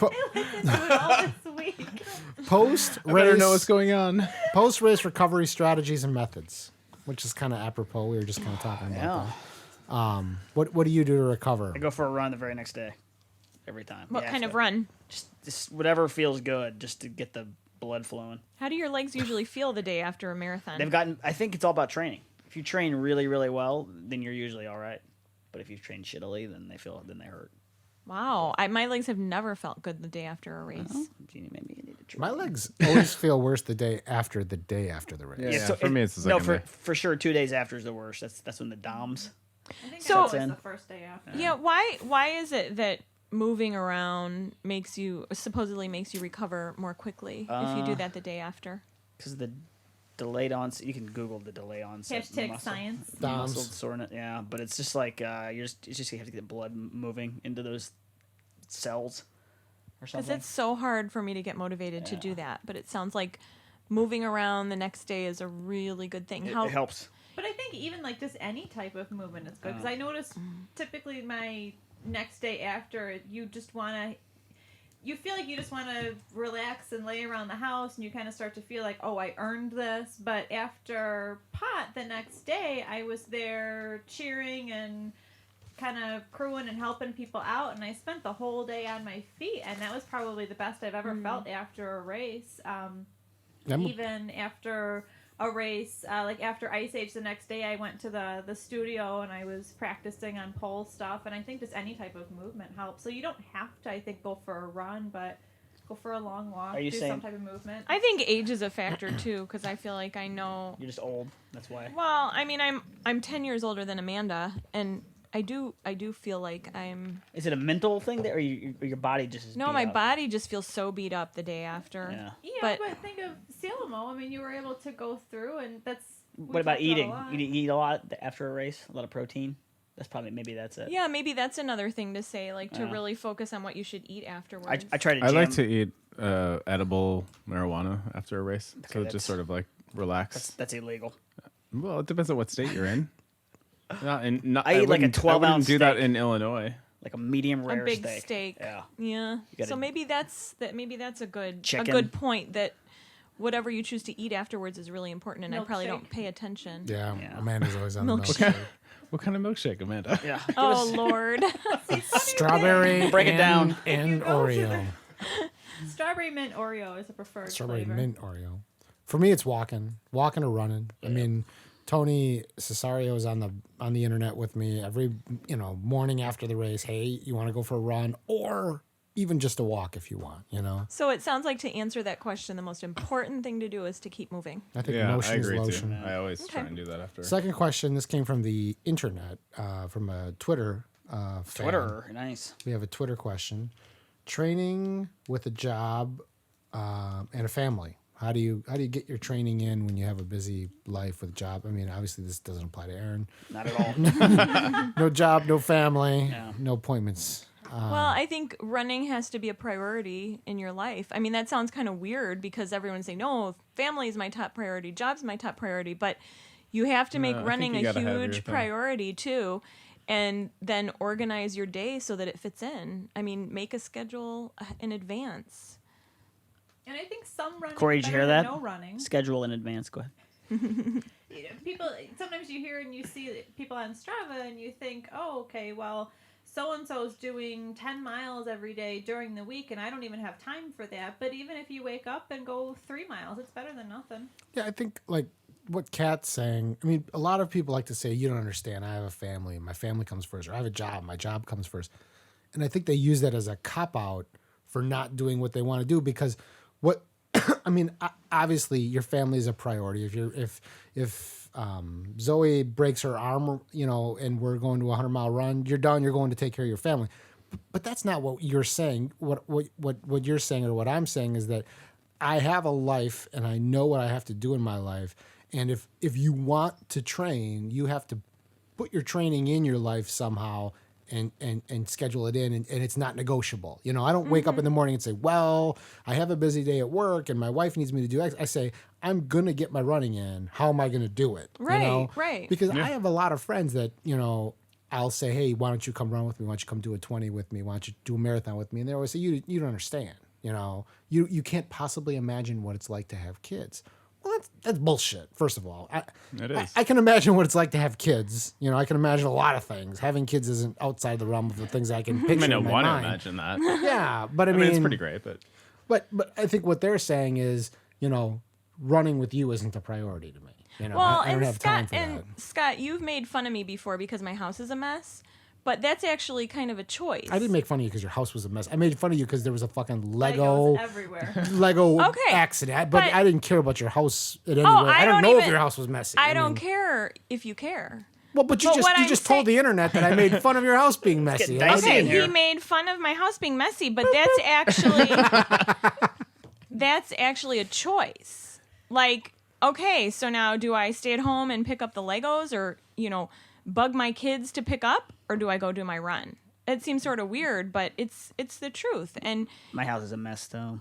I listened to it all this week. Post I better know what's race, going on. post race recovery strategies and methods, which is kind of apropos. We were just kind of talking about Yeah. that. What do you do to recover? I go for a run the very next day. Every time. What You kind have of to. run? Just whatever feels good, just to get the blood flowing. How do your legs usually feel the day after a marathon? I think it's all about training. If you train really, really well, then you're usually all right. But if you train shittily, then they hurt. Wow. My legs have never felt good the day after a race. Maybe you need to train. My legs always feel worse the day after the race. Yeah, for me, it's the no, second day. for sure. 2 days after is the worst. That's when the DOMs. I think So- that was the first day after. Yeah, why is it that moving around supposedly makes you recover more quickly if you do that the day after? Because the delayed onset. You can Google the delayed onset. Hashtag muscle- science. DOMs. Muscle soreness. Yeah, but it's just like you have to get blood moving into those cells or Because something. it's so hard for me to get motivated to do that. But it sounds like moving around the next day is a really good thing. It helps. But I think even like just any type of movement is good because I notice typically my next day after you feel like you just want to relax and lay around the house and you kind of start to feel like, oh, I earned this. But after pot the next day, I was there cheering and kind of crewing and helping people out, and I spent the whole day on my feet, and that was probably the best I've ever felt after a race. Even after a race, like after Ice Age, the next day I went to the studio and I was practicing on pole stuff. And I think just any type of movement helps. So you don't have to, I think, go for a run, but go for a long walk. Are you do saying- some type of movement. I think age is a factor too, because I feel like I know. You're just old. That's why. Well, I mean, I'm 10 years older than Amanda, and I do feel like I'm. Is it a mental thing there, or your body just is No, beat my up? body just feels so beat up the day after. Yeah. Yeah, But- but think of Salamo. I mean, you were able to go through, and that's. we What about talked a eating? lot. You eat a lot after a race? A lot of protein? That's probably, maybe that's it. Yeah, maybe that's another thing to say, like to Yeah. really focus on what you should eat afterwards. I try to I jam. like to eat edible marijuana after a race, so that's- just sort of like relax. That's illegal. Well, it depends on what state you're in. I eat like a wouldn't- 12-ounce do that steak. in Illinois. Like a medium a rare big steak. steak. Yeah. Yeah. gotta- So maybe that's a good Chicken. point that whatever you choose to eat afterwards is really important, and I probably don't Milkshake. pay attention. Yeah, Yeah. Amanda's always on the Milkshake. milkshake. What kind of milkshake, Amanda? Yeah. Oh Lord. Strawberry Break it down. and go to Oreo. Strawberry mint Oreo is a preferred Strawberry flavor. mint Oreo. For me, it's walking or running. I mean, Tony Cesario is on the internet with me every morning after the race. Hey, you want to go for a run, or even just a walk if you want. So it sounds like, to answer that question, the most important thing to do is to keep moving. I think Yeah, I motion is agree too. lotion. I always try Okay. and do that after. Second question. This came from the internet, from a Twitter. Fan. Twitter. Nice. We have a Twitter question. Training with a job and a family. How do you get your training in when you have a busy life with a job? I mean, obviously this doesn't apply to Aaron. Not at all. No job, no family, Yeah. no appointments. Well, I think running has to be a priority in your life. I mean, that sounds kind of weird because everyone's saying, no, family is my top priority, job's my top priority, but you have to make I think running you a gotta have your huge thing. priority too, and then organize your day so that it fits in. I mean, make a schedule in advance. And I think some running Cory, is did you better hear than that? no running. Schedule in advance. Go ahead. People, sometimes you hear and you see people on Strava and you think, oh, okay, well, so-and-so's doing 10 miles every day during the week and I don't even have time for that. But even if you wake up and go 3 miles, it's better than nothing. Yeah, I think like what Kat's saying. I mean, a lot of people like to say, "You don't understand. I have a family. My family comes first, or I have a job. My job comes first." And I think they use that as a cop out for not doing what they want to do because what I mean, obviously your family is a priority. If Zoe breaks her arm, and we're going to a 100-mile run, you're done. You're going to take care of your family. But that's not what you're saying. What you're saying or what I'm saying is that I have a life and I know what I have to do in my life. And if you want to train, you have to put your training in your life somehow and schedule it in, and it's not negotiable. I don't wake up in the morning and say, well, I have a busy day at work and my wife needs me to do X. I say, I'm going to get my running in. How am I going to do it? Right, right. Because I have a lot of friends that, I'll say, hey, why don't you come run with me? Why don't you come do a 20 with me? Why don't you do a marathon with me? And they always say, you don't understand. You can't possibly imagine what it's like to have kids. Well, that's bullshit. First of all, It is. I can imagine what it's like to have kids. I can imagine a lot of things. Having kids isn't outside the realm of the things I can I picture mean, I in my want to mind. imagine that. Yeah, but I I mean, mean, it's pretty great, but But I think what they're saying is, running with you isn't a priority to me. Well, I don't and have time Scott, for that. Scott, you've made fun of me before because my house is a mess, but that's actually kind of a choice. I didn't make fun of you because your house was a mess. I made fun of you because there was a fucking Lego Legos everywhere. Lego Okay, accident. But I didn't care about your house in any way. I I don't don't know if even- your house was messy. I don't mean, care if you care. Well, but But what you I'm just told the internet that I made fun of your house being messy. getting dicey Okay, in here. he made fun of my house being messy, but that's actually a choice. Like, okay, so now do I stay at home and pick up the Legos or, bug my kids to pick up, or do I go do my run? It seems sort of weird, but it's the truth. And My house is a mess, though.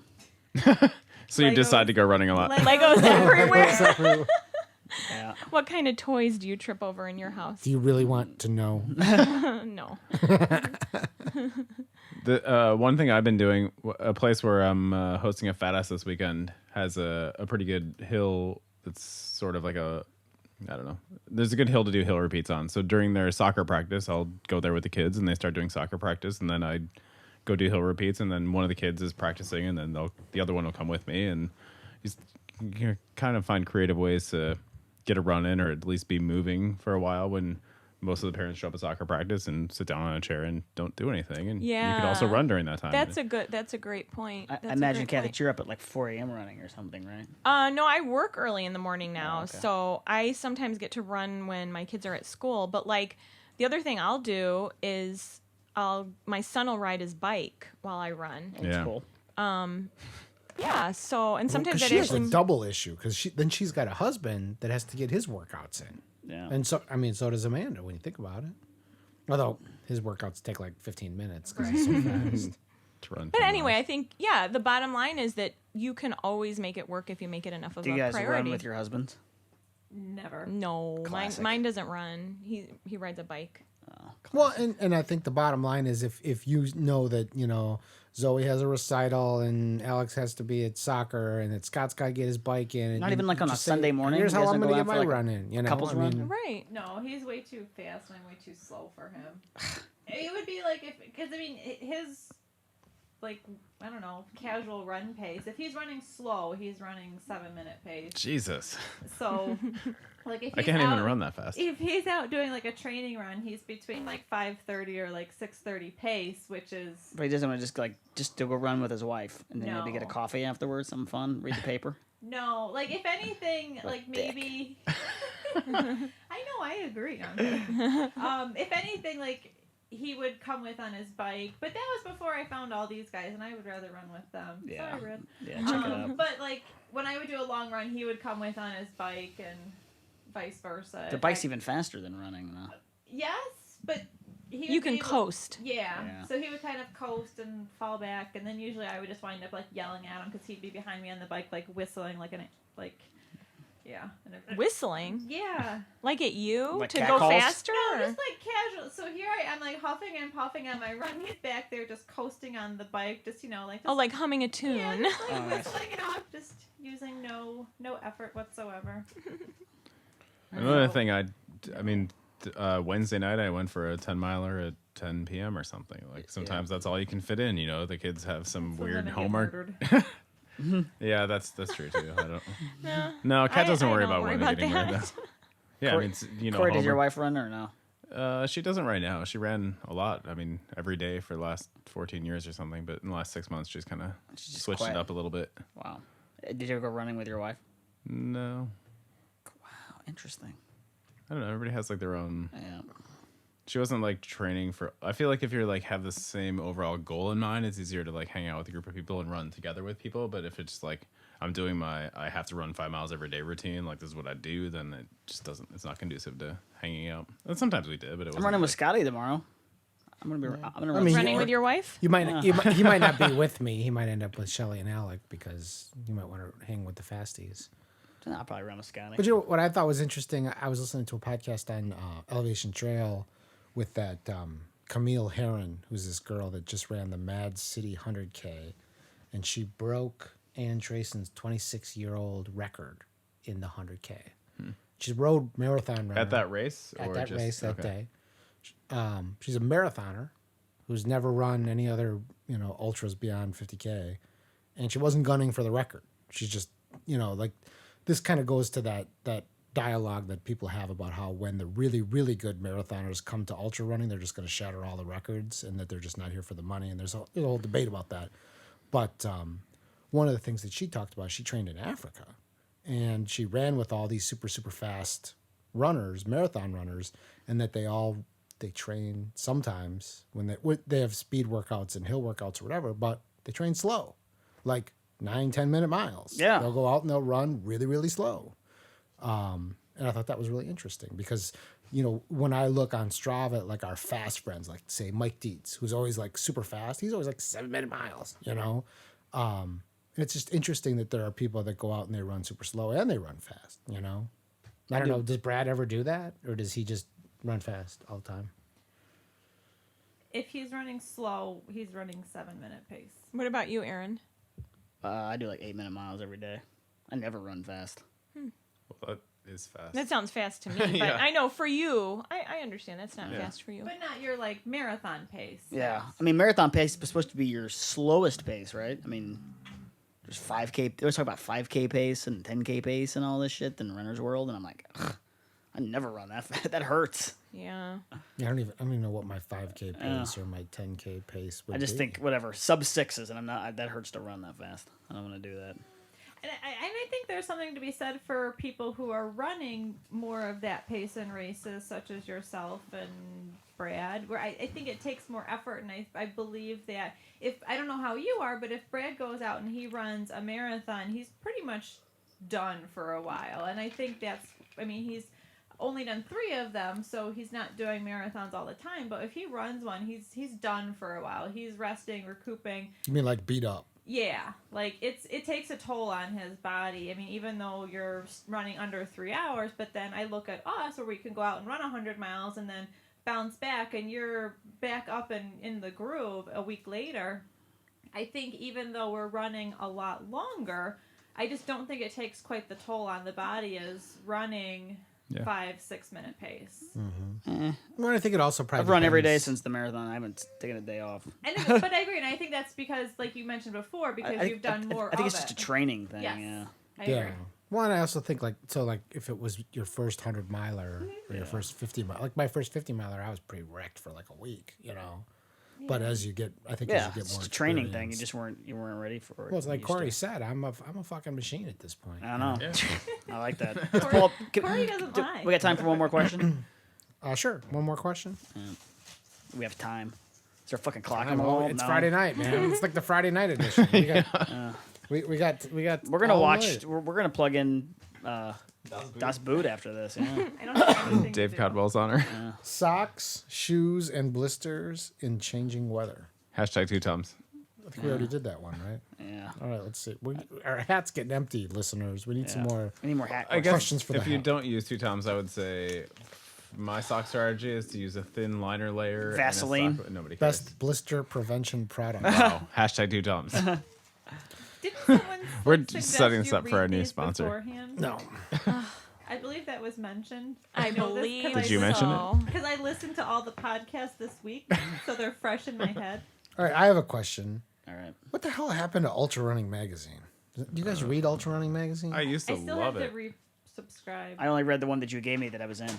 so you decide to go running a lot. Legos everywhere. Yeah. What kind of toys do you trip over in your house? Do you really want to know? No. The one thing I've been doing, a place where I'm hosting a Fat Ass this weekend has a pretty good hill that's sort of like I don't know. There's a good hill to do hill repeats on. So during their soccer practice, I'll go there with the kids and they start doing soccer practice, and then I go do hill repeats, and then one of the kids is practicing, and then the other one will come with me, and he's you kind of find creative ways to get a run in or at least be moving for a while when most of the parents show up at soccer practice and sit down on a chair and don't do anything. And you could also run during that time. That's a great point. I imagine, Kathy, you're up at like 4 a.m. running or something, right? No, I work early in the morning now, Oh, okay. so I sometimes get to run when my kids are at school. But like the other thing I'll do is my son will ride his bike while I run. That's Yeah. cool. Yeah, so and sometimes Because that she has actually a double issue because she's got a husband that has to get his workouts in. Yeah. And so, I mean, so does Amanda when you think about it. Although his workouts take like 15 minutes because he's so fast. To run But 10 anyway, miles. I think the bottom line is that you can always make it work if you make it enough of Do you a guys priority. run with your husbands? Never. No, Classic. mine doesn't run. He rides a bike. Well, and I think the bottom line is if you know that, you know, Zoe has a recital and Alex has to be at soccer and that Scott's got to get his bike in. And Not even like on a just say, Sunday morning? Here's You how guys I'm don't going to go get out for, my like, run in. You know, couples I run? mean, Right. No, he's way too fast and I'm way too slow for him. It would be like because I mean his like I don't know casual run pace. If he's running slow, he's running 7-minute pace. Jesus. So like if I he's can't even out- run that fast. If he's out doing like a training run, he's between like 5:30 or like 6:30 pace, which is But he doesn't want to just to go run with his wife and then maybe get a No. coffee afterwards, something fun, read the paper. no. Like if anything, like dick. maybe. I know, I agree. I'm kidding. If anything, like he would come with on his bike, but that was before I found all these guys, and I would rather run with them. Yeah. Sorry, Red. Yeah, check it out. But like when I would do a long run, he would come with on his bike, and vice versa. The If bike's I- even faster than running, though. Yes, but he You would can be able- coast. Yeah. Yeah. So he would kind of coast and fall back, and then usually I would just wind up like yelling at him because he'd be behind me on the bike, like whistling, yeah. And Whistling yeah. like at you Like to cat go calls? faster. No, or- just like casual. So here I am, like huffing and puffing on my run. He's back there, just coasting on the bike, just like. Oh, like humming a tune. Yeah, just like Oh, nice. whistling it off, just using no effort whatsoever. Another thing, Wednesday night I went for a 10-miler at 10 p.m. or something. Like sometimes that's all you can fit in. You know, the kids have some So weird then I get homework. murdered. Yeah, that's true too. I don't. No, No, Kat doesn't worry don't about worry women about getting rid that. of that. Yeah, Cory- I mean, you know, Cory, does your homework- wife run or no? She doesn't right now. She ran a lot. I mean, every day for the last 14 years or something. But in the last 6 months, she's kind of She's just switched quiet. it up a little bit. Wow. Did you ever go running with your wife? No, Wow, interesting. I don't know. Everybody has like their own. Yeah. She wasn't like training for. I feel like if you're like have the same overall goal in mind, it's easier to like hang out with a group of people and run together with people. But if it's like I'm doing I have to run 5 miles every day routine, like this is what I do, then it just doesn't. It's not conducive to hanging out. And sometimes we did, but it was I'm running with Scotty tomorrow. I'm gonna run mean, Running with your wife? you might he might not be with me. He might end up with Shelly and Alec because you might want to hang with the fasties. I'll probably run with Scotty. But you know what I thought was interesting? I was listening to a podcast on Elevation Trail with that Camille Herron, who's this girl that just ran the Mad City 100K, and she broke Ann Trayson's 26-year-old record in the 100K. She rode marathon runner at that race at or that just, race that okay. day. She's a marathoner who's never run any other ultras beyond 50K, and she wasn't gunning for the record. She's just like this kind of goes to that dialogue that people have about how when the really, really good marathoners come to ultra running, they're just going to shatter all the records and that they're just not here for the money. And there's a whole debate about that. But one of the things that she talked about, she trained in Africa and she ran with all these super, super fast runners, marathon runners, and that they train sometimes when they have speed workouts and hill workouts or whatever, but they train slow, like 9-10 minute miles. Yeah. They'll go out and they'll run really, really slow. And I thought that was really interesting because, when I look on Strava at like our fast friends, like say Mike Dietz, who's always like super fast, he's always like 7-minute miles, and it's just interesting that there are people that go out and they run super slow and they run fast, I don't know. Does Brad ever do that or does he just run fast all the time? If he's running slow, he's running 7-minute pace. What about you, Aaron? I do like 8-minute miles every day. I never run fast. Well, that is fast. That sounds fast to me, but Yeah. I know for you, I understand that's not Yeah. fast for you. But not your like marathon pace. Yeah. I mean, marathon pace is supposed to be your slowest pace, right? I mean, there's 5K. They always talk about 5K pace and 10K pace and all this shit in Runner's World, and I'm like, ugh, I never run that fast. That hurts. Yeah. Yeah, I don't even know what my 5K pace or my 10K pace would I just be. think whatever sub 6s, and I'm not. That hurts to run that fast. I don't want to do that. And I think there's something to be said for people who are running more of that pace in races, such as yourself and Brad, where I think it takes more effort. And I believe that if, I don't know how you are, but if Brad goes out and he runs a marathon, he's pretty much done for a while. And I think he's only done 3 of them, so he's not doing marathons all the time. But if he runs one, he's done for a while. He's resting, recouping. You mean like beat up? Yeah, like it takes a toll on his body. I mean, even though you're running under 3 hours, but then I look at us where we can go out and run 100 miles and then bounce back, and you're back up and in the groove a week later. I think even though we're running a lot longer, I just don't think it takes quite the toll on the body as running 5-6 minute pace. Well, I think it also probably I've run every day depends. since the marathon. I haven't taken a day off. But I agree, and I think that's because, like you mentioned before, because you've done more. I think of it's just it. a training thing. Yes. Yeah. I Yeah. agree. Well, and I also think like if it was your first 100 miler or your first 50 mile, like my first 50 miler, I was pretty wrecked for like a week, you know. But as you get, I think as Yeah, you get it's more just a training thing. You experience- just weren't ready for it. Well, it's like You Cory used said, I'm a fucking machine at this point. to. I don't know. Yeah. I like that. Cory doesn't lie. We got time for one more question? Sure. One more question. We have time. Is there a fucking clock I on the know, wall? it's No. Friday night, man. It's like the Friday night edition. We got. We're gonna all watch. night. We're gonna plug in Das Boot after this. Yeah. I don't have anything Dave to do. Codwell's honor. Socks, shoes, and blisters in changing weather. Hashtag 2 Tums. I think we already did that one, right? Yeah. All right, let's see. Our hat's getting empty, listeners. We need some more. We need more hat. I guess Questions for the if you hat. don't use 2 Tums, I would say my sock strategy is to use a thin liner layer. and a Vaseline. sock- Nobody cares. Best blister prevention product. Wow. Hashtag 2 Tums. Didn't someone We're suggest just setting you this up for read our new these sponsor. beforehand? No. I believe that was mentioned. I believe. Did you mention it? so. Because I listened to all the podcasts this week, so they're fresh in my head. All right, I have a question. All right. What the hell happened to Ultra Running Magazine? Do you guys read Ultra Running Magazine? I used to I still love have it. to resubscribe. I only read the one that you gave me that I was in.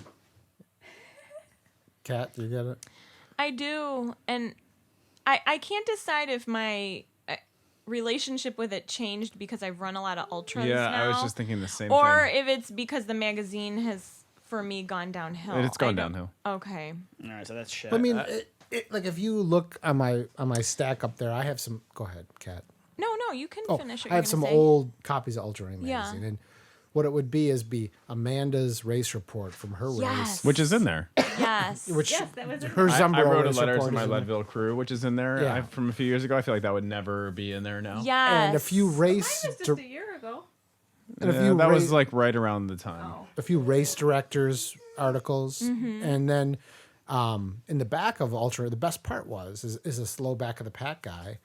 Kat, do you get it? I do, and I can't decide if my relationship with it changed because I've run a lot of ultras Yeah, now, I was just thinking the same or thing. if it's because the magazine has, for me, gone downhill. It's gone I don't- downhill. Okay. All right, so that's shit. I mean, like if you look on my stack up there, I have some. Go ahead, Kat. No, you can Oh, finish. What I you're have some gonna say. old copies of Ultra Running Yeah. Magazine, and what it would be Amanda's race report from her Yes. Which is in there. Yes. race, which Yes, that was in her I Zumbro wrote a race letter report to is my in there. Leadville crew, which is in there Yeah. from a few years ago. I feel like that would never be in there now. Yes. And a few Mine race, was just a year ago. and a Yeah, few that was ra- like right around the time. Oh. a few race directors articles, Mm-hmm. and then in the back of Ultra, the best part is a slow back of the pack guy.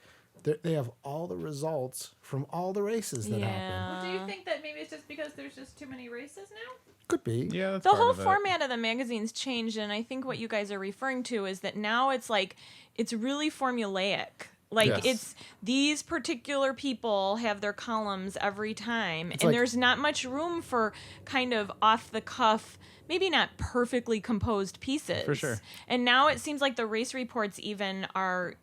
They have all the results from all the races that happened. Well, do you think that maybe it's just because there's just too many races now? Could be. Yeah, that's The part whole of it. format of the magazine's changed, and I think what you guys are referring to is that now it's like it's really formulaic. Like Yes. it's these particular people have their columns every time, and like- there's not much room for kind of off the cuff, maybe not perfectly composed pieces. For sure. And now it seems like the race reports even are,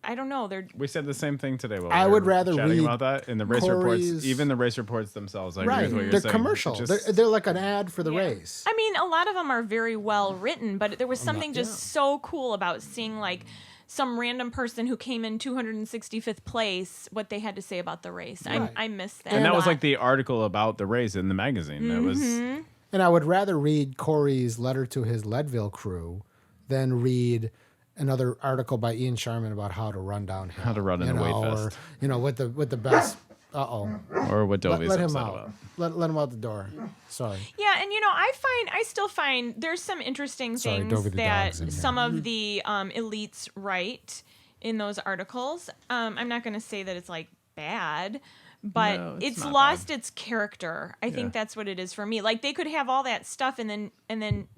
I don't know, they're We said the same thing today. While I we would were rather chatting read about that in the race Cory's- reports. Even the race reports themselves. I agree Right, with what you're they're saying. commercial. Just- They're like an ad for the Yeah. race. I mean, a lot of them are very well written, but there was something just yeah. so cool about seeing like some random person who came in 265th place, what they had to say about the race. Right. I missed that. and a that was lot. like the article about the race in the magazine. That was And I would rather read Cory's letter to his Leadville crew than read another article by Ian Sharman about how to run downhill. How to run in a weight or, vest. with the best. or what Dovey's Let him upset out. about. Let him out the door. Sorry. Yeah, and I still find there's some interesting Sorry, things Dovey the that dog's in here. some of the elites write in those articles. I'm not going to say that it's like bad, but No, it's it's not lost bad. its character. I Yeah. think that's what it is for me. Like they could have all that stuff and then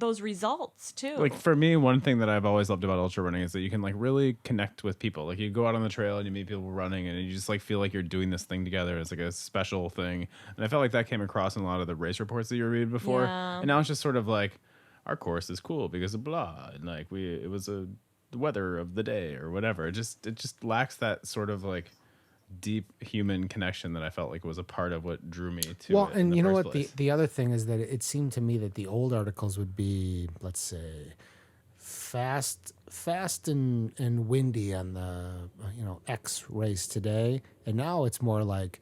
those results too. Like for me, one thing that I've always loved about ultra running is that you can like really connect with people. Like you go out on the trail and you meet people running and you just like feel like you're doing this thing together. It's like a special thing. And I felt like that came across in a lot of the race reports that you were reading before. Yeah. And now it's just sort of like our course is cool because of blah. And like it was the weather of the day or whatever. It just lacks that sort of like deep human connection that I felt like was a part of what drew me to Well, it in and the you know first what? place. The other thing is that it seemed to me that the old articles would be, let's say, fast and windy on the X race today, and now it's more like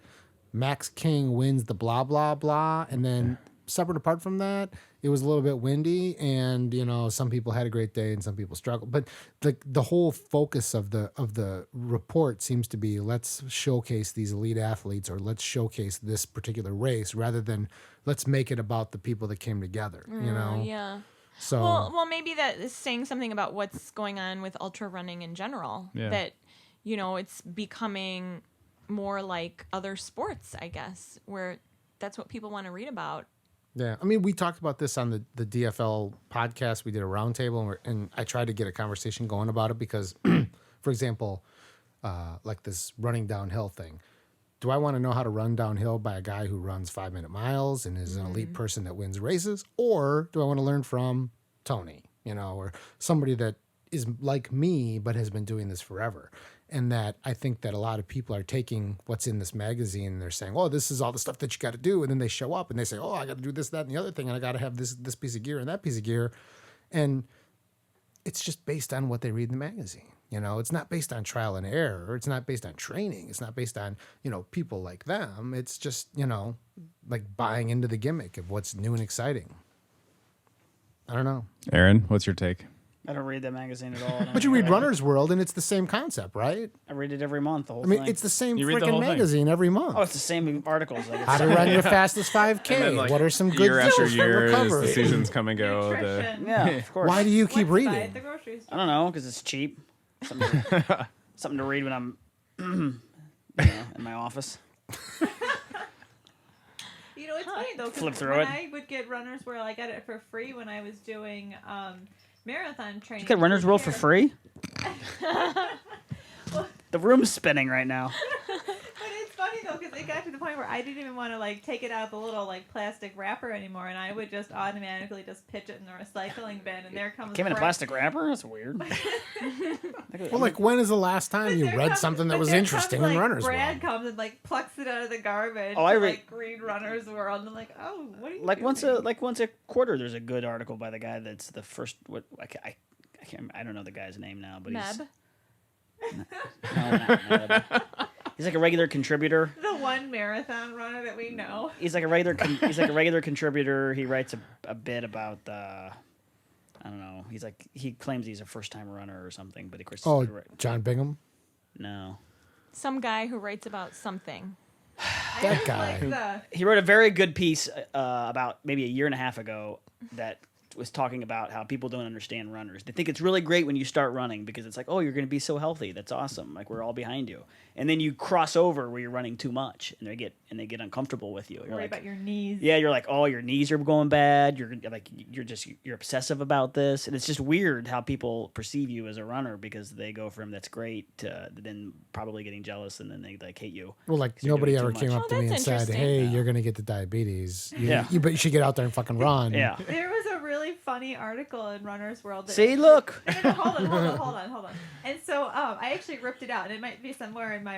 Max King wins the blah blah blah, and then separate apart from that, it was a little bit windy, and some people had a great day and some people struggled. But the whole focus of the report seems to be, let's showcase these elite athletes, or let's showcase this particular race, rather than let's make it about the people that came together. Yeah. So Well, maybe that is saying something about what's going on with ultra running in general. Yeah. That, it's becoming more like other sports, I guess, where that's what people want to read about. yeah, I mean, we talked about this on the DFL podcast. We did a roundtable, and I tried to get a conversation going about it because, for example, like this running downhill thing. Do I want to know how to run downhill by a guy who runs 5-minute miles and is an elite person that wins races? Or do I want to learn from Tony, or somebody that is like me but has been doing this forever? And that I think that a lot of people are taking what's in this magazine and they're saying, oh, this is all the stuff that you got to do. And then they show up and they say, oh, I got to do this, that, and the other thing. And I got to have this piece of gear and that piece of gear. And it's just based on what they read in the magazine. It's not based on trial and error. It's not based on training. It's not based on, people like them. It's just, like buying into the gimmick of what's new and exciting. I don't know. Aaron, what's your take? I don't read that magazine at all. But you read Runner's World, and it's the same concept, right? I read it every month. The whole I mean, thing. it's the same You read the freaking whole thing? magazine every month. Oh, it's the same articles. Like, How to run your fastest 5K. And then, like, What are some good year after tips for year as the recovery? seasons come and go. Nutrition. yeah, of course. Why do you keep What's to buy reading? at the grocery store? I don't know, because it's cheap. Something to read when I'm in my office. It's funny though, Flip because through when it. I would get Runner's World, I got it for free when I was doing marathon training. You get Runner's World for here. free? The room's spinning right now. But it's funny though, because it got to the point where I didn't even want to take it out of the little plastic wrapper anymore, and I would just automatically just pitch it in the recycling bin, and there comes. Came in a Brad- plastic wrapper? That's weird. Well, like, when is the last time you There read comes- something that but was there interesting comes, in Runner's Brad World? comes and plucks it out of the garbage. Oh, I to, read- read Runner's World, and I'm like, oh, what are you Like doing? once a quarter, there's a good article by the guy that's the first. What I don't know the guy's name now, but he's Meb. no, not Meb. He's like a regular contributor. The one marathon runner that we know. He's like a regular contributor. He writes a bit about I don't know. He claims he's a first time runner or something, but of course. Oh, John Bingham? No. Some guy who writes about something. That guy. He wrote a very good piece about maybe a year and a half ago that was talking about how people don't understand runners. They think it's really great when you start running because it's like, oh, you're going to be so healthy. That's awesome. Like, we're all behind you. And then you cross over where you're running too much, and they get uncomfortable with you. You're Worry like, about your knees. yeah, you're like, oh, your knees are going bad. You're obsessive about this, and it's just weird how people perceive you as a runner because they go from that's great to then probably getting jealous, and then they hate you. Well, like, 'Cause you're nobody doing too ever came much. up to Oh, me and that's said, interesting. hey, Yeah. you're going to get the diabetes. Yeah. But you should get out there and fucking run. Yeah. There was a really funny article in Runner's World. That See, look. No, hold on. And so I actually ripped it out, and it might be somewhere in my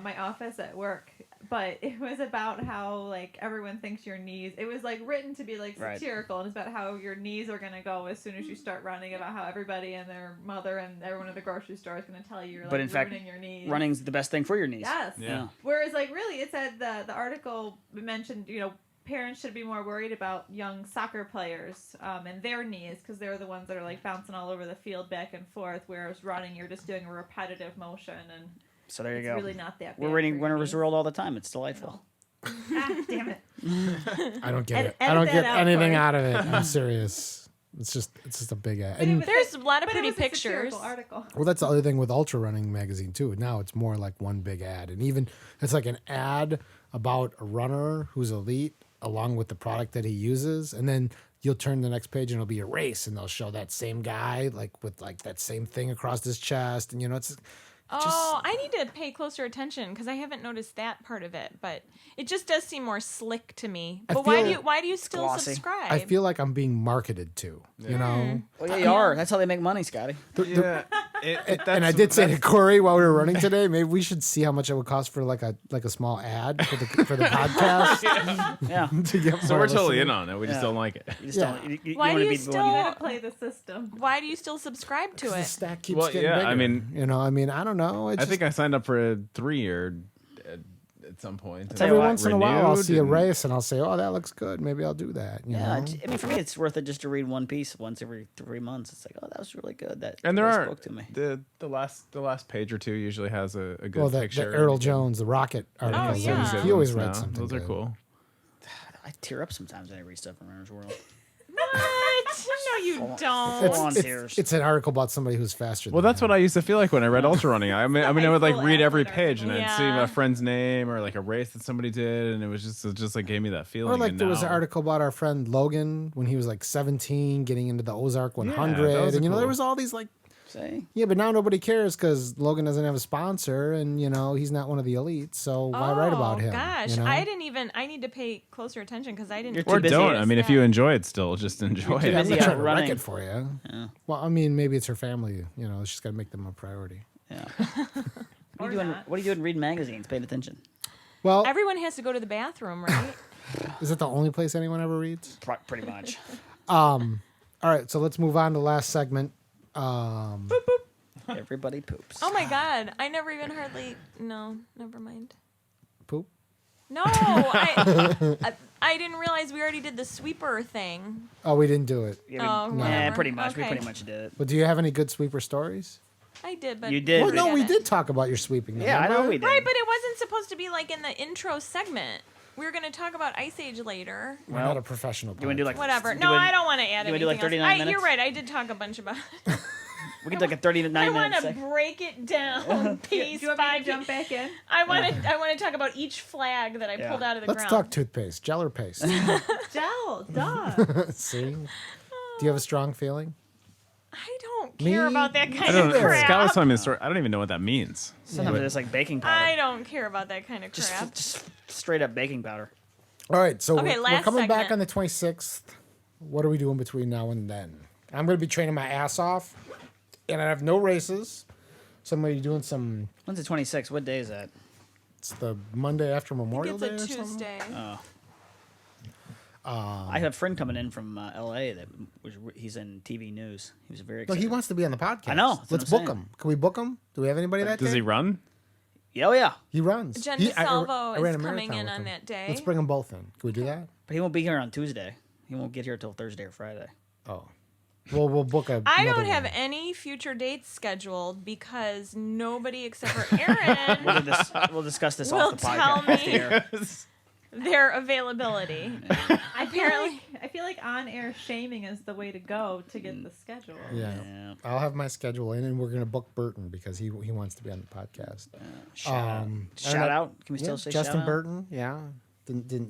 my office at work. But it was about how everyone thinks your knees. It was written to be Right. satirical, and it's about how your knees are gonna go as soon as you start running. About how everybody and their mother and everyone at the grocery store is gonna tell you you're But in fact, ruining your knees. Running's the best thing for your knees. Yes. Yeah. Whereas, really, it said the article mentioned, parents should be more worried about young soccer players and their knees because they're the ones that are bouncing all over the field back and forth. Whereas running, you're just doing a repetitive motion, and So there you it's go. really not that bad. We're for reading your Runner's knees. World all the time. It's delightful. Ah, damn it. I don't get it. Edit I don't that get out, anything Cory. out of it. I'm serious. It's just a big ad. But it And, was There's a lot of but it pretty was a pictures. satirical article. well, that's the other thing with Ultra Running magazine, too. Now it's more like one big ad. And even it's like an ad about a runner who's elite along with the product that he uses. And then you'll turn the next page and it'll be a race, and they'll show that same guy like with like that same thing across his chest, and you know it's. Oh, I need to pay closer attention because I haven't noticed that part of it. But it just does seem more slick to me. But why do you still glossy. subscribe? I feel like I'm being marketed to, you know. Well, yeah, you are. That's how they make money, Scotty. Yeah. And I did say to Cory while we were running today, maybe we should see how much it would cost for like a small ad for the podcast. Yeah. To get So more we're totally in listeners. on it. We just don't like it. You just Yeah. don't. You Why wanna do be you the one You still- gotta play the system. Why do you still subscribe to The it? stack keeps Well, getting yeah, bigger. I mean- you know, I don't know. It's I think I signed up for a 3-year at some point. tell every you what, once in a while I'll renewed see a and- race and I'll say, "Oh, that looks good. Maybe I'll do that." You Yeah, know? I mean, for me, it's worth it just to read one piece once every 3 months. It's like, oh, that was really good. That And there really are spoke to me. the last page or two usually has a good Well, the picture. Earl Jones, the Rocket articles. yeah. those- Good He always ones writes now. something. Those are good. cool. I tear up sometimes when I read stuff from Runner's World. What? No, you don't. Full on tears. It's an article about somebody who's faster. Well, than that's him. what I used to feel like when I read ultra running. I mean, I would like full read every athlete page and I'd see Yeah. my friend's name or like a race that somebody did, and it just like gave me that feeling. Or like and there was an now- article about our friend Logan when he was like 17, getting into the Ozark 100, that was and you know cool. there was all these like. Say, Yeah, but now nobody cares because Logan doesn't have a sponsor, and you know he's not one of the elites. So why write about him? Gosh, you know? I need to pay closer attention because I didn't. You're Or too busy. don't. I mean, if Yeah. you enjoy it, still just enjoy too it. I'm busy not out trying to wreck running. it for you. Yeah. Well, I mean, maybe it's her family. You know, she's got to make them a priority. Yeah. What are you doing? not. What are you doing reading magazines? Paying attention. Well, Everyone has to go to the bathroom, right? is it the only place anyone ever reads? Pretty much. All right, so let's move on to last segment. Everybody poops. Oh my God, I never even hardly. No, never mind. Poop. No, I didn't realize we already did the sweeper thing. Oh, we didn't do it. Yeah, Oh, yeah, whatever. pretty much. We Okay. pretty much did it. But do you have any good sweeper stories? I did, but You did. Well, no, forget we it. did talk about your sweeping. Yeah, I know remember? we did. Right, but it wasn't supposed to be like in the intro segment. We were going to talk about Ice Age later. We're not a professional. You want to do like Whatever. do No, a- I don't want to add you wanna anything do like 39 else. minutes? You're right. I did talk a bunch about it. We could do like a 39 I minute. want to break it down Do piece you want by me to jump back in? I want to talk about each flag that I Yeah. pulled out of the Let's ground. talk toothpaste, gel or paste. Gel, duh. See? Do you have a strong feeling? I don't care Me about that I kind don't of know. crap. Scott was telling me the story. I don't even know what that means. Sometimes it's like baking powder. I don't care about that kind of crap. just straight up baking powder. All right, so Okay, we're last coming back segment. on the 26th. What are we doing between now and then? I'm going to be training my ass off, and I have no races. So I'm going to be doing some. When's the 26th? What day is that? It's the Monday after I Memorial think Day it's or a something. Tuesday. I have a friend coming in from LA that he's in TV news. He was very Well, excited. he wants to be on the podcast. I know, that's what Let's I'm book saying. him. Can we book him? Do we have anybody that Does day? he run? Yeah, oh yeah, He runs. Jen He- DeSalvo I ran is a coming marathon in with on him. that day. Let's bring them both in. Can we do that? but he won't be here on Tuesday. He won't get here till Thursday or Friday. Oh. Well, we'll book a. I another don't have one. any future dates scheduled because nobody except for Aaron We'll discuss this will off the tell podcast. off the me air. their availability. Apparently, I feel like on-air shaming is the way to go to get the schedule. Yeah. Yeah. I'll have my schedule in, and we're gonna book Burton because he wants to be on the podcast. Shout and out. Can we still Yeah, say Justin shout out? Burton? Yeah.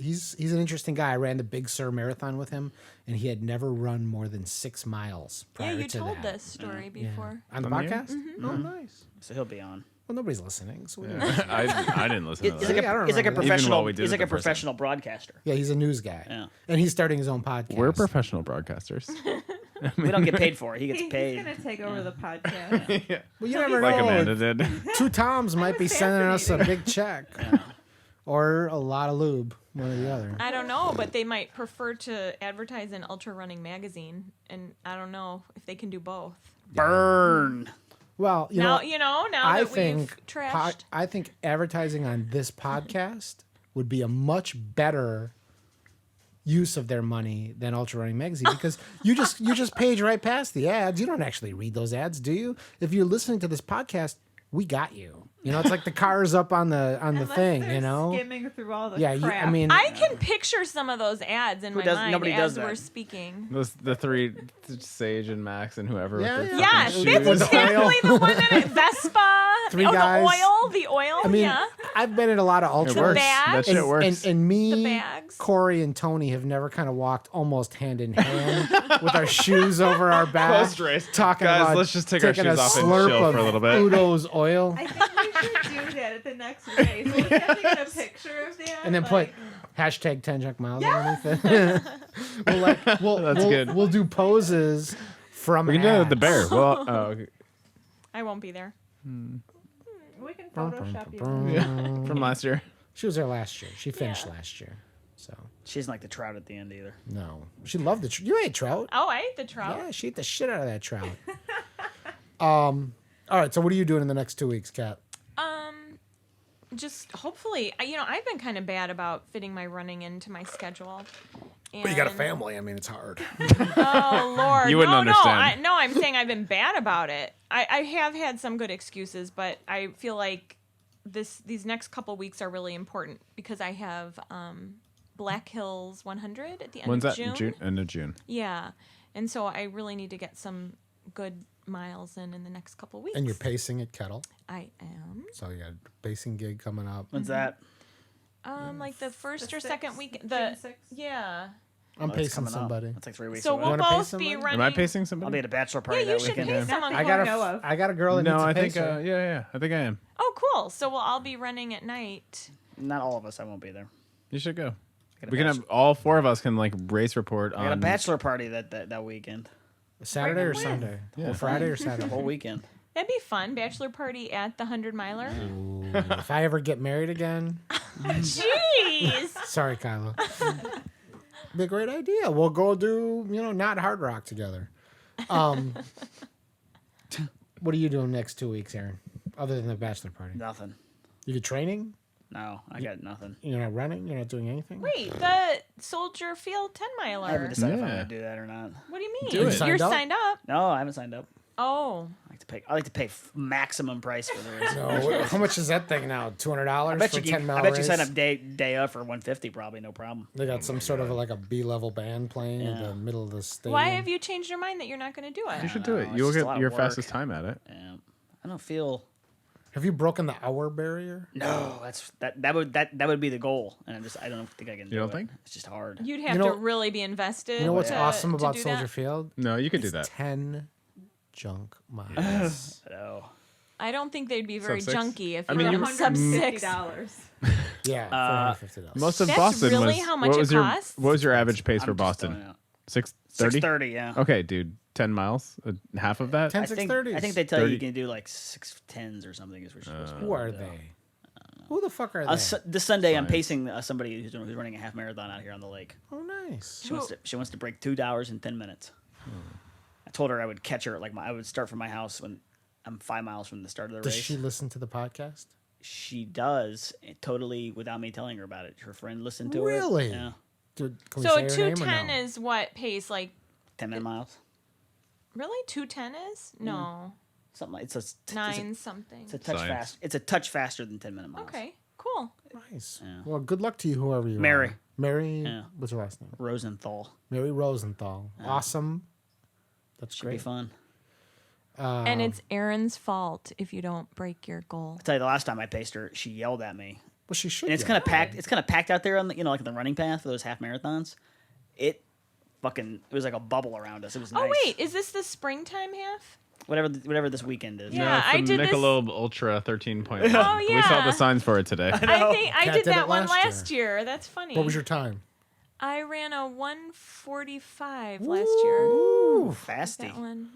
He's an interesting guy. I ran the Big Sur Marathon with him, and he had never run more than 6 miles yeah, prior you to told that. this story Yeah. before. On the On the air? podcast. Oh, nice. So he'll be on. Well, nobody's listening. So I didn't listen to He's that. like I don't he's like a remember that. Even professional. while we did He's it like the a first time. professional broadcaster. Yeah, he's a news guy. Yeah. And he's starting his own podcast. We're professional broadcasters. We don't get paid for it. He gets He's paid. gonna take over the podcast. Well, you never Like know. Amanda did. Two Toms might be was sending us a fascinating. big check. Or a lot of lube, one or the other. I don't know, but they might prefer to advertise in Ultra Running magazine, and I don't know if they can do both. Burn. Well, Now know, now I that think we've trashed. I think advertising on this podcast would be a much better use of their money than Ultra Running Magazine because you just page right past the ads. You don't actually read those ads, do you? If you're listening to this podcast, we got you. You know, it's like the car's up on the Unless thing. they're You know. skimming through all the Yeah, crap. I mean, I can picture some of those ads in my mind nobody as does that. we're speaking. The three, Sage and Max and whoever. Yeah, with the yeah. Yes, fucking that's shoes. exactly the one that I Vespa. Three oh, guys. the oil. I mean, yeah. I've been in a lot of ultras. It works. bags. That shit works. And me, The bags. Corey, and Tony have never kind of walked almost hand in hand with our shoes over our back. Post-race. Talking Guys, about let's just take our taking shoes a off and slurp chill of for a little bit. Udo's oil. I think we should do that at the next race. We'll have to get a picture of that. And then put hashtag 10 junk miles underneath it. That's good. We'll do poses from We can do it with the ads. bear. Well, okay. I won't be there. We can Photoshop you. Yeah, from last year. She was there last year. She finished last year. So, She doesn't like the trout at the end either. no. She loved the You ate trout. Oh, I ate the trout. Yeah, she ate the shit out of that trout. All right, so what are you doing in the next 2 weeks, Kat? Just hopefully, I've been kind of bad about fitting my running into my schedule. Well, you got a And- family. I mean, it's hard. Oh Lord! You wouldn't understand. No, I'm saying I've been bad about it. I have had some good excuses, but I feel like these next couple weeks are really important because I have Black Hills 100 at the end When's of that? June. End of June. Yeah, and so I really need to get some good miles in the next couple weeks. And you're pacing at Kettle. I am. So you got a pacing gig coming up. When's that? Like the first The or second 6th, week. June The 6th. Yeah. I'm It's pacing coming up. somebody. That's like 3 weeks So away. we'll wanna pace both be somebody? running. Am I pacing I'll somebody? be at a bachelor party Yeah, you that should weekend. pace someone. I got I know of. a girl that No, needs a I think. pacer. Yeah. I think I am. Oh, cool. So we'll all be running at night. Not all of us. I won't be there. You should go. I got a We can have all four of us can like race report I got a on. bachelor party that weekend. Saturday or When? Sunday? Yeah. Or Friday or The Saturday? whole weekend. That'd be fun. Bachelor party at the 100 miler. Ooh, if I ever get married again, Jeez. sorry, Kyla. Be a great idea. We'll go do, not hard rock together. What are you doing next 2 weeks, Aaron? Other than the bachelor party? Nothing. You get training? No, I got nothing. You're not running? You're not doing anything? Wait, the Soldier Field 10 I haven't miler. decided if I'm Yeah. gonna do that or not. What do you mean? Do it. You're Signed up? signed up. No, I haven't signed up. Oh. I like to pay maximum price for the race. No. How much is that thing now? $200 I bet for you a 10 mile I bet you race? sign up day up for 150 probably, no problem. They got some sort of like a B-level band playing in Yeah. the middle of the stadium. Why have you changed your mind that you're not going to do You it? should do it. it's You'll just a lot get of your work. fastest time at it. Yeah. I don't feel. Have you broken the hour barrier? No, that would be the goal, and I don't think I can. You don't it. think? It's just hard. You'd have You know- to really be invested. You know what's to- awesome to about do Soldier that? Field? No, you could do It's that. 10 junk miles. No. I don't think they'd be very Sub-6? junky if I you mean, were you- sub six. $150. Yeah, $450. Most of That's Boston really was. how much what it was your costs? What was your average pace I'm for just throwing Boston? out. 6:30. 6:30, yeah. Okay, dude. 10 miles. Half of that. 10 I think 6:30s. I think they tell you 30. you can do like 6:10s or something. Is what you're supposed to Who are they? Who the fuck are they? This Sunday, I'm Science. pacing somebody who's running a half marathon out here on the lake. Oh, nice. She wants to break 2 hours and 10 minutes. I told her I would catch her I would start from my house when I'm 5 miles from the start of the Does race. she listen to the podcast? She does, totally without me telling her about it. Her friend listened to Really? it. Yeah, Can we So say her name or 210 no? is what pace? Like 10-minute miles. really 210 is? No, Something like it's a 9 something. It's a touch Science. fast. It's a touch faster than 10-minute miles. Okay, cool. Nice. Yeah. Well, good luck to you, whoever you Mary. are. Mary. Yeah. What's her last name? Rosenthal. Mary Rosenthal. Awesome. That's Should be great. fun. And it's Aaron's fault if you don't break your goal. I'll tell you, the last time I paced her, she yelled at me. Well, she should. And it's get kind of it. packed. It's kind of packed out there on the, like on the running path for those half marathons. It was like a bubble around us. It was nice. Oh wait, is this the springtime half? Whatever this weekend is. Yeah. No, it's I the did this- Michelob Ultra 13.1. Oh, We saw yeah. the signs for it today. I think I Kat did did that it one last last year. That's funny. What was your time? I ran a 1:45 last year. Ooh. Fasty. That one.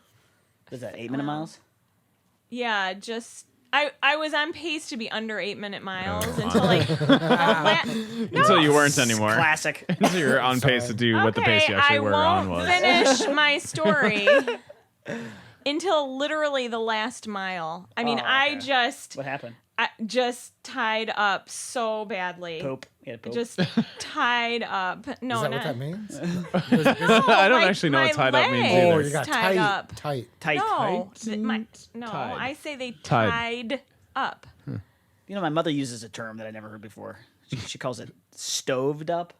Is that 8-minute miles? Yeah, just I was on pace to be under 8-minute miles Oh, until like Until you weren't anymore. Classic. Until you were on pace to do what the pace you actually I were on won't was. finish my story until literally the last mile. I mean, Oh, I okay. just What happened? just tied up so badly. Pope. Yeah, Pope. Just tied up. No, Is that not. what that means? I don't my- actually know what my tied up means leg. Oh, either. you got Tied tight. up. Tight. Tight. No, no. Tied. I say they Tied. tied up. You know, my mother uses a term that I never heard before. She calls it stoved up.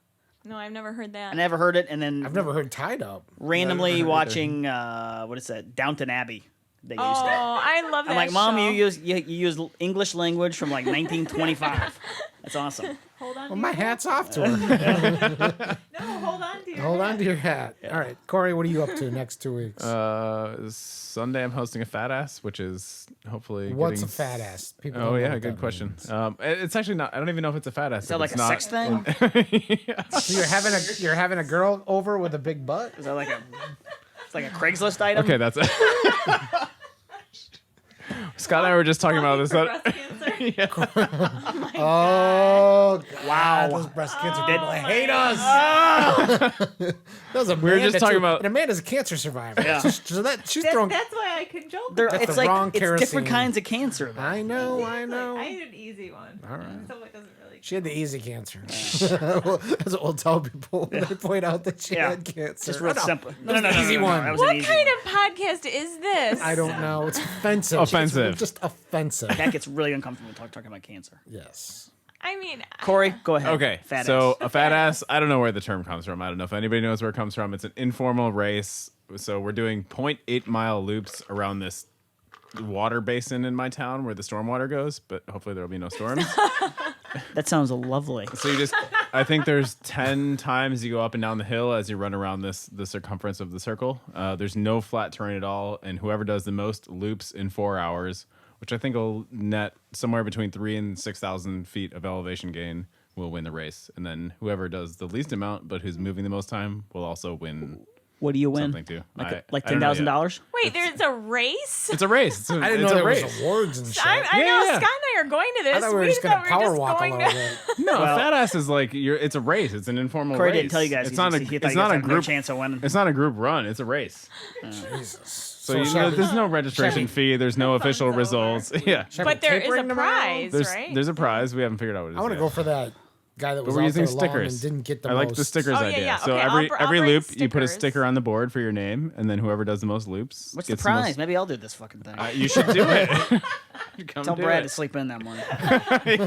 No, I've never heard that. I never heard it, and then I've never heard tied up. randomly Never heard watching what is that? Downton Abbey. They used Oh, it. I love that. I'm like, Mom, show. you use English language from like 1925. That's awesome. Hold on. Well, to my your hat's off to her. No, hold on to your. Hold on to your hat. All right, Cory, what are you up to next 2 weeks? Sunday I'm hosting a fat ass, which is hopefully. What's getting a fat ass? People Oh don't know yeah, what good that question. means. It's actually not. I don't even know if it's a fat ass. Is that like it's a not, sex thing? So you're having a girl over with a big butt? Is that like a? It's like a Craigslist item. Okay, that's it. Scott and I were just talking about this. For breast cancer. Oh, God, Wow. those breast cancer Oh, people hate us. That was a We were just talking about- and Amanda's a cancer survivor. Yeah. So that she's throwing. That's why I can joke. They're- about That's it's the like wrong it's different kerosene. kinds of cancer. Though. I know. I need an easy one. All right. So it doesn't really. She had the easy cancer. That's what we'll tell people when they point out that she Yeah. had cancer. Just real Oh, no. simple. That's the easy one. That was an What easy kind one. of podcast is this? I don't know. It's offensive. Offensive. It's just offensive. That gets really uncomfortable talking about cancer. Yes. I mean, Corey, go ahead. Okay, Fat so ass. a fat ass. I don't know where the term comes from. I don't know if anybody knows where it comes from. It's an informal race. So we're doing 0.8 mile loops around this water basin in my town where the stormwater goes, but hopefully there will be no storms. That sounds lovely. So you just, I think there's 10 times you go up and down the hill as you run around the circumference of the circle. There's no flat terrain at all, and whoever does the most loops in 4 hours, which I think will net somewhere between 3,000 and 6,000 feet of elevation gain, will win the race. And then whoever does the least amount but who's moving the most time will also win What do you win? something too. Like I don't know yet. $10,000? wait, there's a race? It's a race. It's a, I didn't it's know a there race. was awards and shit. I Yeah, know yeah. Scott and I are going to this. I thought we were just going to power walk a going little to. bit. No, Well- a fat ass is like it's a race. It's an informal Corey race. didn't tell you guys. It's not a. He thought It's you not guys a had no group. chance of winning. It's not a group run. It's a race. Jesus. So you know, there's no registration fee. There's no official fun's over. results. Yeah. But there is a prize, right? There's a prize. We haven't figured out what it is. I want to yet. go for that guy that But was we're out using there long stickers. and didn't get the I most. like the stickers Oh, yeah, idea. yeah. So Okay, every I'll bring loop you put a stickers. sticker on the board for your name, and then whoever does the most loops. What's the gets prize? most- Maybe I'll do this fucking thing. You should do it. Come Tell do Brad it. to sleep in that morning.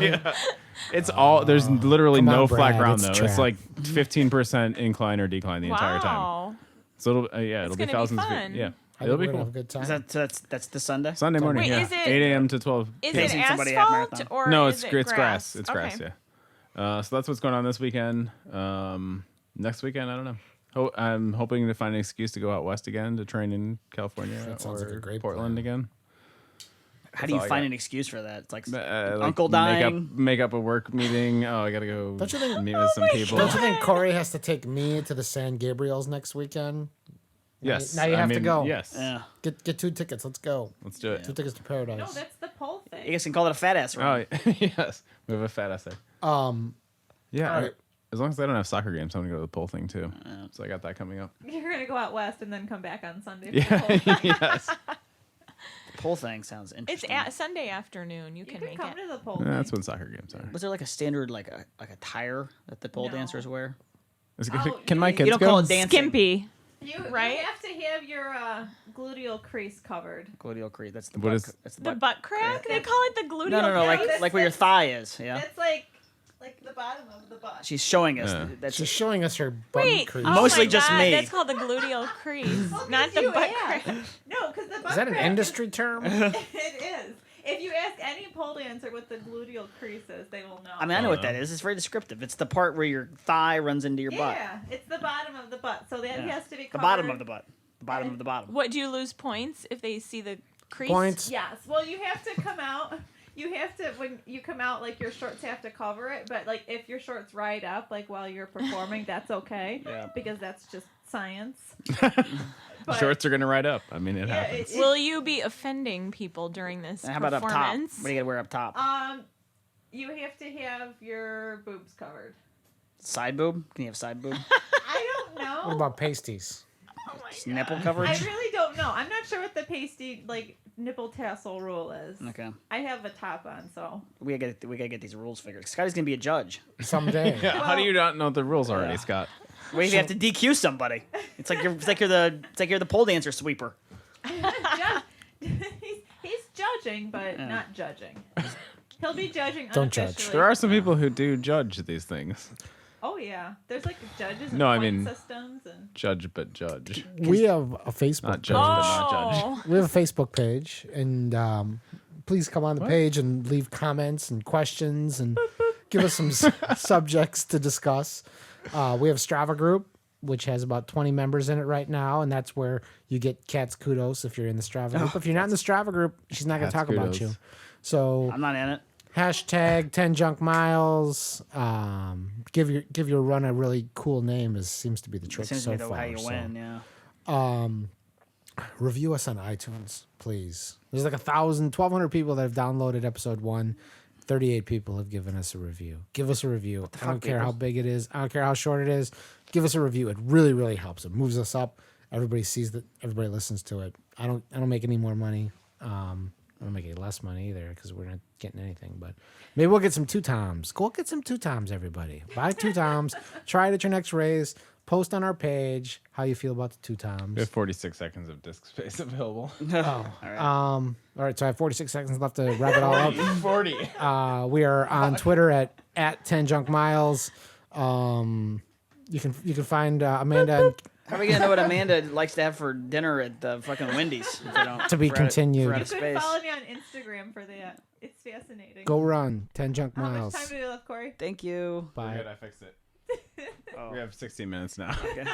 Yeah. It's all. There's literally come no on, flat Brad, ground it's though. It's trap. like 15% incline or decline the entire time. Wow. So it'll it'll be gonna be thousands of fun. feet. Yeah, I it'll think be we're gonna cool. have a good time. Is that that's this Sunday? Sunday morning, Wait, yeah, is it- 8 a.m. to 12. Is Pacing it somebody at asphalt marathon. or No, is it's it grass. It's Okay. grass. Yeah. So that's what's going on this weekend. Next weekend, I don't know. I'm hoping to find an excuse to go out west again to train in California That sounds or like a great Portland plan. again. How do you all I find got. an excuse for that? It's like Like uncle dying. Make up a work meeting. Oh, I gotta go Don't you think- meet with some people. Don't you think Corey has to take me to the San Gabriels next weekend? Yes. Now you have to go. Yes. Yeah. Get 2 tickets. Let's go. Let's do it. 2 tickets to paradise. No, that's the pole You thing. guys can call it a fat ass run. Oh, yes. We have a fat essay. Yeah. all right. As long as I don't have soccer games, I'm gonna go to the pole thing too. So I got that coming up. You're gonna go out west and then come back on Sunday. for Yeah. the pole thing. Yes. The pole thing sounds It's interesting. Sunday afternoon. You You can can make come it. to the pole Yeah, thing. that's when soccer games are. Was there like a standard like a tire that the pole No. dancers wear? Oh, Can my you- kids You don't go? call it dancing. Skimpy. You Right? have to have your gluteal crease covered. Gluteal crease. That's the What butt. is- That's the The butt. butt crack? They call it the gluteal No, crease. like where your thigh is. Yeah. That's like the bottom of the butt. She's showing us. Yeah. That's She's showing us her butt Wait, crease. oh Mostly my just God, me. That's called the gluteal crease, not the you butt ask. crack. No, because the butt Is that an crack industry term? It is. If you ask any pole dancer what the gluteal crease is, they will know. I mean, I know what that is. It's very descriptive. It's the part where your thigh runs into your butt. yeah, it's the bottom of the butt, so that Yeah. has to be The covered. bottom of the butt. The bottom of the bottom. What, do you lose points if they see the crease? Points. Yes. Well, you have to come out. You have to when you come out, like your shorts have to cover it. But like if your shorts ride up, like while you're performing, that's okay. Yeah. Because that's just science. But- Shorts are gonna ride up. I mean, it Yeah, happens. Will you be offending people during this And how about up top? performance? What do you gotta wear up top? You have to have your boobs covered. Side boob? Can you have side boob? I don't know. What about pasties? Oh my Just nipple I coverage? really don't So no, I'm not sure what the pasty nipple tassel rule is. Okay. I have a top on, so We gotta get these rules figured. Scotty's gonna be a judge. Someday. Yeah, how do you not know the rules already, Scott? What if you have to DQ somebody? It's like you're the pole dancer sweeper. he's judging, but not judging. He'll be judging. Don't judge. unofficially. There are some people who do judge these things. Oh yeah, there's judges. No, I and point mean- systems and. Judge but judge. We have a Facebook. Not judge but not judge. Oh, We have a Facebook page, and please come on the page and leave comments and questions and give us some subjects to discuss. We have a Strava group, which has about 20 members in it right now, and that's where you get Kat's kudos if you're in the Strava group. If you're not in the Strava group, she's not going to Kat's talk about kudos. you. So I'm not in it. hashtag 10 junk miles. Give your run a really cool name seems to be the It trick seems so to be far. how you so. win. Yeah. Review us on iTunes, please. There's 1,200 people that have downloaded episode 1. 38 people have given us a review. Give us a review. I don't care how big it is. I don't care how short it is. Give us a review. It really, really helps. It moves us up. Everybody sees that. Everybody listens to it. I don't make any more money. I don't make any less money either because we're not getting anything. But maybe we'll get some 2-toms. Go get some 2-toms, everybody. Buy 2-toms. Try it at your next race. Post on our page how you feel about the 2-toms. We have 46 seconds of disk space available. All right, so I have 46 seconds left to wrap it all up. 40. We are on Twitter at 10 junk miles. You can find Amanda How are we gonna know what Amanda likes to have for dinner at the fucking Wendy's? If we don't, To be if we're out of- continued. if we're out You of could space. follow me on Instagram for that. It's fascinating. Go run 10 junk How much miles. time do we left, Cory? Thank you. We're Bye. good, I fixed it. Oh. We have 16 minutes now. Okay.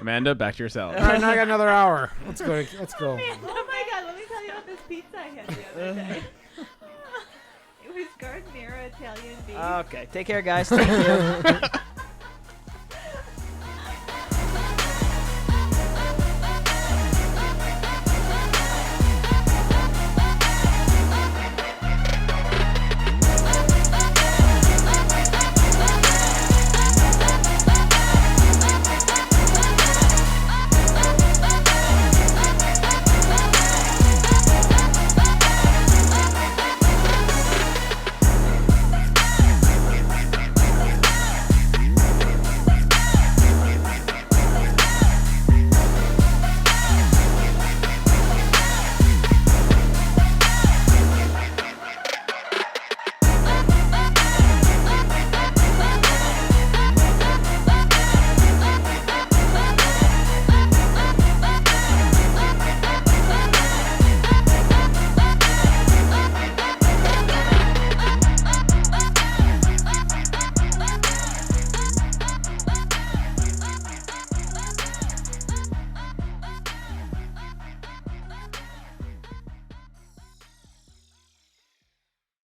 Amanda, back to yourself. All right, now I got another hour. Let's go. Let's go. Oh my god, let me tell you about this pizza I had the other day. It was Gardenera Italian beef. Okay. Take care, guys. Thank you.